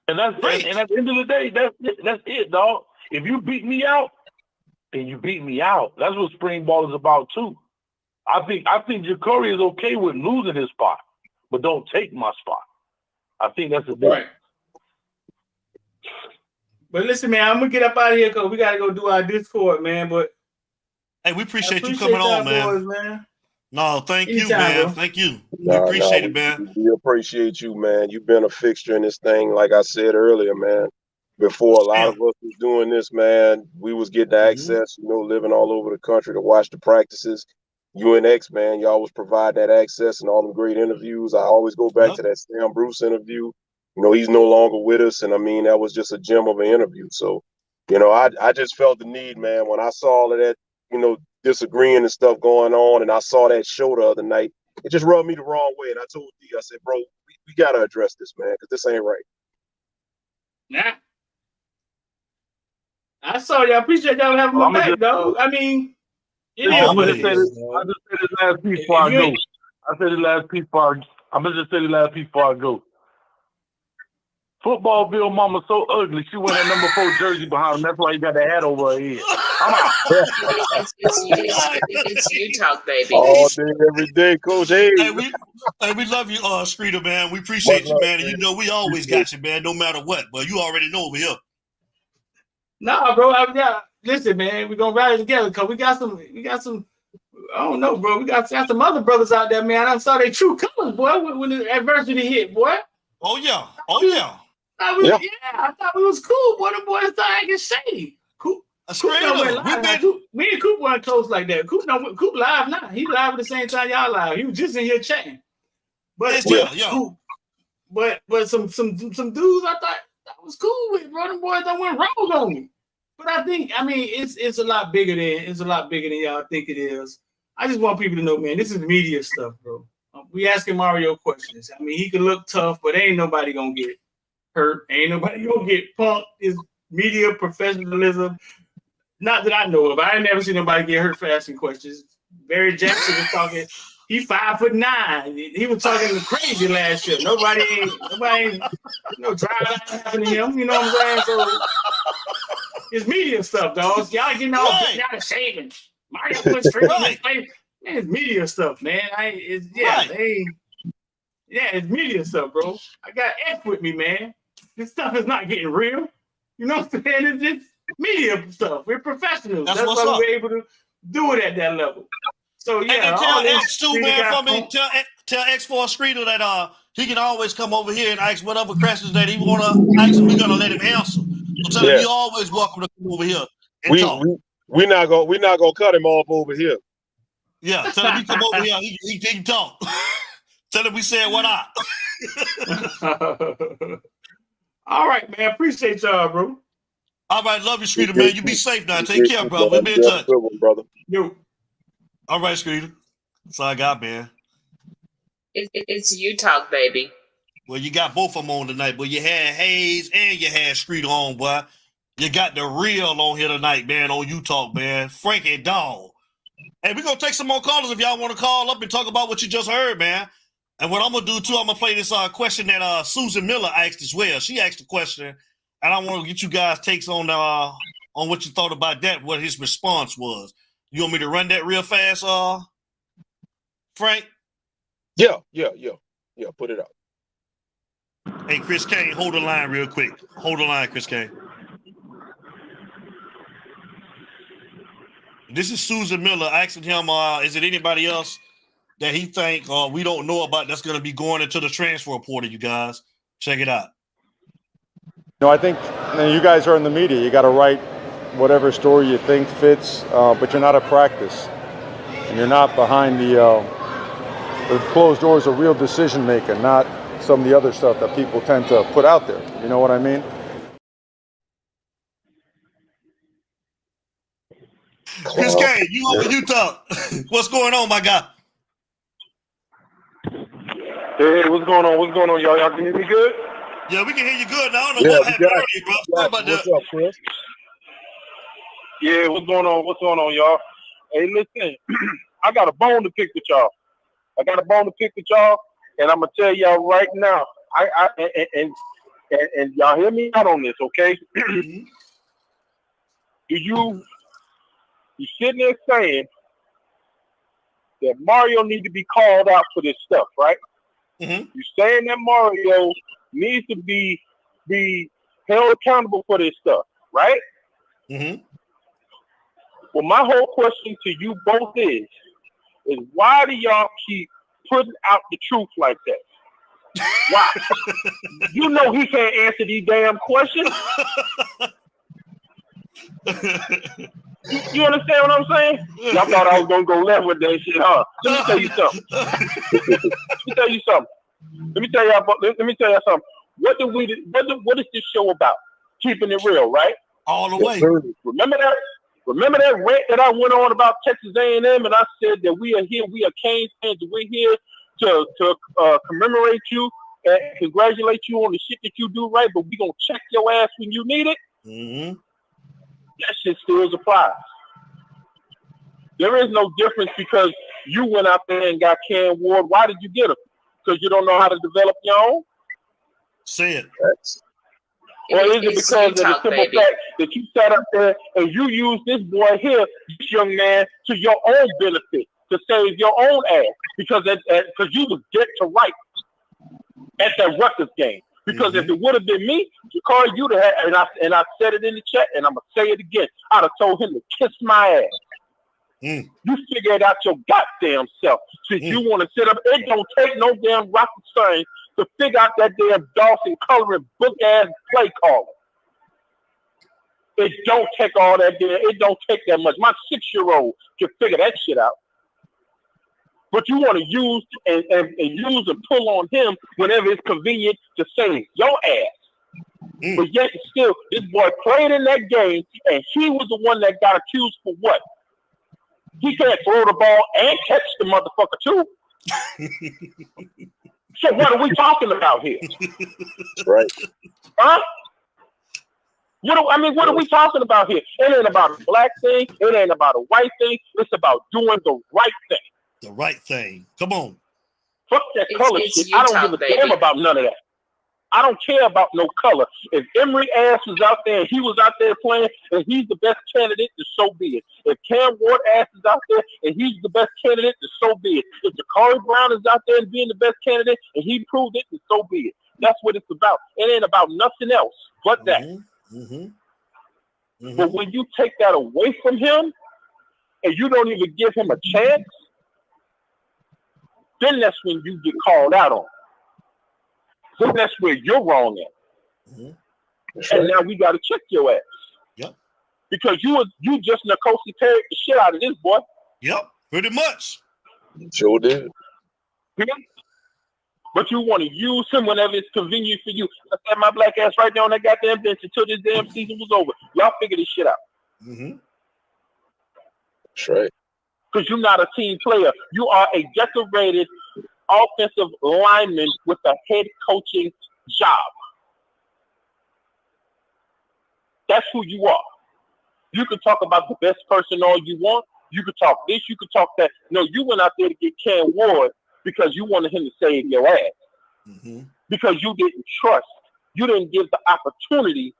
And that's and at the end of the day, that's it, dog. If you beat me out, then you beat me out. That's what spring ball is about too. I think Ja'Cory is okay with losing his spot, but don't take my spot. I think that's the difference. Right. But listen, man, I'm gonna get up out of here because we gotta go do our Discord, man. But hey, we appreciate you coming on, man. Boys, No, thank you, Anytime, man. bro. Thank you. We appreciate it, man. We appreciate you, man. You've been a fixture in this thing, like I said earlier, man. Before a lot of us was doing this, man, we was getting access, living all over the country to watch the practices. UNX, man, y'all was provide that access and all them great interviews. I always go back to that Sam Bruce interview. He's no longer with us, and I mean that was just a gem of an interview. So, I just felt the need, man, when I saw all of that, disagreeing and stuff going on, and I saw that show the other night. It just rubbed me the wrong way, and I told D, I said, bro, we gotta address this, man, because this ain't right. Nah. I saw y'all. Appreciate y'all having my back, dog. I mean, I'm gonna just say this last piece before I go. I'm gonna just say the last piece before I go. Footballville mama so ugly, she wearing a number 4 jersey behind him. That's why he got that hat over her head. I'm out. It's you talk, baby. All day, every day, Coach Hayes. Hey, we love you, Streeter, man. We appreciate you, man. And we always got you, man, no matter what. But you already know over here. Nah, bro. Listen, man, we're gonna rally together because we got some. I don't know, bro. We got some other brothers out there, man. I saw their true colors, boy, when the adversity hit, boy. Oh yeah. I thought we was cool, boy. The boys thought I could say. Coop me and Coop weren't close like that. Coop live now. He live at the same time y'all live. He was just in here chatting. But but some dudes I thought that was cool with, bro. Them boys that went wrong on me. But I mean, it's a lot bigger than y'all think it is. I just want people to know, man, this is media stuff, bro. We asking Mario questions. I mean, he can look tough, but ain't nobody gonna get hurt. Ain't nobody gonna get punked. It's media professionalism. Not that I know of. I ain't never seen nobody get hurt for asking questions. Barry Jackson was talking. He 5'9". He was talking crazy last year. Nobody ain't drive happening to him. You know what I'm saying? So it's media stuff, dogs. Y'all getting all bent out of shaving. Mario put straight on his face. Man, it's media stuff, man. It's media stuff, bro. I got F with me, man. This stuff is not getting real. You know what I'm saying? It's just media stuff. We're professionals. That's why we're able to do it at that level. So yeah, and tell X2, man, for me. Tell X4 Streeter that he can always come over here and ask whatever questions that he wanna ask, and we're gonna let him answer. So tell him you're always welcome to come over here and talk. We're not gonna cut him off over here. Yeah, tell him he come over here. He can talk. Tell him we said what up. All right, man. Appreciate y'all, bro. All right, love you, Streeter, man. You be safe now. Take care, bro. We'll be in touch. Good one, brother. Yo. All right, Streeter. That's all I got, man. It's you talk, baby. Well, you got both of them on tonight, but you had Hayes and you had Streeter on, boy. You got the real on here tonight, man, on You Talk, man. Frankie Dog. Hey, we're going to take some more callers if y'all want to call up and talk about what you just heard, man. And what I'm going to do, too, I'm going to play this question that Susan Miller asked as well. She asked a question, and I want to get you guys' takes on what you thought about that, what his response was. You want me to run that real fast, Frank? Yeah. Put it out. Hey, Chris Kane, hold the line real quick. Hold the line, Chris Kane. This is Susan Miller asking him, is it anybody else that he think we don't know about that's going to be going into the transfer portal, you guys? Check it out. I think you guys are in the media. You got to write whatever story you think fits, but you're not at practice. And you're not behind the closed doors of real decision making, not some of the other stuff that people tend to put out there. You know what I mean? Chris Kane, you talk. What's going on, my guy? Hey, what's going on? What's going on, y'all? Y'all can hear me good? Yeah, we can hear you good now. I don't know what happened earlier, bro. Sorry about that. What's up, Chris? Yeah, what's going on? What's going on, y'all? Hey, listen, I got a bone to pick with y'all. and I'm gonna tell y'all right now. And y'all hear me out on this, okay? You sitting there saying that Mario need to be called out for this stuff, right? Mm-hmm. You saying that Mario needs to be held accountable for this stuff, right? Mm-hmm. Well, my whole question to you both is why do y'all keep putting out the truth like that? Why? You know he can't answer these damn questions. You understand what I'm saying? Y'all thought I was gonna go left with that shit, huh? Let me tell you something. Let me tell y'all something. What is this show about? Keeping it real, right? All the way. Remember that rant that I went on about Texas A&M, and I said that we are here, we are Canes fans, and we're here to commemorate you and congratulate you on the shit that you do right, but we gonna check your ass when you need it. Mm-hmm. That shit still applies. There is no difference because you went out there and got Cam Ward. Why did you get him? Because you don't know how to develop your own? Say it. Or is it because of the simple fact that you sat up there and you used this boy here, this young man, to your own benefit, to save your own ass? Because you was dead to right at that Rutgers game. Because if it would have been me, Jakari, you'd have had, and I said it in the chat, and I'm going to say it again, I'd have told him to kiss my ass. You figure it out your goddamn self. Since you want to sit up, it don't take no damn rocket science to figure out that damn Dawson coloring book ass play calling. It don't take all that damn. It don't take that much. My 6-year-old can figure that shit out. But you want to use and use and pull on him whenever it's convenient to save your ass. But yet still, this boy played in that game, and he was the one that got accused for what? He can't throw the ball and catch the motherfucker too. So what are we talking about here? Right. Huh? What are we talking about here? It ain't about a black thing. It ain't about a white thing. It's about doing the right thing. The right thing. Come on. Fuck that color shit. I don't give a damn about none of that. I don't care about no color. If Emory ass was out there and he was out there playing and he's the best candidate, then so be it. If Cam Ward ass is out there and he's the best candidate, then so be it. If Jakari Brown is out there and being the best candidate and he proved it, then so be it. That's what it's about. It ain't about nothing else but that. But when you take that away from him and you don't even give him a chance, then that's when you get called out on. So that's where you're wrong at. And now we got to check your ass. Yep. Because you just Nkosi Perry the shit out of this boy. Yep, pretty much. Sure did. But you want to use him whenever it's convenient for you. I had my black ass right there on that goddamn bench until this damn season was over. Y'all figure this shit out. That's right. Because you're not a team player. You are a decorated offensive lineman with a head coaching job. That's who you are. You can talk about the best person all you want. You could talk this, you could talk that. No, you went out there to get Cam Ward because you wanted him to save your ass. Mm-hmm. Because you didn't trust. You didn't give the opportunity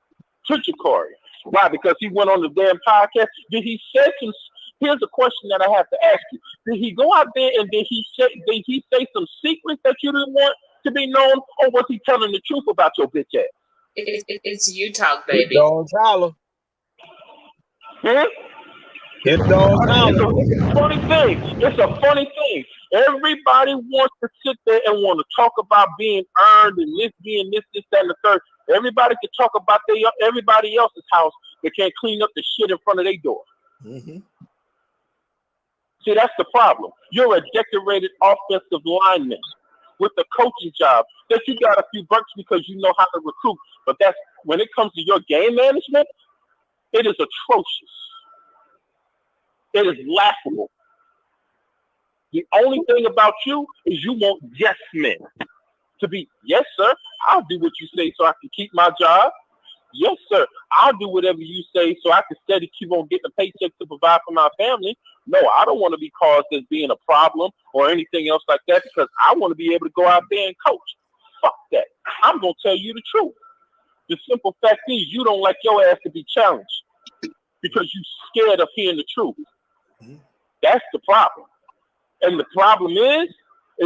to Ja'Cory. Why? Because he went on the damn podcast. Did he say some? Here's a question that I have to ask you. Did he go out there and did he say some secrets that you didn't want to be known, or was he telling the truth about your bitch ass? It's you talk, baby. Dogs holler. Hmm? His dogs holler. It's a funny thing. It's a funny thing. Everybody wants to sit there and want to talk about being earned and this, that, and the third. Everybody can talk about everybody else's house, but can't clean up the shit in front of their door. Mm-hmm. See, that's the problem. You're a decorated offensive lineman with a coaching job that you got a few bucks because you know how to recruit. But that's when it comes to your game management, it is atrocious. It is laughable. The only thing about you is you want yes men to be, yes, sir, I'll do what you say so I can keep my job. Yes, sir, I'll do whatever you say so I can steady keep on getting a paycheck to provide for my family. No, I don't want to be caused as being a problem or anything else like that because I want to be able to go out there and coach. Fuck that. I'm going to tell you the truth. The simple fact is you don't like your ass to be challenged because you're scared of hearing the truth. That's the problem. And the problem is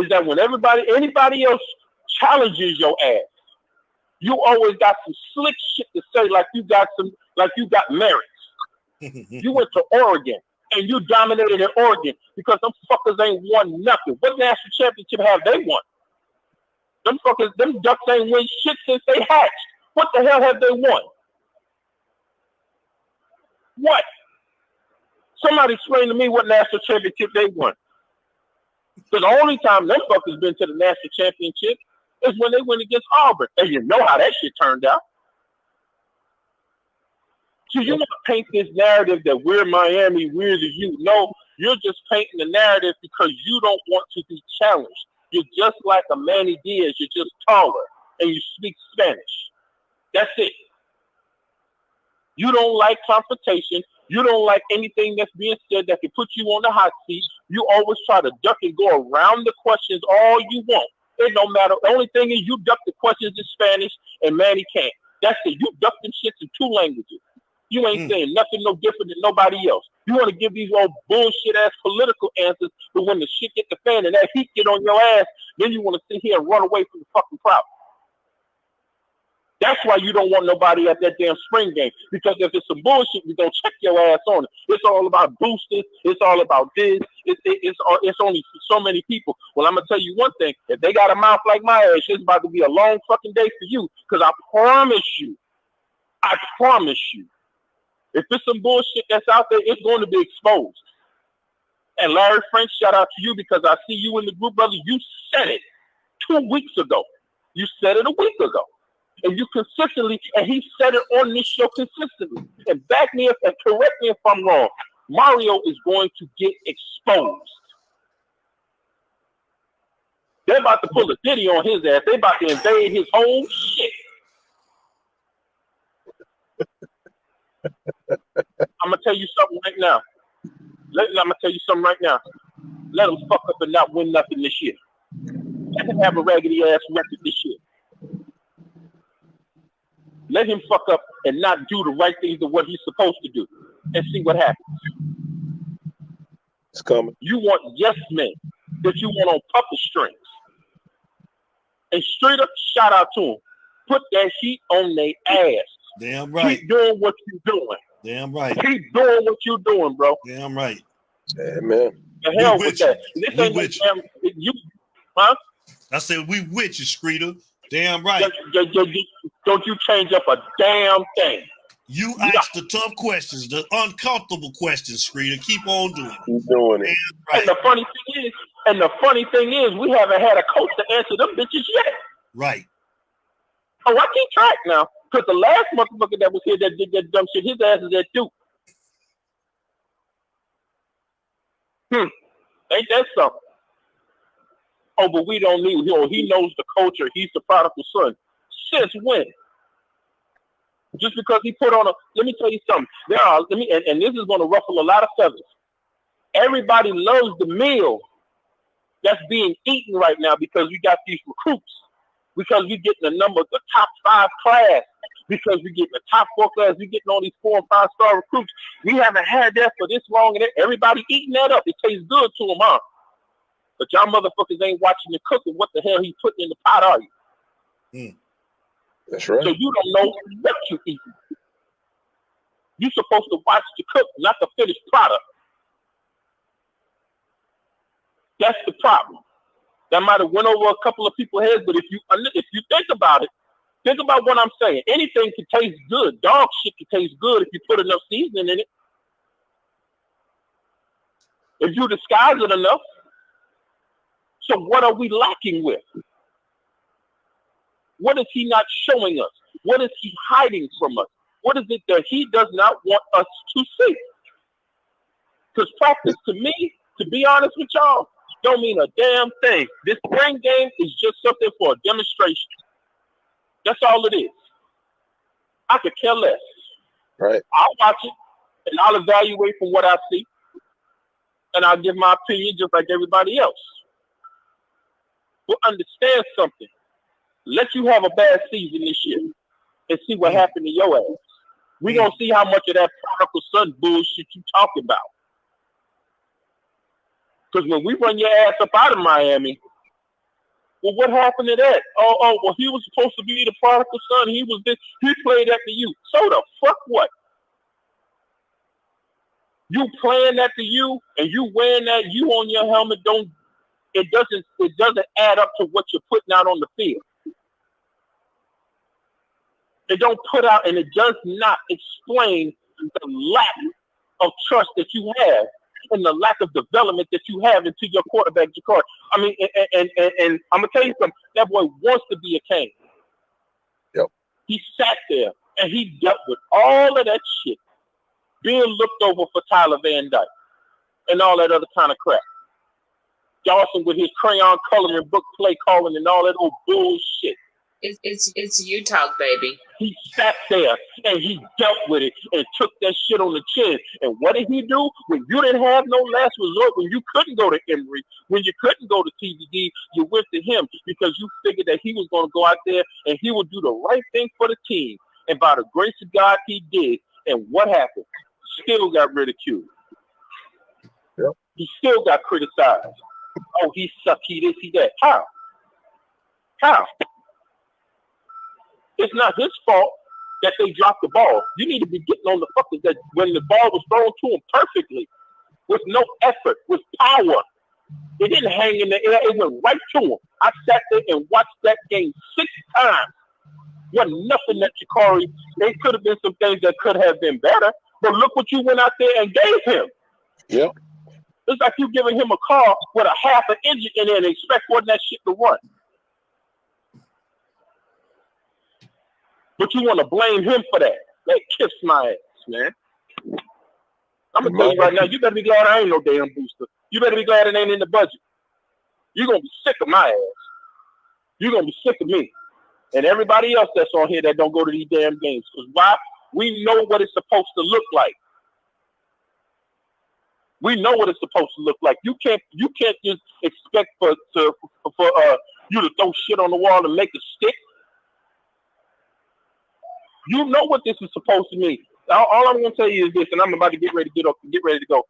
that when anybody else challenges your ass, you always got some slick shit to say, like you got merits. You went to Oregon and you dominated in Oregon because them fuckers ain't won nothing. What national championship have they won? Them Ducks ain't won shit since they hatched. What the hell have they won? What? Somebody explain to me what national championship they won. Because the only time them fuckers been to the national championship is when they went against Auburn. And you know how that shit turned out. So you want to paint this narrative that we're Miami, we're the U. No, you're just painting the narrative because you don't want to be challenged. You're just like a Manny Diaz. You're just taller and you speak Spanish. That's it. You don't like confrontation. You don't like anything that's being said that can put you on the hot seat. You always try to duck and go around the questions all you want. It don't matter. The only thing is you duck the questions in Spanish and Manny can't. That's it. You duck them shits in 2 languages. You ain't saying nothing no different than nobody else. You want to give these old bullshit ass political answers, but when the shit get the fan and that heat get on your ass, then you want to sit here and run away from the fucking problem. That's why you don't want nobody at that damn spring game. Because if it's some bullshit, we're going to check your ass on it. It's all about boosters. It's all about this. It's only so many people. Well, I'm going to tell you one thing. If they got a mouth like my ass, it's about to be a long fucking day for you. Because I promise you, if it's some bullshit that's out there, it's going to be exposed. And Larry Frank, shout out to you because I see you in the group, brother. You said it 2 weeks ago. You said it a week ago. And you consistently, and he said it on this show consistently. And back me up and correct me if I'm wrong. Mario is going to get exposed. They're about to pull a Diddy on his ass. They're about to invade his whole shit. I'm going to tell you something right now. Let him fuck up and not win nothing this year. Let him have a raggedy ass record this year. Let him fuck up and not do the right things of what he's supposed to do and see what happens. It's coming. You want yes men that you want on puppet strings. And straight up shout out to him. Put that heat on their ass. Damn right. Keep doing what you're doing. Damn right. Keep doing what you're doing, bro. Damn right. Yeah, man. The hell with that. This ain't no damn, you, huh? I said we with you, Streeter. Damn right. Don't you change up a damn thing. You ask the tough questions, the uncomfortable questions, Streeter. Keep on doing it. Keep doing it. Right. And the funny thing is, we haven't had a coach to answer them bitches yet. Right. Oh, I keep track now. Because the last motherfucker that was here that did that dumb shit, his ass is at Duke. Ain't that something? Oh, but we don't need him. He knows the culture. He's the prodigal son. Since when? Just because he put on a, let me tell you something. And this is going to ruffle a lot of feathers. Everybody loves the meal that's being eaten right now because we got these recruits, because we getting the top 5 class, because we getting the top 4 class, we getting all these 4 and 5 star recruits. We haven't had that for this long, and everybody eating that up. It tastes good to them, huh? But y'all motherfuckers ain't watching the cooking. What the hell he putting in the pot, are you? That's right. So you don't know what you eat. You're supposed to watch the cook, not the finished product. That's the problem. That might have went over a couple of people's heads, but if you think about it, think about what I'm saying. Anything can taste good. Dog shit can taste good if you put enough seasoning in it. If you disguise it enough. So what are we lacking with? What is he not showing us? What is he hiding from us? What is it that he does not want us to see? Because practice, to me, to be honest with y'all, don't mean a damn thing. This spring game is just something for a demonstration. That's all it is. I could care less. Right. I'll watch it and I'll evaluate from what I see, and I'll give my opinion just like everybody else. But understand something. Let you have a bad season this year and see what happened to your ass. We're going to see how much of that prodigal son bullshit you talking about. Because when we run your ass up out of Miami, well, what happened to that? Well, he was supposed to be the prodigal son. He was this. He played after you. So the fuck what? You playing after you and you wearing that you on your helmet it doesn't add up to what you're putting out on the field. It don't put out, and it does not explain the lack of trust that you have and the lack of development that you have into your quarterback, Ja'Cory. I mean, and I'm gonna tell you something. That boy wants to be a king. Yep. He sat there and he dealt with all of that shit, being looked over for Tyler Van Dyke and all that other kind of crap. Dawson with his crayon coloring, book play calling, and all that old bullshit. It's Utah, baby. He sat there and he dealt with it and took that shit on the chin. And what did he do? When you didn't have no last resort, when you couldn't go to Emory, when you couldn't go to TVD, you went to him because you figured that he was going to go out there and he would do the right thing for the team. And by the grace of God, he did. And what happened? Still got ridiculed. Yep. He still got criticized. Oh, he sucked, he this, he that. How? It's not his fault that they dropped the ball. You need to be getting on the fuckers that when the ball was thrown to him perfectly, with no effort, with power. It didn't hang in the air. It went right to him. I sat there and watched that game 6 times. Wasn't nothing that Ja'Cory. There could have been some things that could have been better, but look what you went out there and gave him. Yep. It's like you giving him a car with a half an engine in it and expect for that shit to run. But you want to blame him for that. They kiss my ass, man. I'm going to tell you right now, you better be glad I ain't no damn booster. You better be glad it ain't in the budget. You're going to be sick of my ass. You're going to be sick of me. And everybody else that's on here that don't go to these damn games. Because why? We know what it's supposed to look like. We know what it's supposed to look like. You can't just expect for you to throw shit on the wall and make it stick. You know what this is supposed to mean. All I'm gonna tell you is this, and I'm about to get ready to go.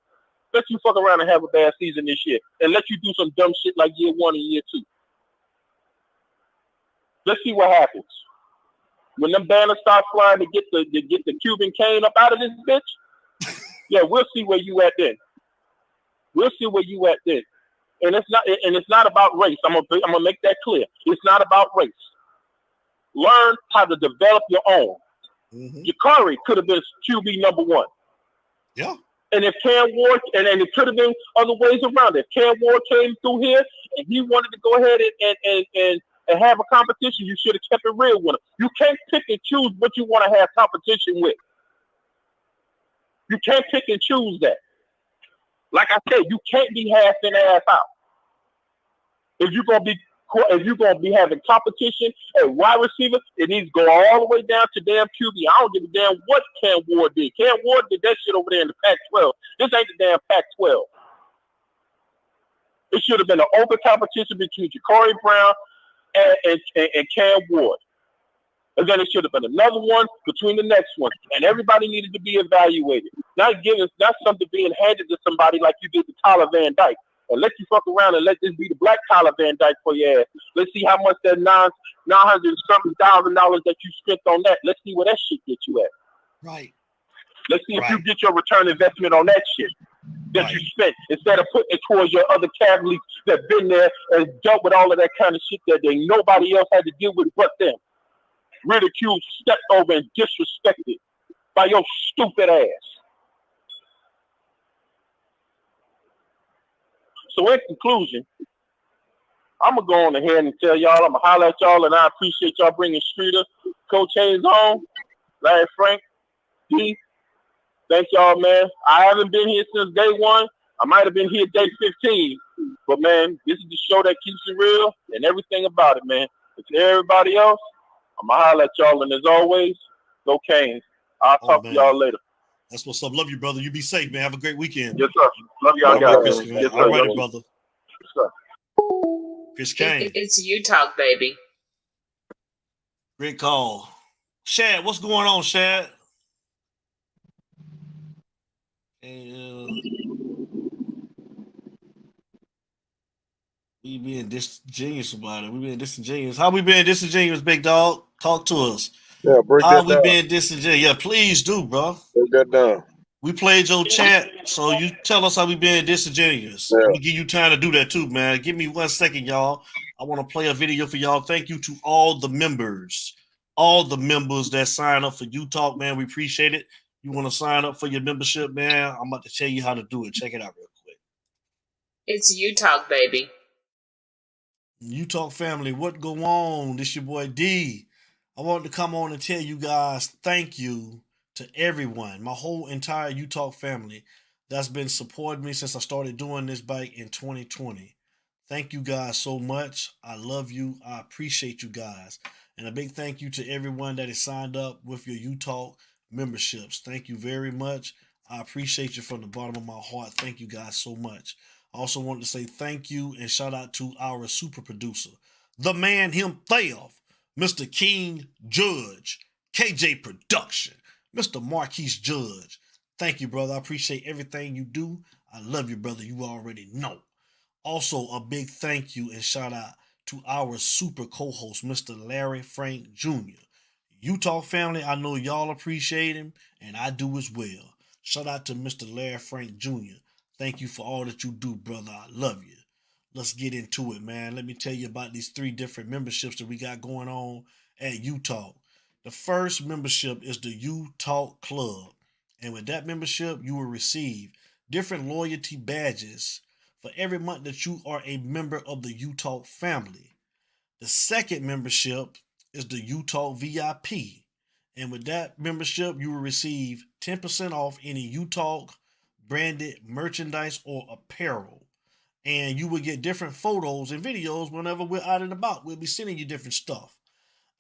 Let you fuck around and have a bad season this year, and let you do some dumb shit like year 1 and year 2. Let's see what happens when them banners start flying to get the Cuban cane up out of this bitch. Yeah, we'll see where you at then. We'll see where you at then. And it's not about race. I'm gonna make that clear. It's not about race. Learn how to develop your own. Ja'Cory could have been QB number 1. Yeah. And if Cam Ward, and it could have been other ways around it. If Cam Ward came through here and he wanted to go ahead and have a competition, you should have kept it real with him. You can't pick and choose what you want to have competition with. You can't pick and choose that. Like I said, you can't be half in, half out. If you're gonna be having competition at wide receiver, it needs to go all the way down to damn QB. I don't give a damn what Cam Ward did. Cam Ward did that shit over there in the Pac-12. This ain't the damn Pac-12. It should have been an open competition between Ja'Cory Brown and Cam Ward. And then it should have been another one between the next one. And everybody needed to be evaluated. Not something being handed to somebody like you did to Tyler Van Dyke. And let you fuck around and let this be the black Tyler Van Dyke for your ass. Let's see how much that $900,000 that you spent on that. Let's see where that shit gets you at. Right. Let's see if you get your return investment on that shit that you spent instead of putting it towards your other athletes that been there and dealt with all of that kind of shit that nobody else had to deal with but them. Ridiculed, stepped over, and disrespected by your stupid ass. So in conclusion, I'm going to go on ahead and tell y'all, I'm going to holler at y'all, and I appreciate y'all bringing Streeter, Coach Hayes on, Larry Frank, D. Thank y'all, man. I haven't been here since day one. I might have been here day 15. But, man, this is the show that keeps it real and everything about it, man. And to everybody else, I'm going to holler at y'all. And as always, go Canes. I'll talk to y'all later. That's what's up. Love you, brother. You be safe, man. Have a great weekend. Yes, sir. Love y'all guys. Yes, all right, brother. Yes, sir. Chris Kane. It's you talk, baby. Great call. Shad, what's going on, Shad? We being disingenuous about it. We being disingenuous. How we being disingenuous, big dog? Talk to us. Yeah, break How that we down. being disingenuous? Yeah, please do, bro. Break that down. We played your chat, so you tell us how we being disingenuous. Yeah. Let me give you time to do that too, man. Give me 1 second, y'all. I want to play a video for y'all. Thank you to all the members that sign up for You Talk, man. We appreciate it. You want to sign up for your membership, man? I'm about to tell you how to do it. Check it out real quick. It's you talk, baby. You Talk family, what go on? This your boy D. I wanted to come on and tell you guys thank you to everyone, my whole entire You Talk family that's been supporting me since I started doing this back in 2020. Thank you guys so much. I love you. I appreciate you guys. And a big thank you to everyone that is signed up with your You Talk memberships. Thank you very much. I appreciate you from the bottom of my heart. Thank you guys so much. I also wanted to say thank you and shout out to our super producer, the man himself, Mr. King Judge, KJ Production, Mr. Marquise Judge. Thank you, brother. I appreciate everything you do. I love you, brother. You already know. Also, a big thank you and shout out to our super co-host, Mr. Larry Frank Jr. You Talk family, I know y'all appreciate him, and I do as well. Shout out to Mr. Larry Frank Jr. Thank you for all that you do, brother. I love you. Let's get into it, man. Let me tell you about these 3 different memberships that we got going on at You Talk. The first membership is the You Talk Club. And with that membership, you will receive different loyalty badges for every month that you are a member of the You Talk family. The second membership is the You Talk VIP. And with that membership, you will receive 10% off any You Talk branded merchandise or apparel. And you will get different photos and videos whenever we're out and about. We'll be sending you different stuff.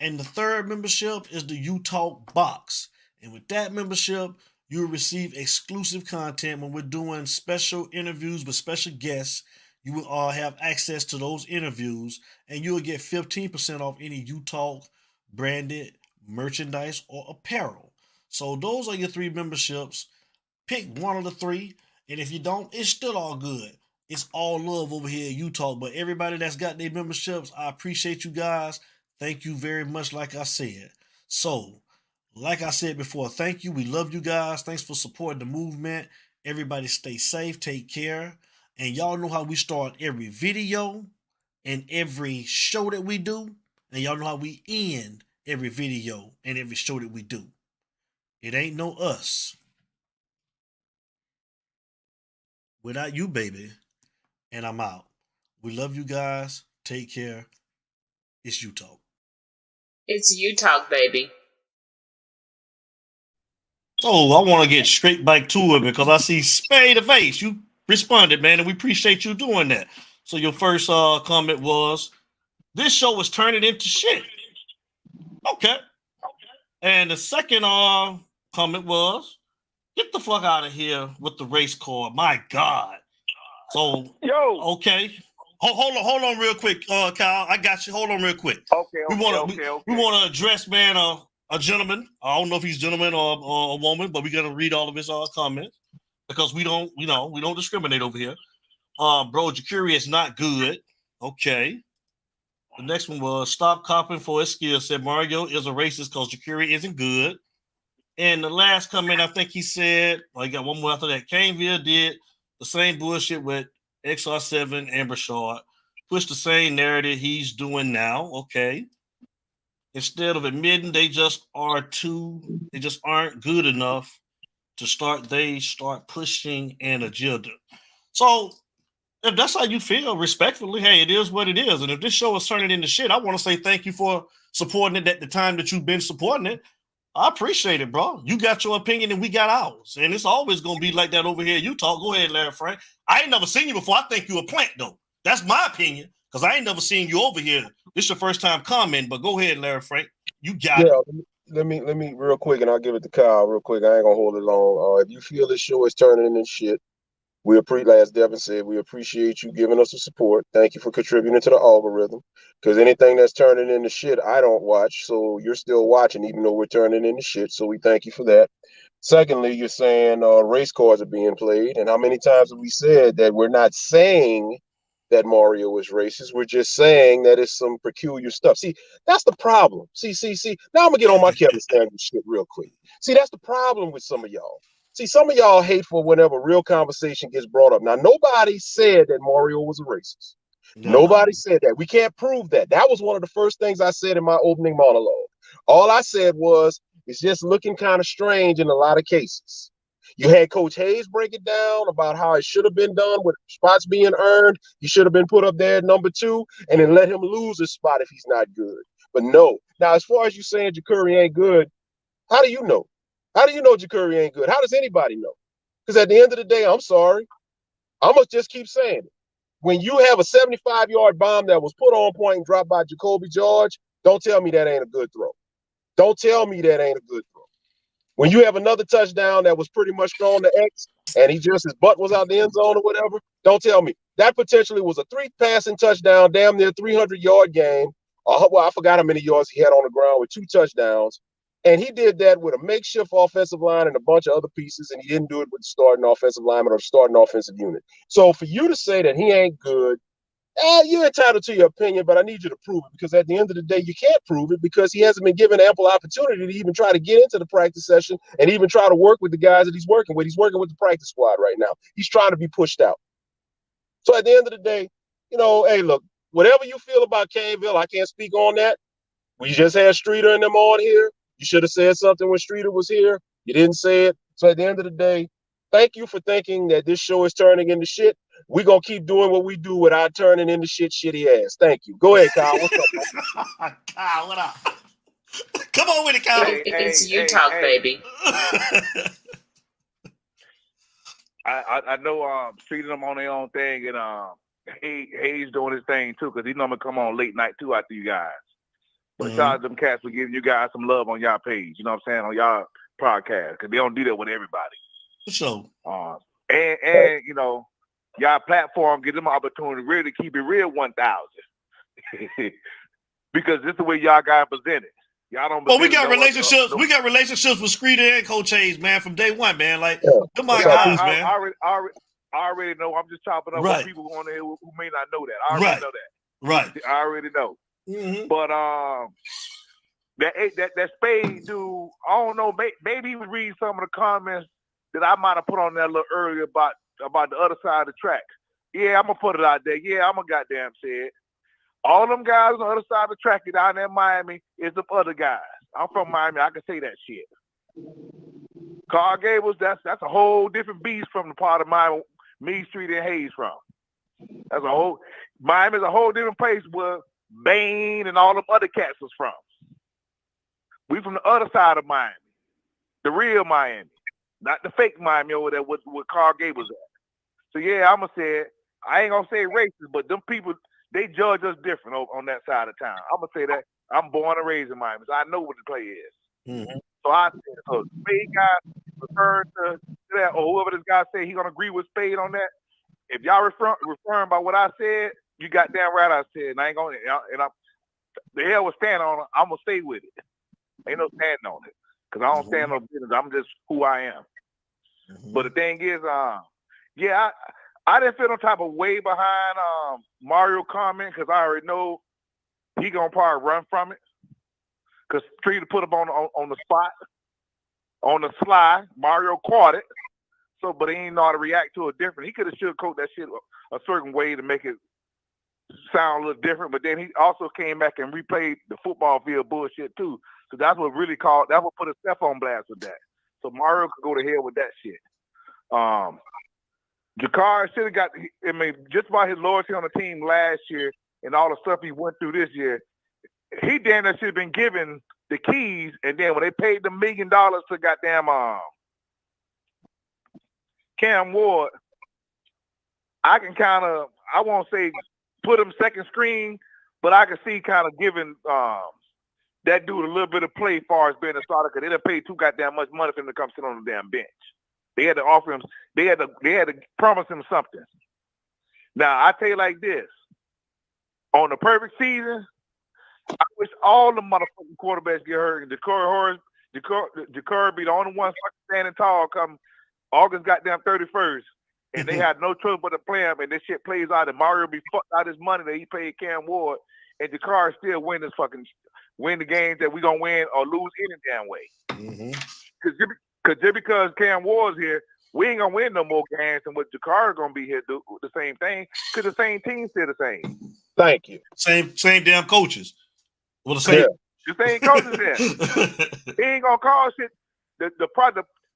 And the third membership is the You Talk Box. And with that membership, you will receive exclusive content when we're doing special interviews with special guests. You will have access to those interviews, and you will get 15% off any You Talk branded merchandise or apparel. So those are your 3 memberships. Pick one of the 3, and if you don't, it's still all good. It's all love over here at You Talk, but everybody that's got their memberships, I appreciate you guys. Thank you very much, like I said. So, like I said before, thank you. We love you guys. Thanks for supporting the movement. Everybody stay safe, take care. And y'all know how we start every video and every show that we do. And y'all know how we end every video and every show that we do. It ain't no us without you, baby. And I'm out. We love you guys. Take care. It's You Talk. It's you talk, baby. So I want to get straight back to it because I see Spade the Face. You responded, man, and we appreciate you doing that. So your first comment was, this show is turning into shit. Okay. And the second comment was, get the fuck out of here with the race car. My God. So Yo, okay. Hold on real quick, Kyle. I got you. Hold on real quick. Okay. We want to address, man, a gentleman. I don't know if he's a gentleman or a woman, but we got to read all of his comments because we don't discriminate over here. Bro, Jakuri is not good. Okay. The next one was stop copping for his skill. Said Mario is a racist because Jakuri isn't good. And the last comment, I think he said, I got one more after that. Caneville did the same bullshit with XR7 and Brashard. Push the same narrative he's doing now. Okay. Instead of admitting they just aren't good enough to start pushing an agenda. So if that's how you feel, respectfully, hey, it is what it is. And if this show is turning into shit, I want to say thank you for supporting it at the time that you've been supporting it. I appreciate it, bro. You got your opinion and we got ours. And it's always going to be like that over here in Utah. Go ahead, Larry Frank. I ain't never seen you before. I think you a plant, though. That's my opinion because I ain't never seen you over here. This is your first time commenting, but go ahead, Larry Frank. You got it. Let me real quick, and I'll give it to Kyle real quick. I ain't going to hold it long. If you feel this show is turning into shit, as Devin said, we appreciate you giving us the support. Thank you for contributing to the algorithm. Because anything that's turning into shit, I don't watch. So you're still watching, even though we're turning into shit. So we thank you for that. Secondly, you're saying race cards are being played. And how many times have we said that we're not saying that Mario is racist? We're just saying that it's some peculiar stuff. See, that's the problem. See. Now I'm going to get on my Kevin Samuels shit real quick. See, that's the problem with some of y'all. See, some of y'all hate for whenever real conversation gets brought up. Now, nobody said that Mario was a racist. Nobody said that. We can't prove that. That was one of the first things I said in my opening monologue. All I said was, it's just looking kind of strange in a lot of cases. You had Coach Hayes break it down about how it should have been done with spots being earned. He should have been put up there at number 2 and then let him lose his spot if he's not good. But no. Now, as far as you saying Jakuri ain't good, how do you know? How do you know Jakuri ain't good? How does anybody know? Because at the end of the day, I'm sorry. I'm going to just keep saying it. When you have a 75-yard bomb that was put on point and dropped by Jacoby George, don't tell me that ain't a good throw. Don't tell me that ain't a good throw. When you have another touchdown that was pretty much thrown to X and his butt was out the end zone or whatever, don't tell me. That potentially was a 3-passing touchdown, damn near 300-yard game. Well, I forgot how many yards he had on the ground with 2 touchdowns. And he did that with a makeshift offensive line and a bunch of other pieces, and he didn't do it with the starting offensive lineman or the starting offensive unit. So for you to say that he ain't good, you're entitled to your opinion, but I need you to prove it, because at the end of the day, you can't prove it because he hasn't been given ample opportunity to even try to get into the practice session and even try to work with the guys that he's working with. He's working with the practice squad right now. He's trying to be pushed out. So at the end of the day, hey, look, whatever you feel about Caneville, I can't speak on that. We just had Streeter and them on here. You should have said something when Streeter was here. You didn't say it. So at the end of the day, thank you for thinking that this show is turning into shit. We're going to keep doing what we do without turning into shitty ass. Thank you. Go ahead, Kyle. What's up, man? Kyle, what up? Come on with it, Kyle. It's you talk, baby. I know Streeter them on their own thing, and Hayes doing his thing too, because he normally come on late night too after you guys. But shout out to them cats for giving you guys some love on y'all page. You know what I'm saying? On y'all podcast, because they don't do that with everybody. For sure. And y'all platform give them an opportunity to really keep it real 1,000. Because this is the way y'all guys present it. Y'all don't. Well, we got relationships. We got relationships with Streeter and Coach Hayes, man, from day one, man. Like, come on, guys, man. I already know. I'm just chopping up with people on there who may not know that. I already know that. Right. I already know. Mm-hmm. But that Spade dude, I don't know. Maybe he was reading some of the comments that I might have put on there a little earlier about the other side of the track. Yeah, I'm gonna put it out there. Yeah, I'm gonna goddamn say it. All them guys on the other side of the track down there in Miami is the other guys. I'm from Miami. I can say that shit. Carl Gables, that's a whole different beast from the part of Miami, me, Street, and Hayes from. That's a whole. Miami's a whole different place where Bain and all them other cats was from. We from the other side of Miami, the real Miami, not the fake Miami over there with Carl Gables at. So yeah, I'm gonna say it. I ain't gonna say racist, but them people, they judge us different on that side of town. I'm gonna say that. I'm born and raised in Miami, so I know what the play is. Mm-hmm. So I said, so Spade guy referring to that, or whoever this guy say he gonna agree with Spade on that. if y'all referring by what I said, you got damn right I said. And I ain't gonna. And I'm the hell was standing on it. I'm gonna stay with it. Ain't no standing on it because I don't stand on business. I'm just who I am. But the thing is, yeah, I didn't feel no type of way behind Mario comment because I already know he gonna probably run from it. Because Streeter put him on the spot, on the sly. Mario caught it. So, but he ain't know how to react to it different. He could have sugarcoated that shit a certain way to make it sound a little different. But then he also came back and replayed the football field bullshit too. So that's what that's what put a step on blast with that. So Mario could go to hell with that shit. Jakar should have got, I mean, just by his loyalty on the team last year and all the stuff he went through this year, he damn near should have been given the keys. And then when they paid the $1 million to goddamn Cam Ward, I can kind of, I won't say put him second screen, but I can see kind of giving that dude a little bit of play as far as being a starter because they done paid too goddamn much money for him to come sit on the damn bench. They had to offer him, they had to promise him something. Now, I tell you like this, on the perfect season, I wish all the motherfucking quarterbacks get hurt. Jakar be the only one fucking standing tall come August goddamn 31st. And they had no choice but to play him, and this shit plays out, and Mario be fucked out his money that he paid Cam Ward, and Jakar still win the games that we gonna win or lose any damn way. Because because Cam Ward's here, we ain't gonna win no more games than what Jakar gonna be here do the same thing. Because the same team still the same. Thank you. Same damn coaches. Well, the same. The same coaches there. He ain't gonna call shit.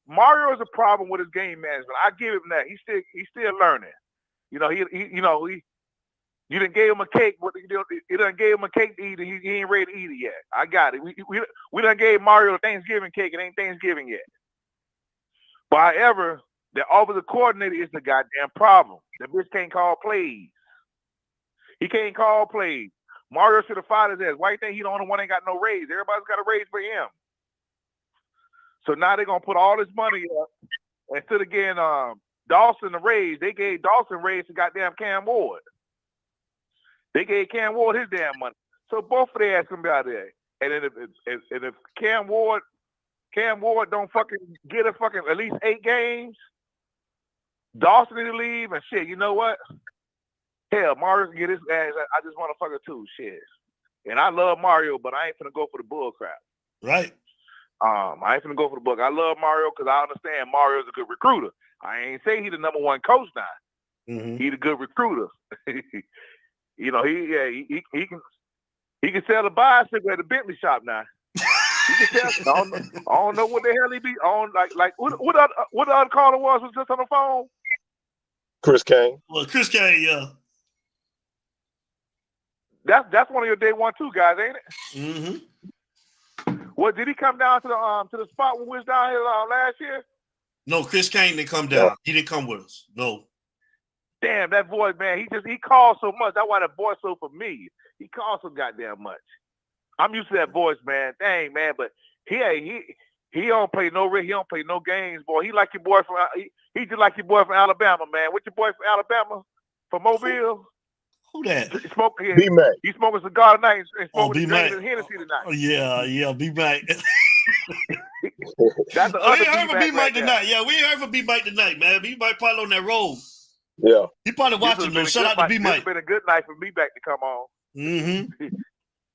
Mario is a problem with his game management. I give him that. He's still learning. You know, you done gave him a cake. You done gave him a cake to eat, and he ain't ready to eat it yet. I got it. We done gave Mario a Thanksgiving cake. It ain't Thanksgiving yet. But however, the offensive coordinator is the goddamn problem. The bitch can't call plays. He can't call plays. Mario should have fired his ass. Why you think he the only one ain't got no raise? Everybody's got a raise for him. So now they're gonna put all this money up instead of getting Dawson a raise. They gave Dawson a raise to goddamn Cam Ward. They gave Cam Ward his damn money. So both of their ass gonna be out there. And then if Cam Ward don't fucking get a fucking at least 8 games, Dawson need to leave and shit. You know what? Hell, Mario can get his ass. I just want to fuck too. Shit. And I love Mario, but I ain't finna go for the bull crap. Right. I ain't finna go for the book. I love Mario because I understand Mario's a good recruiter. I ain't say he the number one coach now. He the good recruiter. You know, he can sell a bicycle at the Bentley shop now. He can sell. I don't know what the hell he be on. Like what the other caller was just on the phone? Chris Kane. Well, Chris Kane, yeah. That's one of your day 1, 2 guys, ain't it? What did he come down to the spot when we was down here last year? No, Chris Kane didn't come down. He didn't come with us. No. Damn, that voice, man. He calls so much. That's why that voice so familiar. He calls so goddamn much. I'm used to that voice, man. Dang, man. But he don't play he don't play no games, boy. He like your boy from he just like your boy from Alabama, man. What's your boy from Alabama? From Mobile? Who that? He smoking. B-Mac. He smoking a cigar tonight and smoking B-Mac. Hennessy tonight. Oh, yeah, B-Mac. That's the we ain't heard from B-Mac tonight. Yeah, we ain't heard from B-Mac tonight, man. B-Mac probably on that road. Yeah. He probably watching though. Shout out to B-Mac. It's been a good night for B-Mac to come on.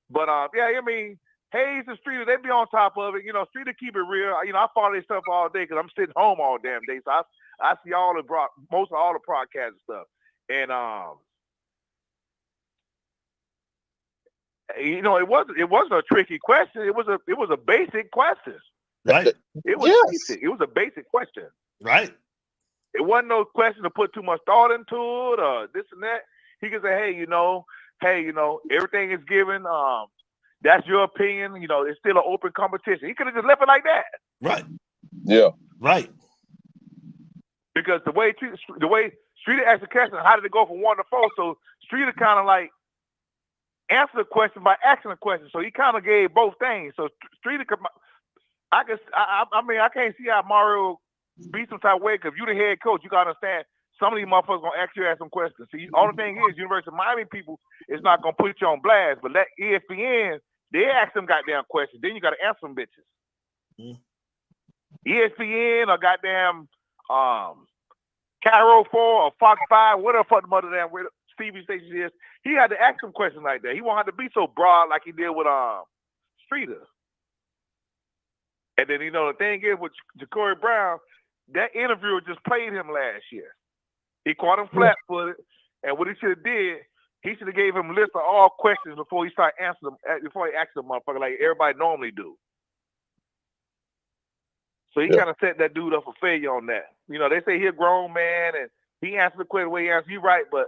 But yeah, I mean, Hayes and Streeter, they be on top of it. You know, Streeter keep it real. You know, I follow their stuff all day because I'm sitting home all damn day. So I see most of all the podcasts and stuff. And you know, it wasn't a tricky question. It was a basic question. Right. It was basic. It was a basic question. Right. It wasn't no question to put too much thought into it or this and that. He could say, hey, you know, everything is given. That's your opinion. You know, it's still an open competition. He could have just left it like that. Right. Yeah. Right. Because the way Streeter asked the question, how did it go from 1 to 4? So Streeter kind of like answered the question by asking the question. So he kind of gave both things. So Streeter could, I mean, I can't see how Mario be some type of way because if you the head coach, you gotta understand some of these motherfuckers gonna ask some questions. See, only thing is, University of Miami people is not gonna put you on blast, but let ESPN, they ask them goddamn questions. Then you gotta answer them bitches. ESPN or goddamn Cairo 4 or Fox 5, whatever fuck the mother damn Stevie station is, he had to ask some questions like that. He won't have to be so broad like he did with Streeter. And then the thing is with Ja'Cory Brown, that interviewer just played him last year. He caught him flat-footed, and what he should have did, he should have gave him a list of all questions before he started answering them, before he asked them motherfucker like everybody normally do. So he kind of set that dude up for failure on that. They say he a grown man and he answered the question the way he answered. You right, but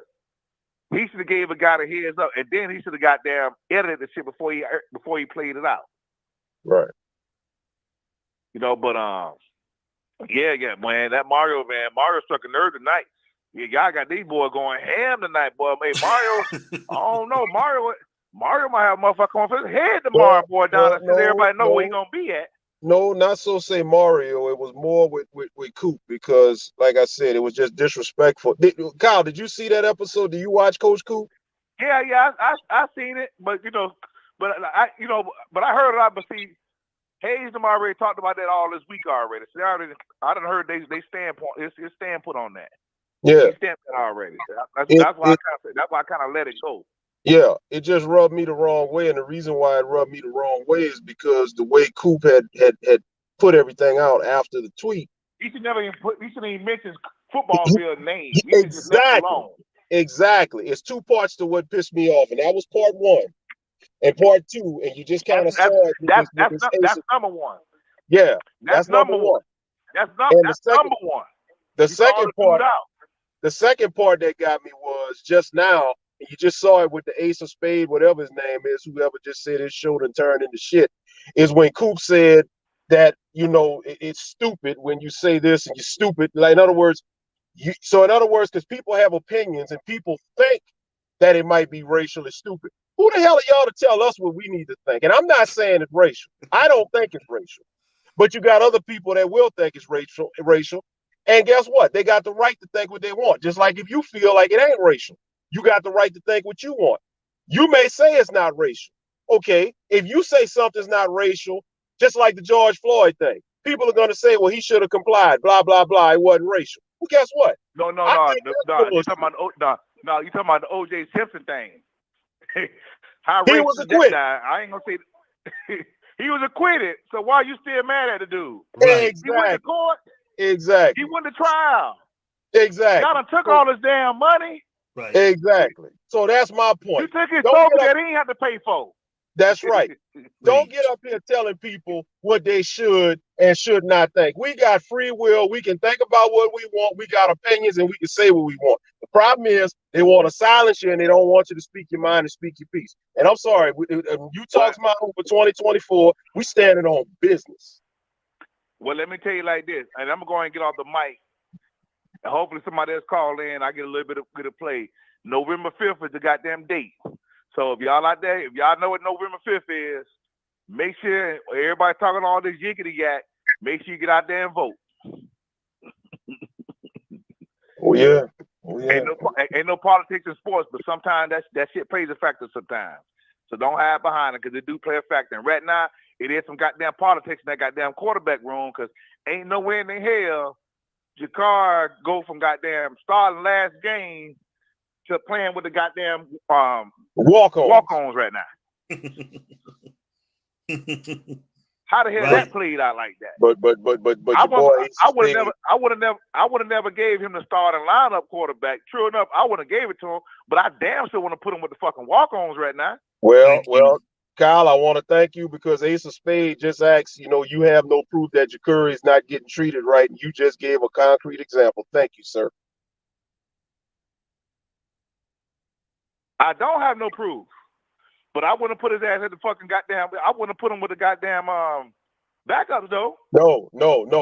he should have gave a guy the heads up, and then he should have goddamn edited the shit before he played it out. Right. But yeah, man, that Mario struck a nerve tonight. Yeah, y'all got these boys going ham tonight, boy. Hey, Mario, I don't know, Mario might have a motherfucker on for his head tomorrow, boy, down there, so everybody know where he gonna be at. No, not so say Mario. It was more with Coop because, like I said, it was just disrespectful. Kyle, did you see that episode? Do you watch Coach Coop? Yeah, I seen it, but but I heard it. But see, Hayes them already talked about that all this week already. So I done heard they standpoint. His standpoint on that. Yeah, he stamped it already. That's why I kind of let it go. Yeah, it just rubbed me the wrong way, and the reason why it rubbed me the wrong way is because the way Coop had put everything out after the tweet. He should even mention football field name. Exactly. It's two parts to what pissed me off, and that was part one. And part two, and you just kind of saw it. That's number one. Yeah, that's number one. That's number one. The second part that got me was just now. And you just saw it with the ace of spade, whatever his name is, whoever just said his shoulder turned into shit, is when Coop said that, it's stupid when you say this and you're stupid. Like, in other words, because people have opinions and people think that it might be racially stupid. Who the hell are y'all to tell us what we need to think? And I'm not saying it's racial. I don't think it's racial. But you got other people that will think it's racial. And guess what? They got the right to think what they want. Just like if you feel like it ain't racial, you got the right to think what you want. You may say it's not racial. Okay, if you say something's not racial, just like the George Floyd thing, people are going to say, well, he should have complied, blah, blah, blah. It wasn't racial. Well, guess what? No. You're talking about the O.J. Simpson thing. How he was acquitted. I ain't going to say he was acquitted. So why are you still mad at the dude? Right. Exactly. He went to court. Exactly. He went to trial. Exactly. Y'all done took all this damn money. Right. Exactly. So that's my point. You took his trophy that he ain't have to pay for. That's right. Don't get up here telling people what they should and should not think. We got free will. We can think about what we want. We got opinions and we can say what we want. The problem is they want to silence you and they don't want you to speak your mind and speak your piece. And I'm sorry, you talk about for 2024, we standing on business. Well, let me tell you like this, and I'm going to go and get off the mic. And hopefully somebody else call in. I get a little bit of play. November 5th is the goddamn date. So if y'all out there, if y'all know what November 5th is, make sure everybody talking all this yickety yak, make sure you get out there and vote. Oh yeah. Ain't no politics in sports, but sometimes that shit plays a factor sometimes. So don't hide behind it because it do play a factor. And right now, it is some goddamn politics in that goddamn quarterback room because ain't nowhere in the hell Ja'Cory go from goddamn starting last game to playing with the goddamn walk-ons right now. How the hell that played out like that? But I would have never gave him the starting lineup quarterback. True enough, I wouldn't have gave it to him, but I damn sure want to put him with the fucking walk-ons right now. Well, Kyle, I want to thank you because Ace of Spade just asked, you have no proof that Ja'Cory is not getting treated right, and you just gave a concrete example. Thank you, sir. I don't have no proof, but I wouldn't put his ass at the fucking goddamn. I wouldn't put him with the goddamn backups though. No,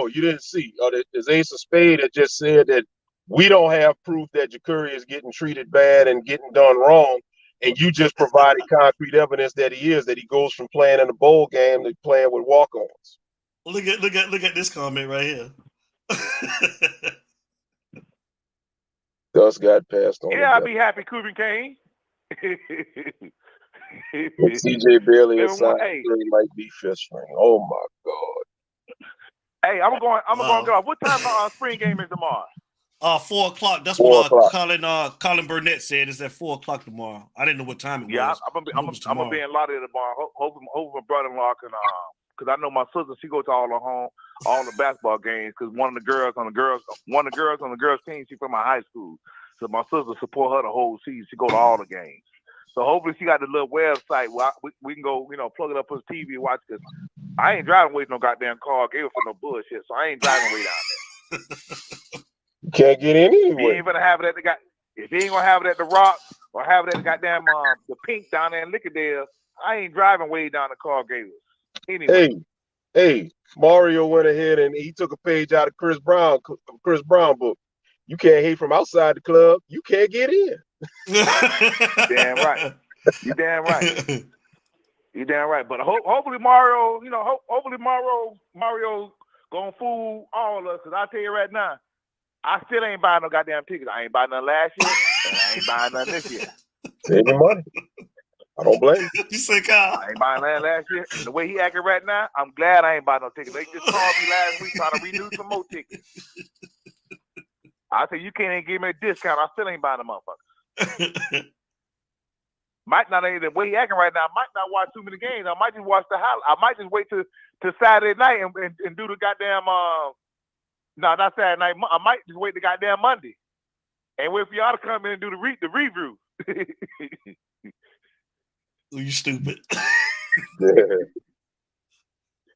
you didn't see. There's Ace of Spade that just said that we don't have proof that Ja'Cory is getting treated bad and getting done wrong. And you just provided concrete evidence that he goes from playing in a bowl game to playing with walk-ons. Look at this comment right here. Dust got passed on. Yeah, I'd be happy Cuban came. CJ Bailey inside Hey. might be fist ring. Oh my God. Hey, I'm going to get off. What time the spring game is tomorrow? 4 o'clock. That's 4 what o'clock. Colin Burnett said. It's at 4 o'clock tomorrow. I didn't know what time it was. I'm gonna be in Lottie tomorrow. Hope my brother-in-law can because I know my sister, she goes to all the basketball games because one of the girls on the girls team, she's from my high school. So my sister support her the whole season. She go to all the games. So hopefully she got the little website where we can go, plug it up on TV and watch this. I ain't driving away no goddamn car, gave it for no bullshit. So I ain't driving way down there. You can't get in If he anyway. ain't gonna have it at if he ain't gonna have it at the Rock or have it at the goddamn the Pink down there in Lickadale, I ain't driving way down the car Gables. Anyway. Hey, Mario went ahead and he took a page out of Chris Brown book. You can't hate from outside the club. You can't get in. Damn right. You damn right. You damn right. But hopefully Mario, hopefully Mario gonna fool all of us. Cause I'll tell you right now, I still ain't buying no goddamn tickets. I ain't buying none last year, and I ain't buying none this year. Save your money. I don't blame you. You say, Kyle? I ain't buying none last year. And the way he acting right now, I'm glad I ain't buying no tickets. They just called me last week trying to renew some more tickets. I said, you can't even give me a discount. I still ain't buying the motherfuckers. Might not even the way he acting right now. I might not watch too many games. I might just watch the highlights. I might just wait to Saturday night and do the goddamn no, not Saturday night. I might just wait the goddamn Monday and wait for y'all to come in and do the review. You stupid.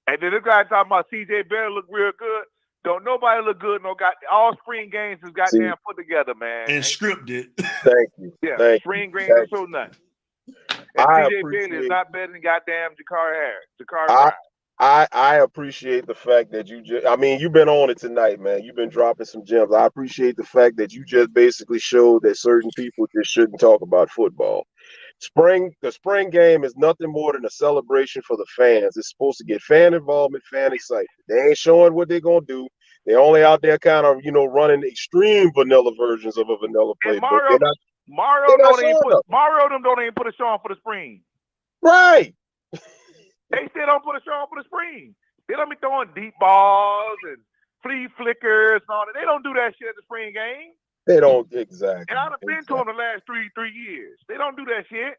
And then this guy talking about CJ Bailey look real good. Don't nobody look good. No, all spring games is goddamn put together, man. And scripted. Thank you. Yeah, Thank spring games you. are so nuts. And I CJ Bailey is not better than goddamn Jakari Harris. I appreciate the fact that you've been on it tonight, man. You've been dropping some gems. I appreciate the fact that you just basically showed that certain people just shouldn't talk about football. The spring game is nothing more than a celebration for the fans. It's supposed to get fan involvement, fan excitement. They ain't showing what they're gonna do. They're only out there kind of, running extreme vanilla versions of a vanilla playbook. Mario don't even put a show on for the spring. Right. They still don't put a show on for the spring. They don't be throwing deep balls and flea flickers and all that. They don't do that shit at the spring game. They don't exactly. And I've been to them the last three years. They don't do that shit.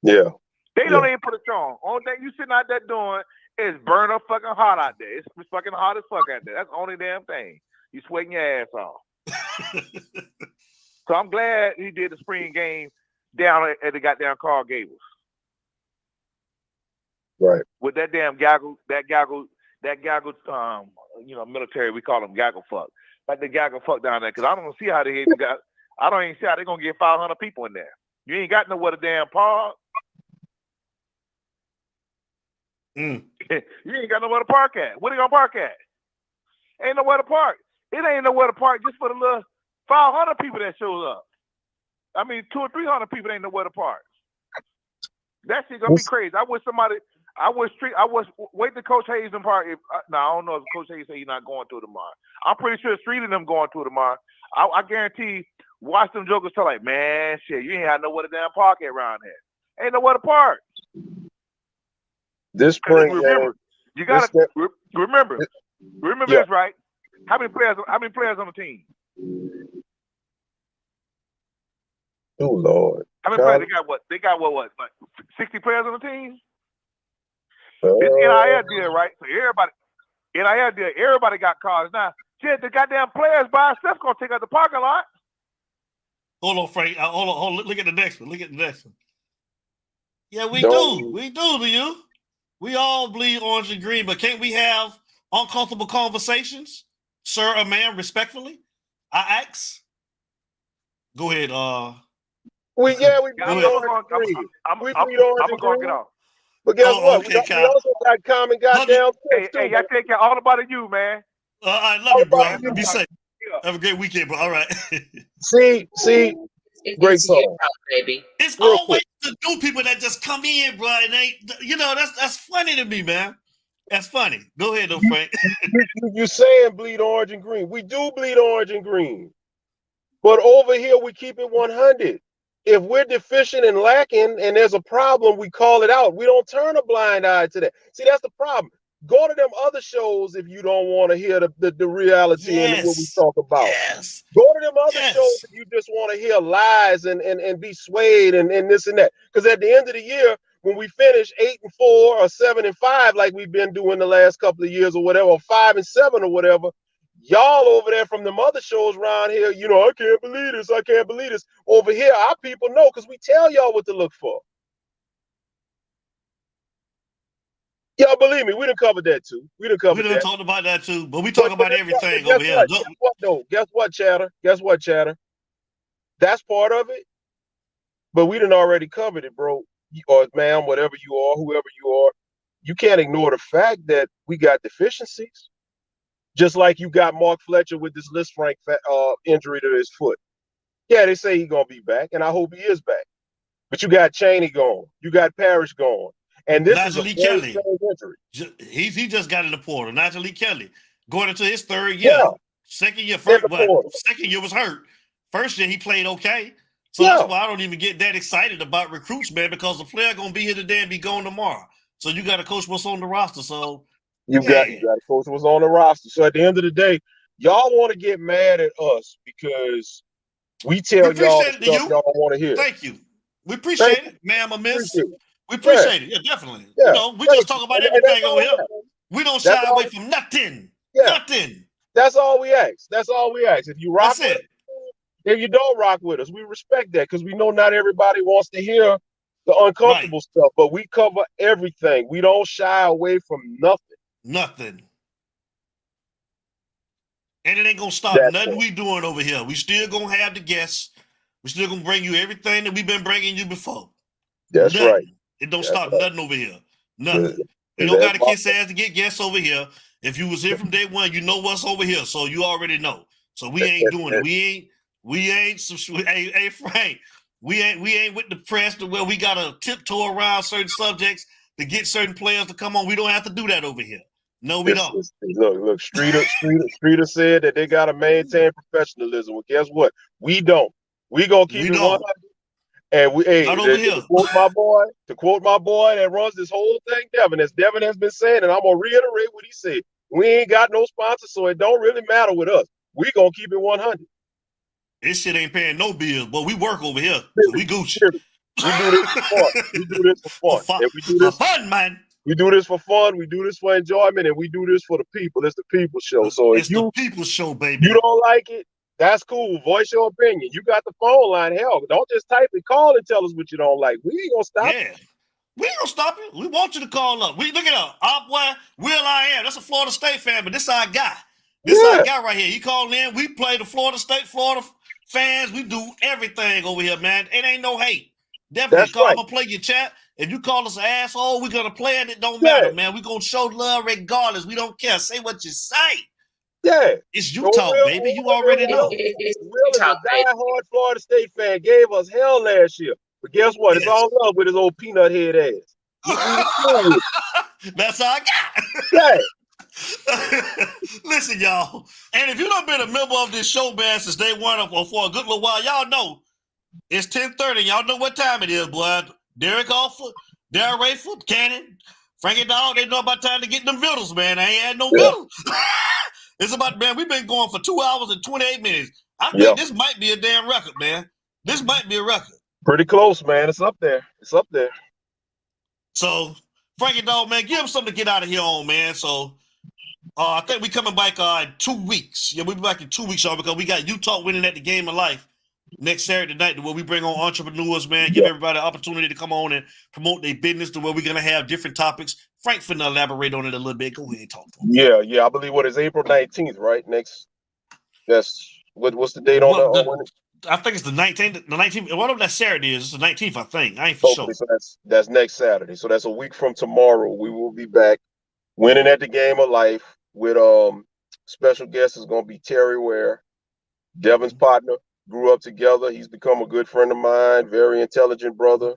Yeah. They don't even put a show on. Only thing you sitting out there doing is burn up fucking hot out there. It's fucking hot as fuck out there. That's the only damn thing. You sweating your ass off. So I'm glad he did the spring game down at the goddamn Carl Gables. Right. With that damn gaggle, military, we call them gaggle fuck. Like the gaggle fuck down there, because I don't see how they even got. I don't even see how they're gonna get 500 people in there. You ain't got nowhere to damn park. You ain't got nowhere to park at. Where they gonna park at? Ain't nowhere to park. It ain't nowhere to park just for the little 500 people that shows up. I mean, 200 or 300 people ain't nowhere to park. That shit gonna be crazy. I wish wait till Coach Hayes and park. I don't know if Coach Hayes say he's not going to it tomorrow. I'm pretty sure Street and them going to it tomorrow. I guarantee. Watch them jokers tell like, man, shit, you ain't had nowhere to damn park at around here. Ain't nowhere to park. This spring, remember, you gotta remember this, right? How many players on the team? Oh Lord. How many players they got what? Like 60 players on the team? This NIL deal, right? So everybody got cars. Now, shit, the goddamn players by themselves gonna take out the parking lot. Hold on, Frank. Hold on. Look at the next one. Yeah, we do. We do you? We all bleed orange and green, but can't we have uncomfortable conversations, sir or ma'am, respectfully? I ask. Go ahead. We bleed orange and green. I'm gonna get off. But guess what? Okay, we also got common goddamn sense too. Hey, I take care all about you, man. I love you, bro. Be safe. Have a great weekend, bro. All right. See, great song, baby. It's always the new people that just come in, bro, and that's funny to me, man. That's funny. Go ahead, though, Frank. You saying bleed orange and green? We do bleed orange and green. But over here, we keep it 100. If we're deficient and lacking and there's a problem, we call it out. We don't turn a blind eye to that. See, that's the problem. Go to them other shows if you don't want to hear the reality and what we talk about. Yes. Go to them other shows if you just want to hear lies and be swayed and this and that. Because at the end of the year, when we finish 8-4 or 7-5, like we've been doing the last couple of years or whatever, or 5-7 or whatever, y'all over there from them other shows around here, you know, I can't believe this, I can't believe this. Over here, our people know because we tell y'all what to look for. Y'all believe me, we done covered that too. We done covered that. We done talked about that too, but we talk about everything over here. Guess what though? Guess what, Chatter? Guess what, Chatter? That's part of it. But we done already covered it, bro. Or ma'am, whatever you are, whoever you are, you can't ignore the fact that we got deficiencies. Just like you got Mark Fletcher with this Liz Frank injury to his foot. Yeah, they say he's gonna be back, and I hope he is back. But you got Chaney gone, you got Parrish gone, and this is a Kelly. injury. He just got in the portal. Najee Kelly going into his third year. Yeah. Second year was hurt. First year he played okay. So that's why I don't even get that excited about recruits, man, because the player gonna be here today and be gone tomorrow. So you got to coach what's on the roster. So you got to coach what's on the roster. So at the end of the day, y'all want to get mad at us because we tell y'all the stuff y'all don't want to hear. Thank you. We appreciate it, ma'am or miss. We appreciate it. Yeah, definitely. Yeah. You know, we just talk about everything over here. We don't shy away from nothing. Yeah. Nothing. That's all we ask. That's all we ask. If you rock with us, if you don't rock with us, we respect that because we know not everybody wants to hear the uncomfortable stuff, but we cover everything. We don't shy away from nothing. Nothing. And it ain't gonna stop nothing we doing over here. We still gonna have the guests. We still gonna bring you everything that we've been bringing you before. That's nothing. Right. It don't stop nothing over here. Nothing. You don't gotta kiss ass to get guests over here. If you was here from day one, you know what's over here. So you already know. So we ain't doing it. Hey Frank, we ain't with the press to where we gotta tiptoe around certain subjects to get certain players to come on. We don't have to do that over here. No, we don't. Look, Streeter said that they gotta maintain professionalism. Well, guess what? We don't. We gonna keep it 100. And to quote my boy that runs this whole thing, Devin, as Devin has been saying, and I'm gonna reiterate what he said. We ain't got no sponsors, so it don't really matter with us. We gonna keep it 100. This shit ain't paying no bills, but we work over here, so we Gucci. We do this for fun. We do this for fun. We do this for fun, man. We do this for fun. We do this for enjoyment, and we do this for the people. It's the people show. So it's the people show, baby. You don't like it, that's cool. Voice your opinion. You got the phone line. Hell, don't just type it. Call and tell us what you don't like. We ain't gonna stop. Yeah. We ain't gonna stop it. We want you to call up. We look at us. Our boy, Will I Am. That's a Florida State fan, but this our guy. This our guy right here. He called in. We play the Florida fans. We do everything over here, man. It ain't no hate. Definitely call. I'm gonna play your chat. If you call us an asshole, we're gonna play it. It don't matter, man. We're gonna show love regardless. We don't care. Say what you say. Yeah. It's Utah, baby. You already know. Will is a diehard Florida State fan. Gave us hell last year. But guess what? It's all love with his old peanut head ass. That's our guy. Yeah. Listen, y'all. And if you done been a member of this show, man, since day one or for a good little while, y'all know it's 10:30. Y'all know what time it is, boy. Derek Offer, Darren Rayford, Cannon, Frankie Dawg, they know about time to get them vittles, man. I ain't had no vittles. It's about, man, we've been going for 2 hours and 28 minutes. I think this might be a damn record, man. This might be a record. Pretty close, man. It's up there. It's up there. So, Frankie Dawg, man, give him something to get out of here on, man. So, I think we coming back in 2 weeks. Yeah, we'll be back in 2 weeks, y'all, because we got Utah winning at the Game of Life next Saturday night, where we bring on entrepreneurs, man, give everybody an opportunity to come on and promote their business, to where we're going to have different topics. Frank finna elaborate on it a little bit. Go ahead and talk to him. Yeah. I believe what is April 19th, right? What's the date on that? I think it's the 19th. The 19th. Whatever that Saturday is, it's the 19th, I think. I ain't for sure. So that's next Saturday. So that's a week from tomorrow. We will be back winning at the Game of Life with special guest is going to be Terry Ware, Devin's partner. Grew up together. He's become a good friend of mine. Very intelligent brother.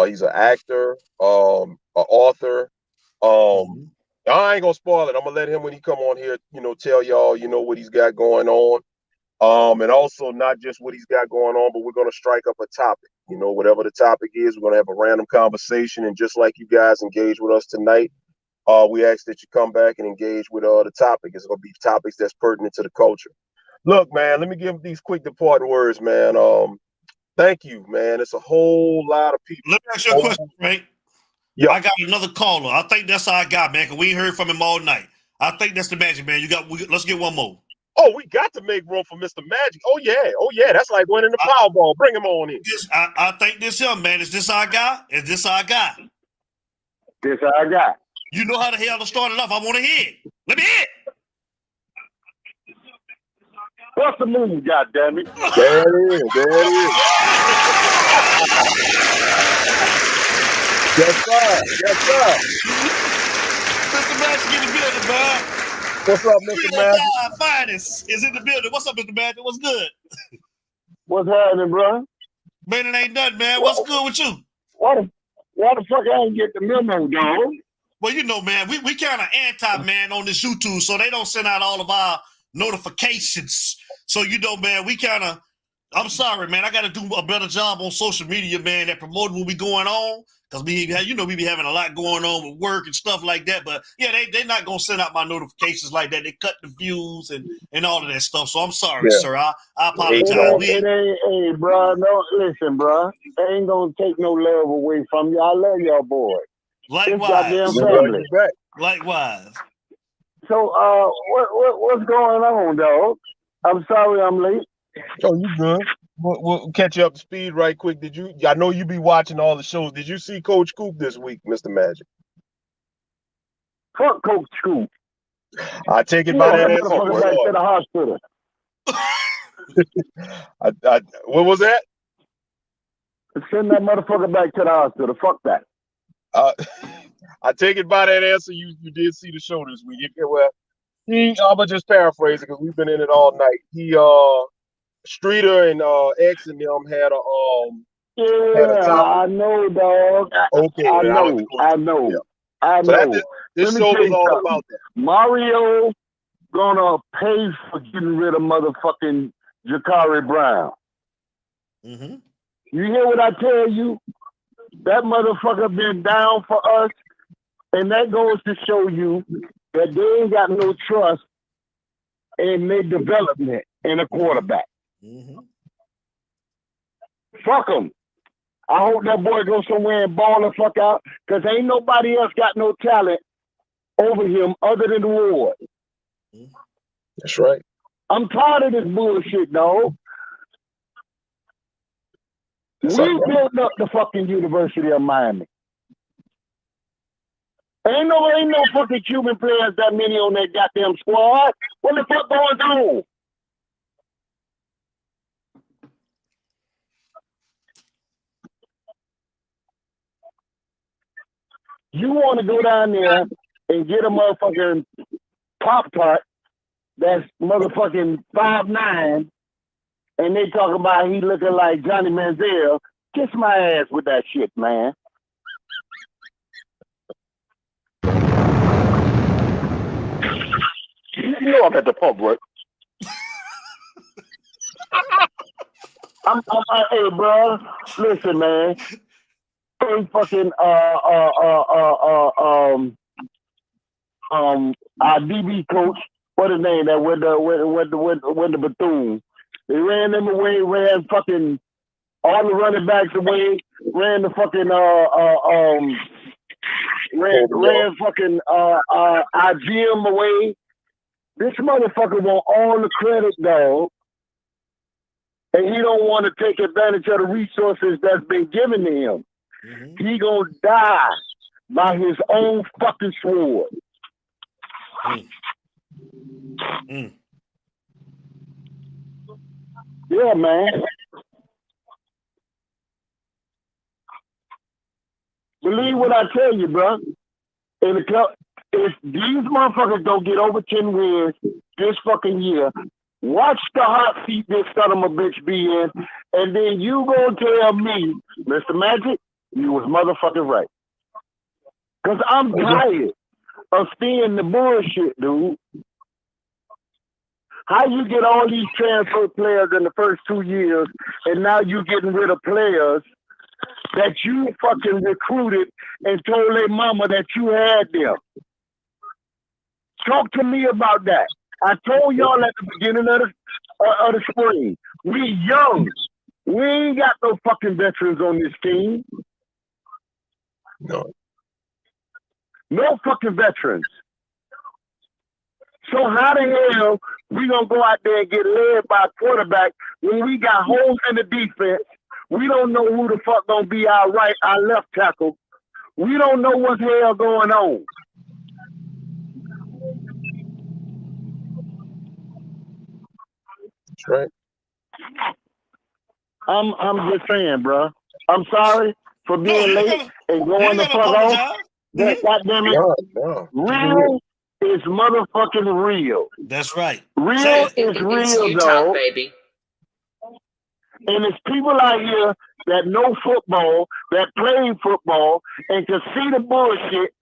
He's an actor, an author. I ain't gonna spoil it. I'm gonna let him, when he come on here, tell y'all, what he's got going on. And also not just what he's got going on, but we're going to strike up a topic. You know, whatever the topic is, we're going to have a random conversation. And just like you guys engage with us tonight, we ask that you come back and engage with the topic. It's going to be topics that's pertinent to the culture. Look, man, let me give these quick departing words, man. Thank you, man. It's a whole lot of people. Let me ask you a question, right? Yeah. I got another caller. I think that's all I got, man, because we ain't heard from him all night. I think that's the magic, man. Let's get one more. Oh, we got to make room for Mr. Magic. Oh yeah. That's like winning the Powerball. Bring him on in. I think this him, man. Is this our guy? Is this our guy? This our guy. You know how the hell to start it off. I want to hear it. Let me hear it. What's the move, goddammit? There it is. Yes, sir. Mr. Magic in the building, man. What's up, Mr. Magic? Finest is in the building. What's up, Mr. Magic? What's good? What's happening, bro? Man, it ain't nothing, man. What's good with you? Why the fuck I ain't get the memo, dog? Well, you know, man, we kind of anti-man on this YouTube, so they don't send out all of our notifications. So, you know, man, we kind of, I'm sorry, man. I got to do a better job on social media, man, at promoting what we going on. Because we be having a lot going on with work and stuff like that. But, yeah, they're not going to send out my notifications like that. They cut the views and all of that stuff. So, I'm sorry, sir. I apologize. Hey, bro, no, listen, bro. They ain't going to take no love away from you. I love y'all boys. Likewise. Likewise. So, what's going on, dog? I'm sorry I'm late. Oh, you good? We'll catch you up to speed right quick. I know you be watching all the shows. Did you see Coach Coop this week, Mr. Magic? Fuck Coach Coop. I take it by that answer. Back to the hospital. What was that? Send that motherfucker back to the hospital. Fuck that. I take it by that answer. You did see the show this week. Well, I'm gonna just paraphrase it because we've been in it all night. Streeter and X and them had a topic. I know, dog. Okay, I know. So this show was all about that. Mario gonna pay for getting rid of motherfucking Jakari Brown. Mm-hmm. You hear what I tell you? That motherfucker been down for us, and that goes to show you that they ain't got no trust in their development in a quarterback. Mm-hmm. Fuck him. I hope that boy goes somewhere and ball the fuck out, because ain't nobody else got no talent over him other than the Ward. That's right. I'm tired of this bullshit, dog. We built up the fucking University of Miami. Ain't no fucking Cuban players that many on that goddamn squad. What the fuck going on? You want to go down there and get a motherfucking Pop-Tart that's motherfucking 5'9", and they talk about he looking like Johnny Manziel. Kiss my ass with that shit, man. You know I'm at the pub, right? Hey, bro, listen, man. Hey, fucking our DB coach, what his name? That with the Bethune. They ran them away, ran fucking all the running backs away, ran the fucking ran fucking our GM away. This motherfucker want all the credit, dog. And he don't want to take advantage of the resources that's been given to him. Mm-hmm. He gonna die by his own fucking sword. Yeah, man. Believe what I tell you, bro. If these motherfuckers don't get over 10 wins this fucking year, watch the hot seat this son of a bitch be in, and then you gonna tell me, Mr. Magic, you was motherfucking right. Because I'm tired of seeing the bullshit, dude. How you get all these transfer players in the first 2 years, and now you getting rid of players that you fucking recruited and told their mama that you had them? Talk to me about that. I told y'all at the beginning of the spring, we young. We ain't got no fucking veterans on this team. No. No fucking veterans. So how the hell we gonna go out there and get led by a quarterback when we got holes in the defense? We don't know who the fuck gonna be our left tackle. We don't know what the hell going on. That's right. I'm just saying, bro. I'm sorry for being late and going the fuck off. That goddamn it, real is motherfucking real. That's right. Real is real, though. Baby. And it's people out here that know football, that play football, and can see the bullshit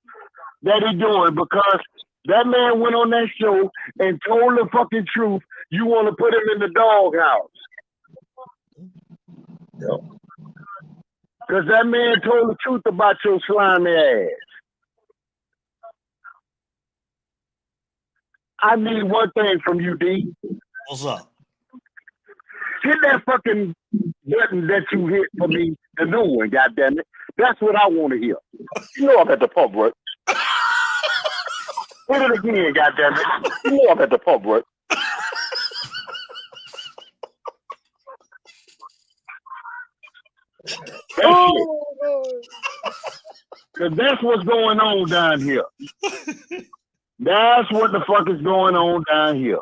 that he doing, because that man went on that show and told the fucking truth. You want to put him in the doghouse. Because that man told the truth about your slimy ass. I need one thing from you, D. What's up? Hit that fucking button that you hit for me, the new one, goddammit. That's what I want to hear. You know I'm at the pub, right? Hit it again, goddammit. You know I'm at the pub, right? Because that's what's going on down here. That's what the fuck is going on down here.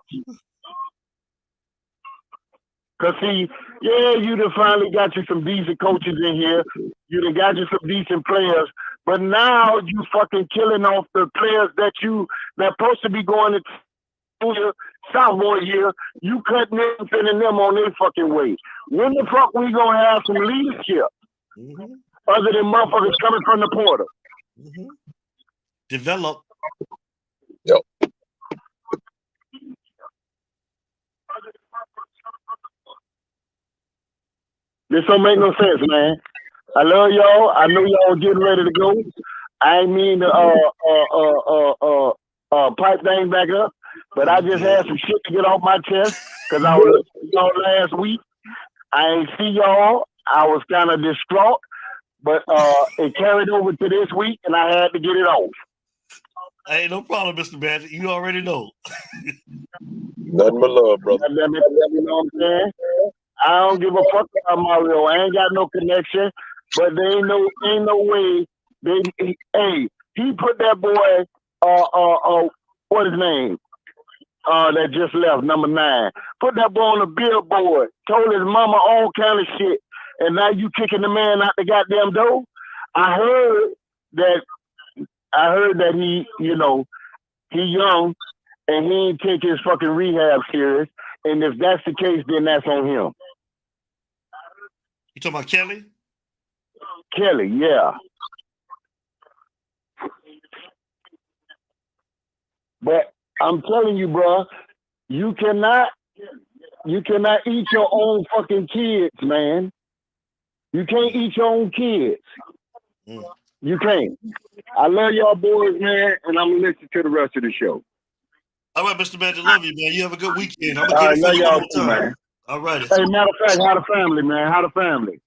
Because, see, yeah, you done finally got you some decent coaches in here. You done got you some decent players. But now you fucking killing off the players that's supposed to be going to sophomore year. You cutting them and sending them on their fucking way. When the fuck we going to have some leadership? Other than motherfuckers coming from the portal. Develop. Yep. This don't make no sense, man. I love y'all. I know y'all getting ready to go. I ain't mean to pipe things back up, but I just had some shit to get off my chest because I was y'all last week. I ain't see y'all. I was kind of distraught, but it carried over to this week, and I had to get it off. Hey, no problem, Mr. Magic. You already know. Nothing but love, brother. You know what I'm saying? I don't give a fuck about Mario. I ain't got no connection, but there ain't no way. He put that boy, what his name? That just left, number 9. Put that boy on the billboard. Told his mama all kind of shit, and now you kicking the man out the goddamn door. I heard that he, he young and he ain't take his fucking rehab serious. And if that's the case, then that's on him. You talking about Kelly? Kelly, yeah. But I'm telling you, bro, you cannot eat your own fucking kids, man. You can't eat your own kids. You can't. I love y'all boys, man, and I'm gonna listen to the rest of the show. All right, Mr. Magic, love you, man. You have a good weekend. I'm gonna get it for you one more time. Man. All right. Hey, matter of fact, how the family, man? How the family?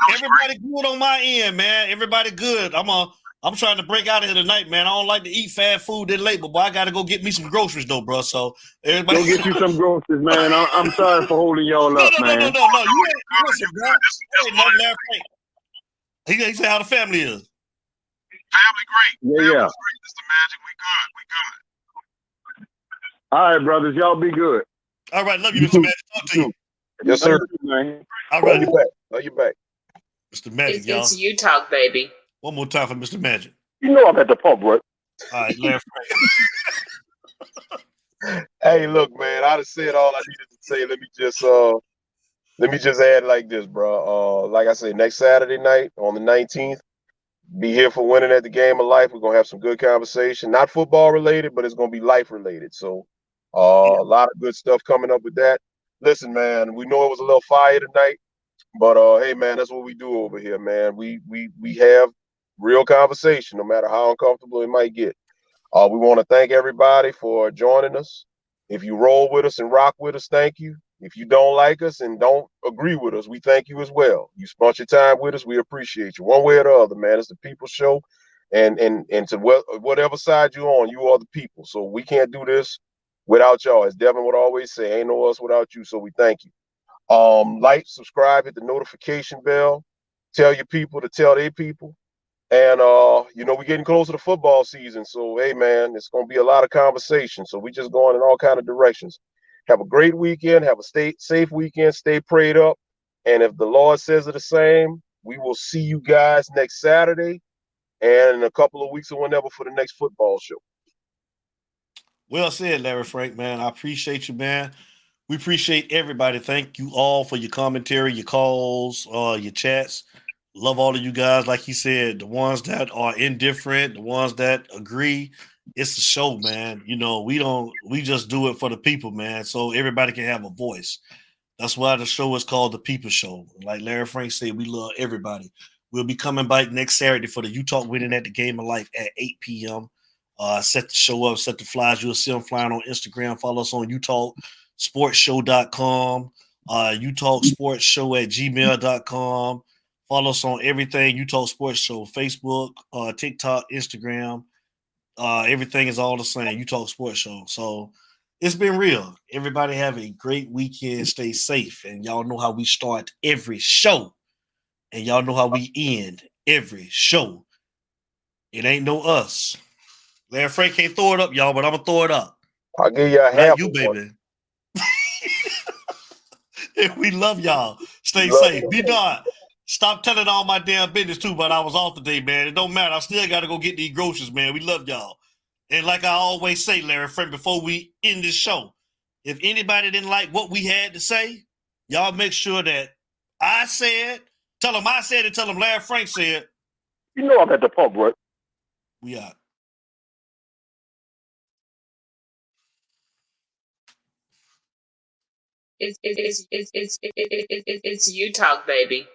Everybody good on my end, man. Everybody good. I'm trying to break out of here tonight, man. I don't like to eat fast food that late, but boy, I gotta go get me some groceries though, bro. So everybody go get you some groceries, man. I'm sorry for holding y'all up, man. No. You ain't listen, bro. Hey, nothing last night. He said how the family is. Family great. Yeah. Great, Mr. Magic. We good. All right, brothers. Y'all be good. All right. Love you, Mr. Magic. Talk to you. Yes, sir. Man. All right. Love you back. Mr. Magic, y'all. It's you talk, baby. One more time for Mr. Magic. You know I'm at the pub, right? All right, left. Hey, look, man. I just said all I needed to say. Let me just add like this, bro. Like I said, next Saturday night on the 19th, be here for Winning at the Game of Life. We're gonna have some good conversation, not football related, but it's gonna be life related. So A lot of good stuff coming up with that. Listen, man, we know it was a little fire tonight, but hey, man, that's what we do over here, man. We have real conversation, no matter how uncomfortable it might get. We want to thank everybody for joining us. If you roll with us and rock with us, thank you. If you don't like us and don't agree with us, we thank you as well. You spent your time with us, we appreciate you. One way or the other, man. It's the People's Show, and to whatever side you're on, you are the people. So we can't do this without y'all. As Devin would always say, ain't no us without you. So we thank you. Like, subscribe, hit the notification bell, tell your people to tell their people. And you know, we're getting closer to football season. So hey, man, it's gonna be a lot of conversation. So we just going in all kind of directions. Have a great weekend, have a safe weekend, stay prayed up. And if the Lord says it the same, we will see you guys next Saturday and in a couple of weeks or whenever for the next football show. Well said, Larry Frank, man. I appreciate you, man. We appreciate everybody. Thank you all for your commentary, your calls, your chats. Love all of you guys. Like he said, the ones that are indifferent, the ones that agree, it's a show, man. You know, we just do it for the people, man. So everybody can have a voice. That's why the show is called The People Show. Like Larry Frank said, we love everybody. We'll be coming back next Saturday for the U-Talk Winning at the Game of Life at 8 p.m. Set the show up, set the flyers. You'll see them flying on Instagram. Follow us on UTalkSportsShow.com, UTalkSportsShow@gmail.com. Follow us on everything, U-Talk Sports Show, Facebook, TikTok, Instagram. Everything is all the same, U-Talk Sports Show. So it's been real. Everybody have a great weekend. Stay safe. And y'all know how we start every show. And y'all know how we end every show. It ain't no us. Larry Frank can't throw it up, y'all, but I'm going to throw it up. I'll give you a Not half you, baby. We love y'all. Stay Love safe. Be done. Stop telling all my damn business, too, but I was off today, man. It don't matter. I still got to go get these groceries, man. We love y'all. And like I always say, Larry Frank, before we end this show, if anybody didn't like what we had to say, y'all make sure that I said, tell them I said it, tell them Larry Frank said. You know I'm at the pump, right? We out. It's you talk, baby.